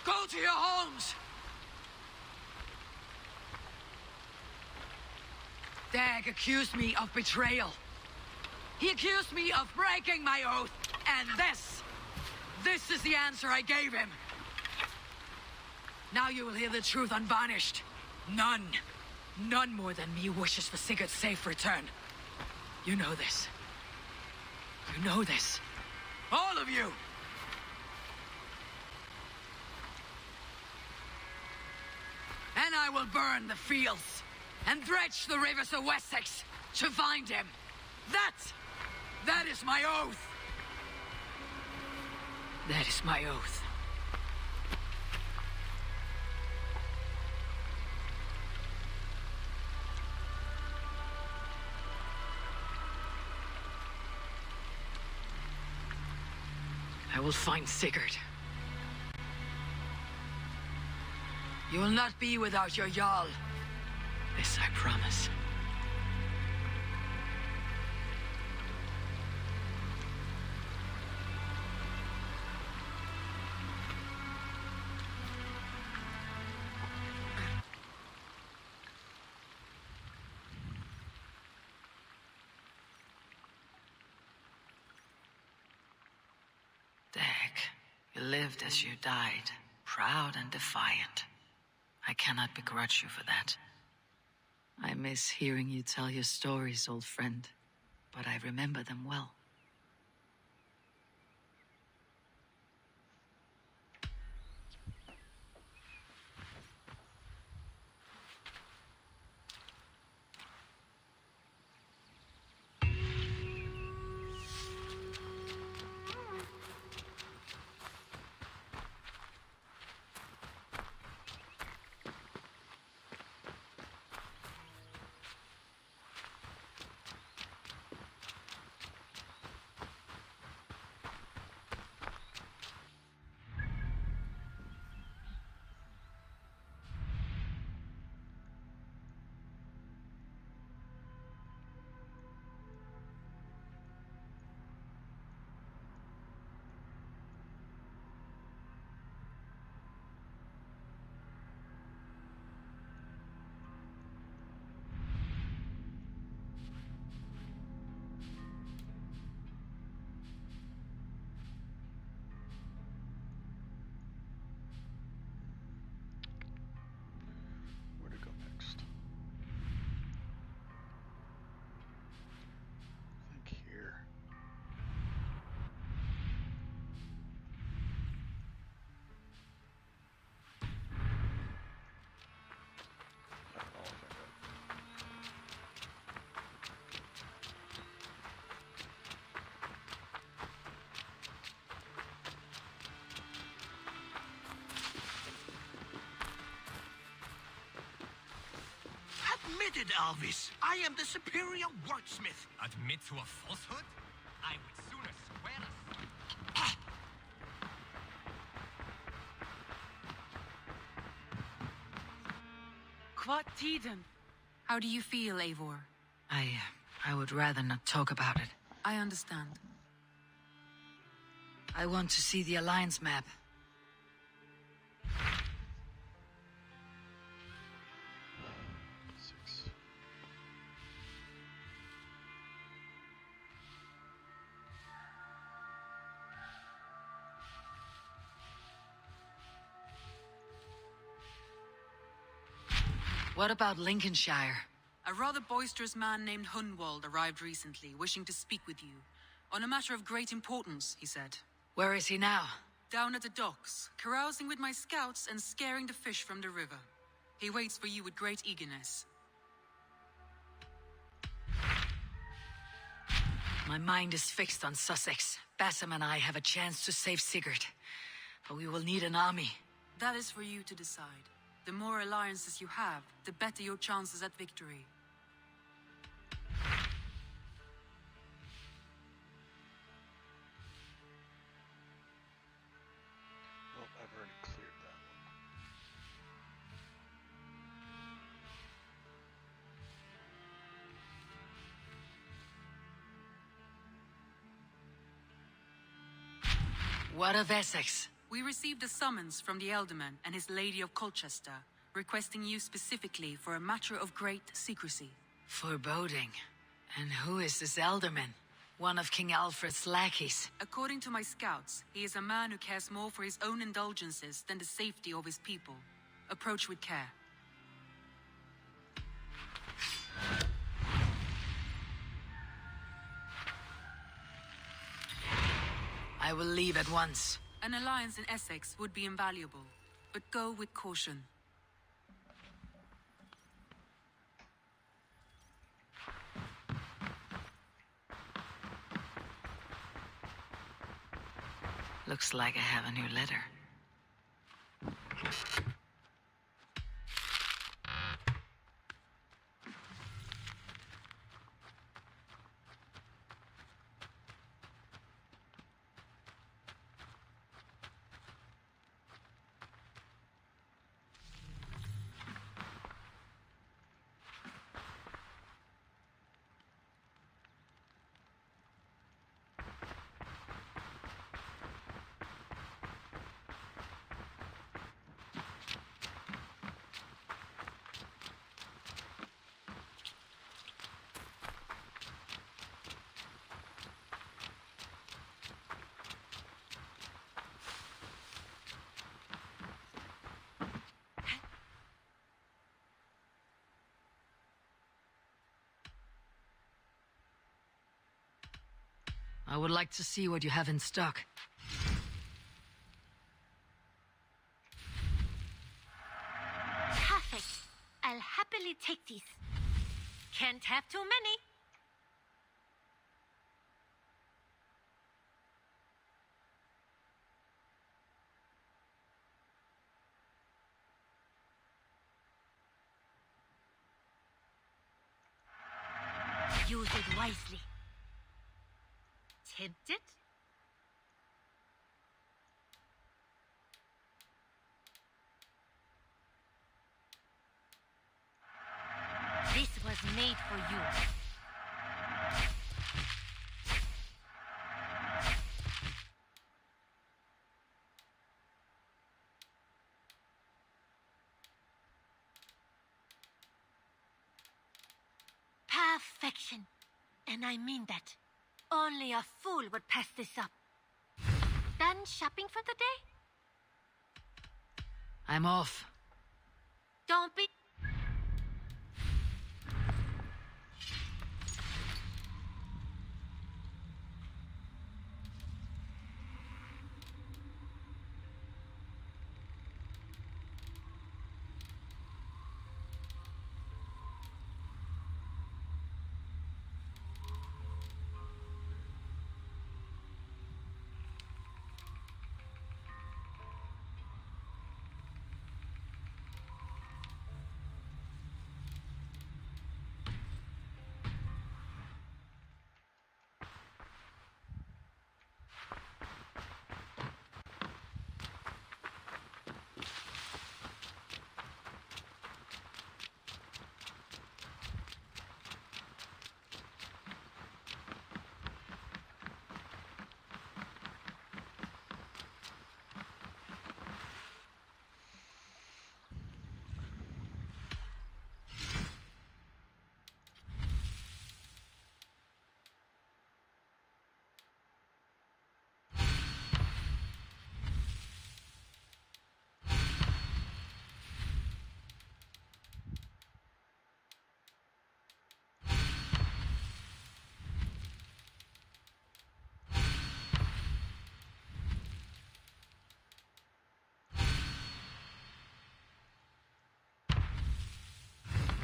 Go to your homes! Dag accused me of betrayal. He accused me of breaking my oath, and this is the answer I gave him. Now you will hear the truth unvarnished. None more than me wishes for Sigurd's safe return. You know this. You know this. All of you! And I will burn the fields and dredge the rivers of Wessex to find him. That is my oath. That is my oath. I will find Sigurd. You will not be without your Jarl. This I promise. Dag, you lived as you died, proud and defiant. I cannot begrudge you for that. I miss hearing you tell your stories, old friend, but I remember them well. Where to go next? I think here. Admitted, Alvis. I am the superior wordsmith. Admit to a falsehood? I would sooner swear a... Quat Tiden. How do you feel, Eivor? I would rather not talk about it. I understand. I want to see the Alliance map. What about Lincolnshire? A rather boisterous man named Hunwald arrived recently, wishing to speak with you. On a matter of great importance, he said. Where is he now? Down at the docks, carousing with my scouts and scaring the fish from the river. He waits for you with great eagerness. My mind is fixed on Sussex. Bassam and I have a chance to save Sigurd. But we will need an army. That is for you to decide. The more alliances you have, the better your chances at victory. Well, I've already cleared that one. What of Essex? We received a summons from the Ealdorman and his Lady of Colchester, requesting you specifically for a matter of great secrecy. Foreboding. And who is this Ealdorman? One of King Alfred's lackeys. According to my scouts, he is a man who cares more for his own indulgences than the safety of his people. Approach with care. I will leave at once. An alliance in Essex would be invaluable, but go with caution. Looks like I have a new letter. I would like to see what you have in stock. Perfect. I'll happily take these. Can't have too many. Use it wisely. Tempted? This was made for you. Perfection. And I mean that. Only a fool would pass this up. Done shopping for the day? I'm off. Don't be...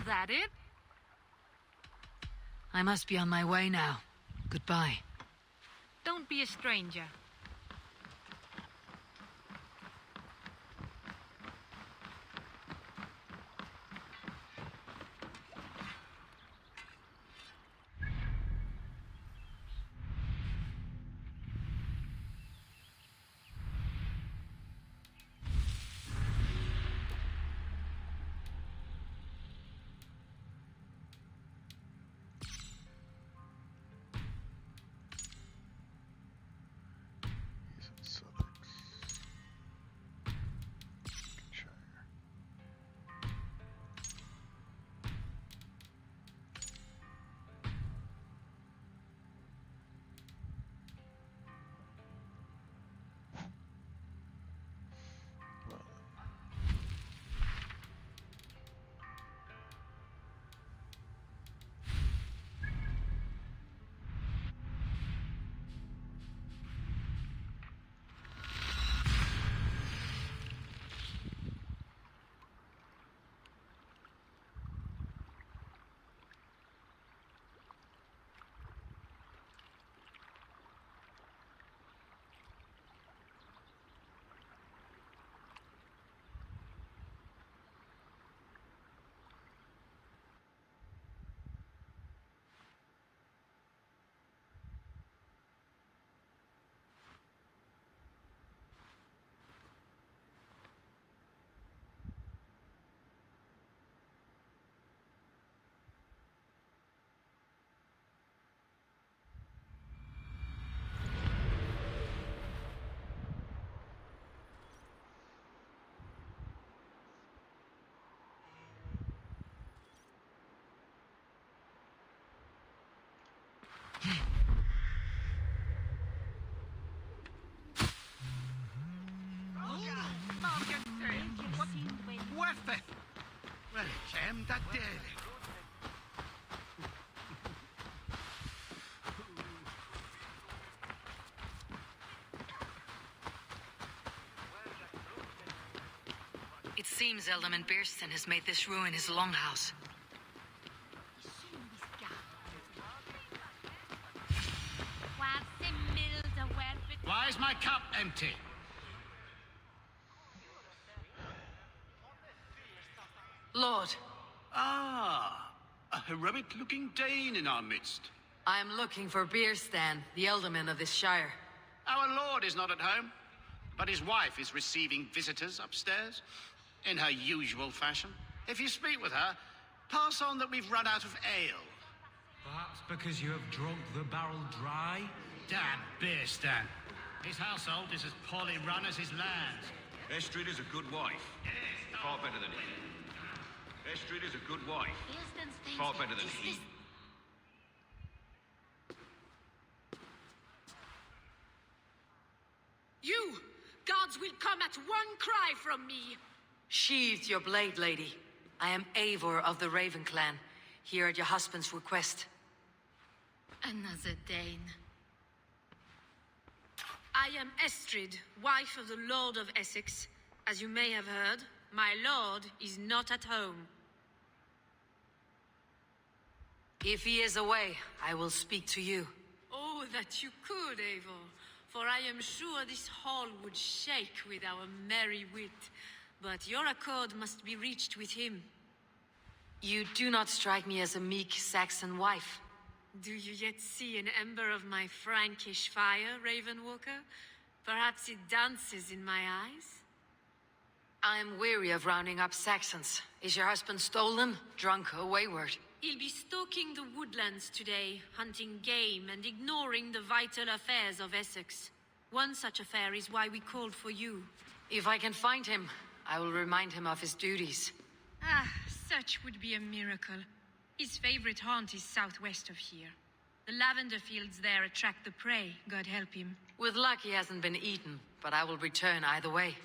That it? I must be on my way now. Goodbye. Don't be a stranger. Werthe! Well, am that dead. It seems Alderman Bearston has made this ruin his longhouse. Why is my cup empty? Lord. Ah, a heroic-looking Dane in our midst. I am looking for Bearstan, the Alderman of this shire. Our lord is not at home, but his wife is receiving visitors upstairs, in her usual fashion. If you speak with her, pass on that we've run out of ale. Perhaps because you have drunk the barrel dry? Damn Bearstan. His household is as poorly run as his land. Estrid is a good wife. Far better than he. Estrid is a good wife. Far better than he. You! Gods will come at one cry from me! Sheathe your blade, lady. I am Eivor of the Raven clan, here at your husband's request. Another Dane. I am Estrid, wife of the Lord of Essex. As you may have heard, my lord is not at home. If he is away, I will speak to you. Oh, that you could, Eivor. For I am sure this hall would shake with our merry wit. But your accord must be reached with him. You do not strike me as a meek Saxon wife. Do you yet see an ember of my Frankish fire, Ravenwalker? Perhaps it dances in my eyes? I am weary of rounding up Saxons. Is your husband stolen, drunk, or wayward? He'll be stalking the woodlands today, hunting game and ignoring the vital affairs of Essex. One such affair is why we called for you. If I can find him, I will remind him of his duties. Ah, such would be a miracle. His favorite haunt is southwest of here. The lavender fields there attract the prey, God help him. With luck, he hasn't been eaten, but I will return either way.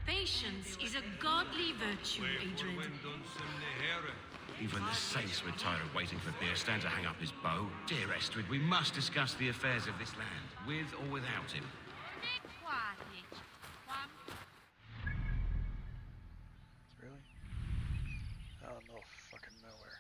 Patience is a godly virtue, Adrian. Even the saints would tire of waiting for Bearstan to hang up his bow. Dear Estrid, we must discuss the affairs of this land, with or without him. Really? Out of no fucking nowhere.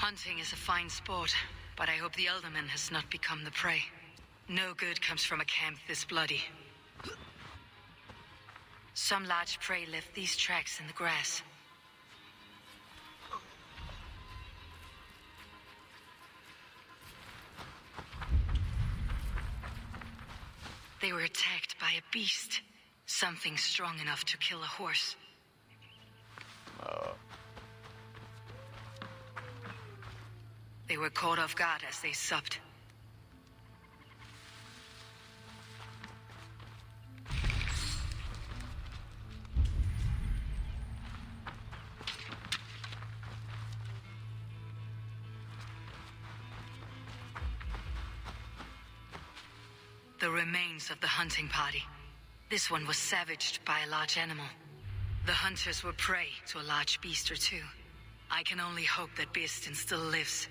Hunting is a fine sport, but I hope the Elderman has not become the prey. No good comes from a camp this bloody. Some large prey left these tracks in the grass. They were attacked by a beast. Something strong enough to kill a horse. They were caught off guard as they supped. The remains of the hunting party. This one was savaged by a large animal. The hunters were prey to a large beast or two. I can only hope that Beastin still lives.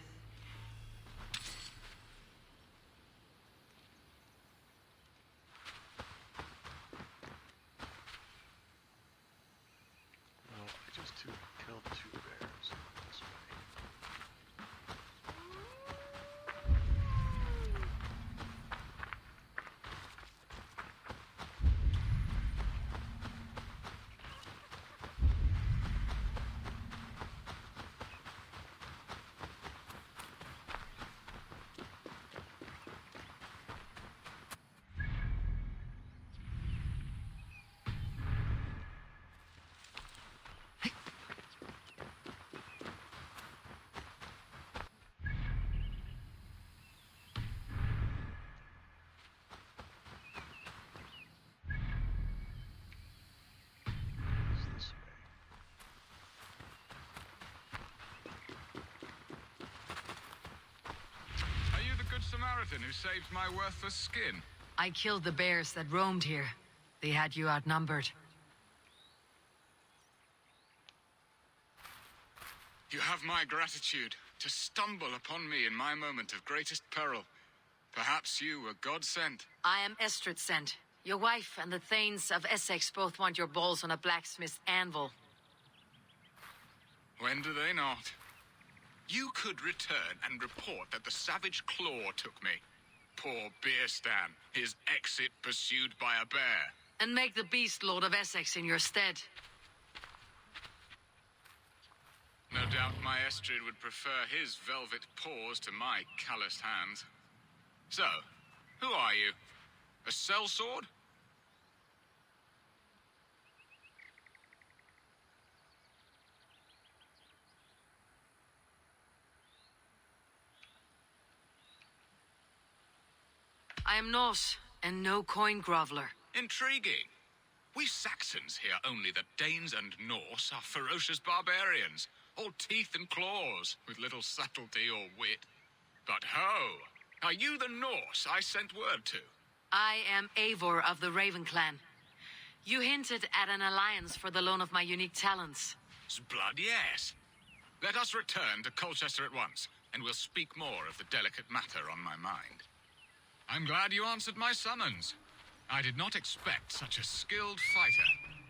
No, I just killed 2 bears this way. Are you the Good Samaritan who saved my worthless skin? I killed the bears that roamed here. They had you outnumbered. You have my gratitude to stumble upon me in my moment of greatest peril. Perhaps you were God sent. I am Estrid sent. Your wife and the Thanes of Essex both want your balls on a blacksmith's anvil. When do they not? You could return and report that the savage claw took me. Poor Bearstan, his exit pursued by a bear. And make the beast Lord of Essex in your stead. No doubt my Estrid would prefer his velvet paws to my calloused hands. So, who are you? A sellsword? I am Norse, and no coin groveler. Intriguing. We Saxons hear only that Danes and Norse are ferocious barbarians, all teeth and claws, with little subtlety or wit. But ho! Are you the Norse I sent word to? I am Eivor of the Raven Clan. You hinted at an alliance for the loan of my unique talents. S'blood, yes. Let us return to Colchester at once, and we'll speak more of the delicate matter on my mind. I'm glad you answered my summons. I did not expect such a skilled fighter.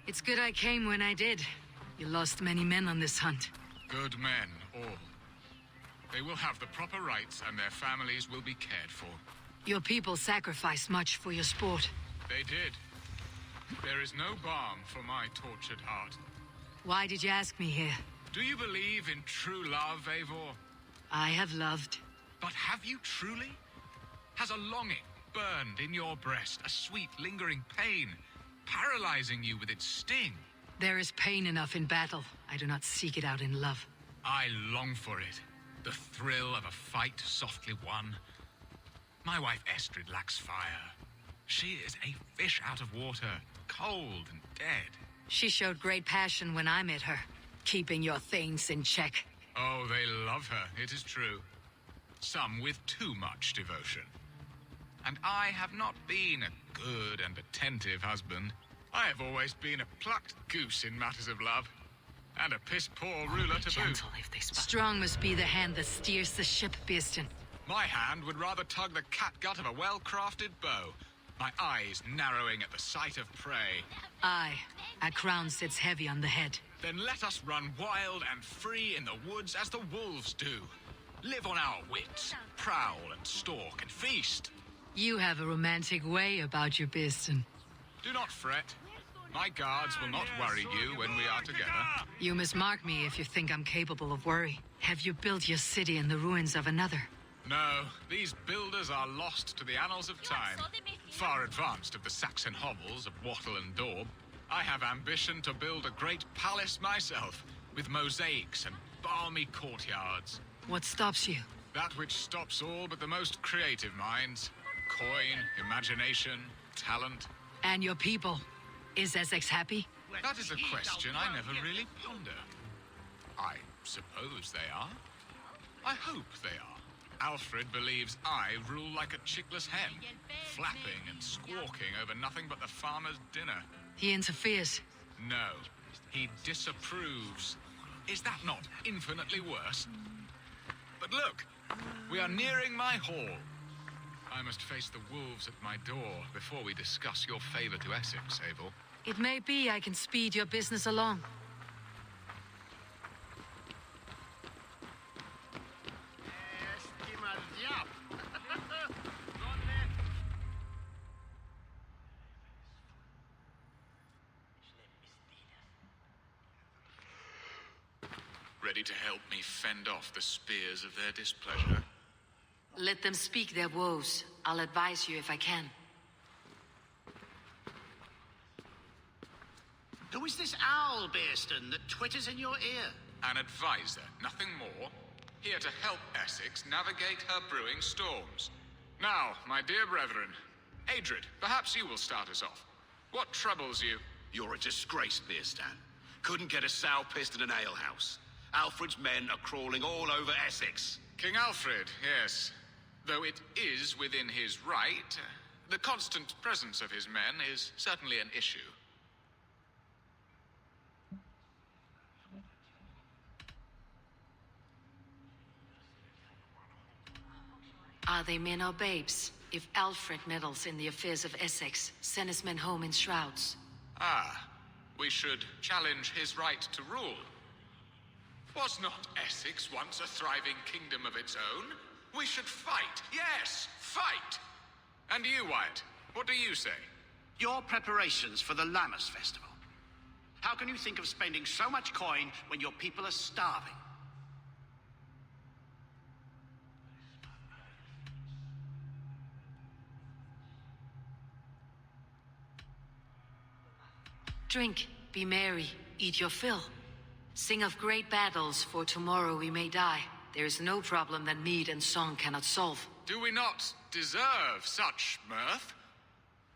It's good I came when I did. You lost many men on this hunt. Good men, all. They will have the proper rights, and their families will be cared for. Your people sacrificed much for your sport. They did. There is no balm for my tortured heart. Why did you ask me here? Do you believe in true love, Eivor? I have loved. But have you truly? Has a longing burned in your breast, a sweet, lingering pain, paralyzing you with its sting? There is pain enough in battle. I do not seek it out in love. I long for it. The thrill of a fight softly won. My wife Estrid lacks fire. She is a fish out of water, cold and dead. She showed great passion when I met her, keeping your Thanes in check. Oh, they love her, it is true. Some with too much devotion. And I have not been a good and attentive husband. I have always been a plucked goose in matters of love. And a piss-poor ruler to boot. Strong must be the hand that steers the ship, Beastin. My hand would rather tug the catgut of a well-crafted bow. My eyes narrowing at the sight of prey. Aye, a crown sits heavy on the head. Then let us run wild and free in the woods as the wolves do. Live on our wits. Prowl and stalk and feast. You have a romantic way about you, Beeston. Do not fret. My guards will not worry you when we are together. You must mark me if you think I'm capable of worry. Have you built your city in the ruins of another? No, these builders are lost to the annals of time. Far advanced of the Saxon hovels of Wattle and Daub. I have ambition to build a great palace myself, with mosaics and balmy courtyards. What stops you? That which stops all but the most creative minds. Coin, imagination, talent. And your people? Is Essex happy? That is a question I never really ponder. I suppose they are. I hope they are. Alfred believes I rule like a chickless hen, flapping and squawking over nothing but the farmer's dinner. He interferes. No, he disapproves. Is that not infinitely worse? But look, we are nearing my hall. I must face the wolves at my door before we discuss your favor to Essex, Abel. It may be I can speed your business along. Ready to help me fend off the spears of their displeasure? Let them speak their woes. I'll advise you if I can. Who is this owl, Beeston, that twitters in your ear? An advisor, nothing more. Here to help Essex navigate her brewing storms. Now, my dear brethren, Adred, perhaps you will start us off. What troubles you? You're a disgrace, Beerstan. Couldn't get a sow pissed in an alehouse. Alfred's men are crawling all over Essex. King Alfred, yes. Though it is within his right, the constant presence of his men is certainly an issue. Are they men or babes? If Alfred meddles in the affairs of Essex, send his men home in shrouds. Ah, we should challenge his right to rule. Was not Essex once a thriving kingdom of its own? We should fight, yes, fight! And you, Wyatt, what do you say? Your preparations for the Lammas festival. How can you think of spending so much coin when your people are starving? Drink, be merry, eat your fill. Sing of great battles, for tomorrow we may die. There is no problem that mead and song cannot solve. Do we not deserve such mirth?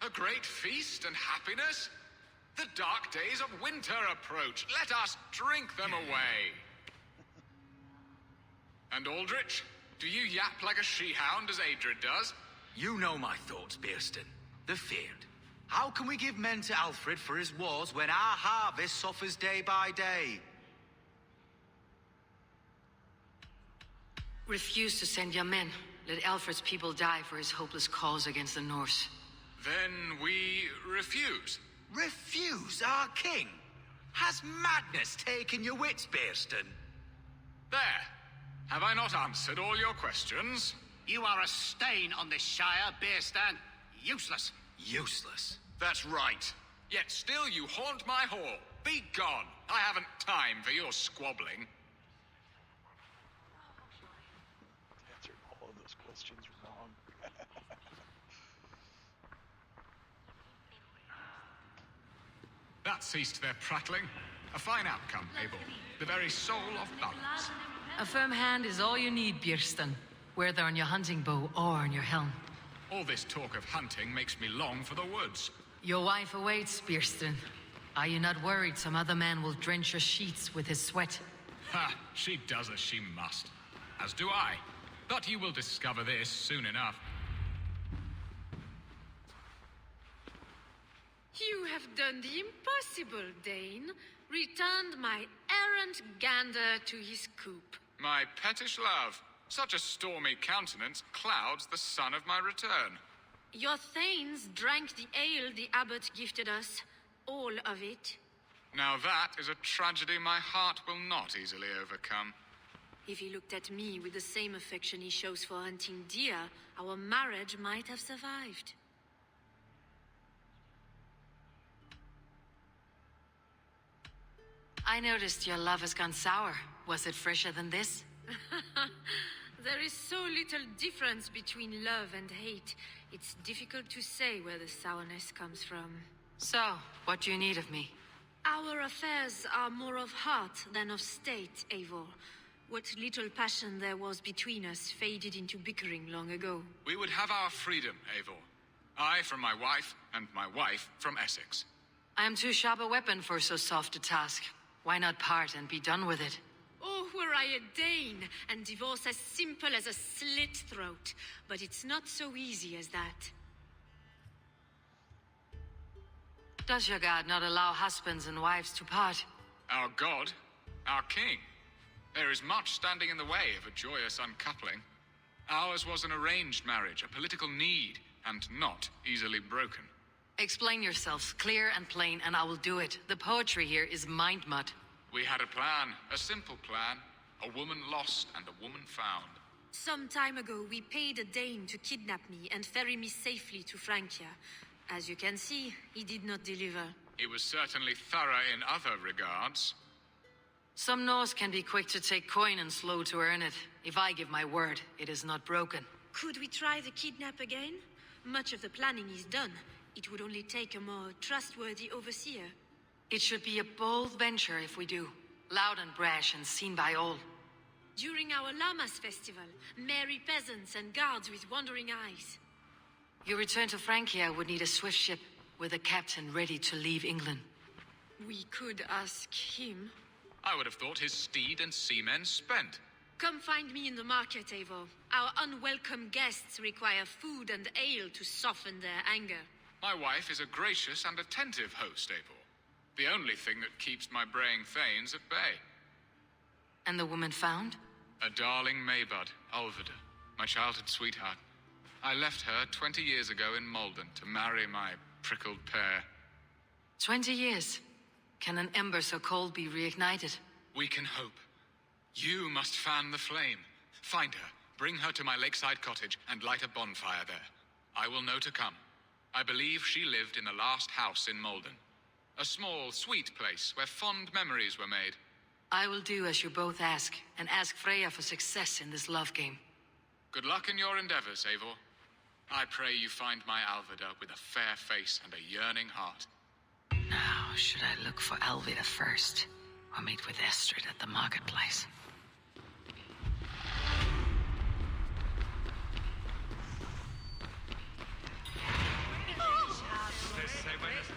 A great feast and happiness? The dark days of winter approach. Let us drink them away. And Aldrich, do you yap like a she-hound as Adred does? You know my thoughts, Beerston. The field. How can we give men to Alfred for his wars when our harvest suffers day by day? Refuse to send your men. Let Alfred's people die for his hopeless cause against the Norse. Then we refuse. Refuse our king? Has madness taken your wits, Beerston? There. Have I not answered all your questions? You are a stain on this shire, Beerstan. Useless. Useless? That's right. Yet still you haunt my hall. Be gone. I haven't time for your squabbling. Answered all of those questions wrong. That ceased their prattling. A fine outcome, Abel. The very soul of balance. A firm hand is all you need, Björnston. Whether on your hunting bow or on your helm. All this talk of hunting makes me long for the woods. Your wife awaits, Björnston. Are you not worried some other man will drench your sheets with his sweat? Ha! She does as she must. As do I. But you will discover this soon enough. You have done the impossible, Dane. Returned my errant gander to his coop. My pettish love. Such a stormy countenance clouds the sun of my return. Your thanes drank the ale the abbot gifted us. All of it. Now that is a tragedy my heart will not easily overcome. If he looked at me with the same affection he shows for hunting deer, our marriage might have survived. I noticed your love has gone sour. Was it fresher than this? There is so little difference between love and hate. It's difficult to say where the sourness comes from. So, what do you need of me? Our affairs are more of heart than of state, Eivor. What little passion there was between us faded into bickering long ago. We would have our freedom, Eivor. I from my wife, and my wife from Essex. I am too sharp a weapon for so soft a task. Why not part and be done with it? Oh, were I a Dane, and divorce as simple as a slit throat. But it's not so easy as that. Does your God not allow husbands and wives to part? Our God, our king. There is much standing in the way of a joyous uncoupling. Ours was an arranged marriage, a political need, and not easily broken. Explain yourselves clear and plain, and I will do it. The poetry here is mind mud. We had a plan, a simple plan. A woman lost and a woman found. Some time ago, we paid a Dane to kidnap me and ferry me safely to Francia. As you can see, he did not deliver. He was certainly thorough in other regards. Some Norse can be quick to take coin and slow to earn it. If I give my word, it is not broken. Could we try the kidnap again? Much of the planning is done. It would only take a more trustworthy overseer. It should be a bold venture if we do. Loud and brash and seen by all. During our Llamas festival, merry peasants and guards with wandering eyes. Your return to Francia would need a swift ship with a captain ready to leave England. We could ask him. I would have thought his steed and seamen spent. Come find me in the market, Eivor. Our unwelcome guests require food and ale to soften their anger. My wife is a gracious and attentive host, Eivor. The only thing that keeps my braying thanes at bay. And the woman found? A darling Maybud, Alvida, my childhood sweetheart. I left her 20 years ago in Malden to marry my prickled pair. 20 years? Can an ember so cold be reignited? We can hope. You must fan the flame. Find her, bring her to my lakeside cottage, and light a bonfire there. I will know to come. I believe she lived in the last house in Malden. A small, sweet place where fond memories were made. I will do as you both ask, and ask Freya for success in this love game. Good luck in your endeavors, Eivor. I pray you find my Alvida with a fair face and a yearning heart. Now, should I look for Alvida first, or meet with Estrid at the marketplace? They say when there's an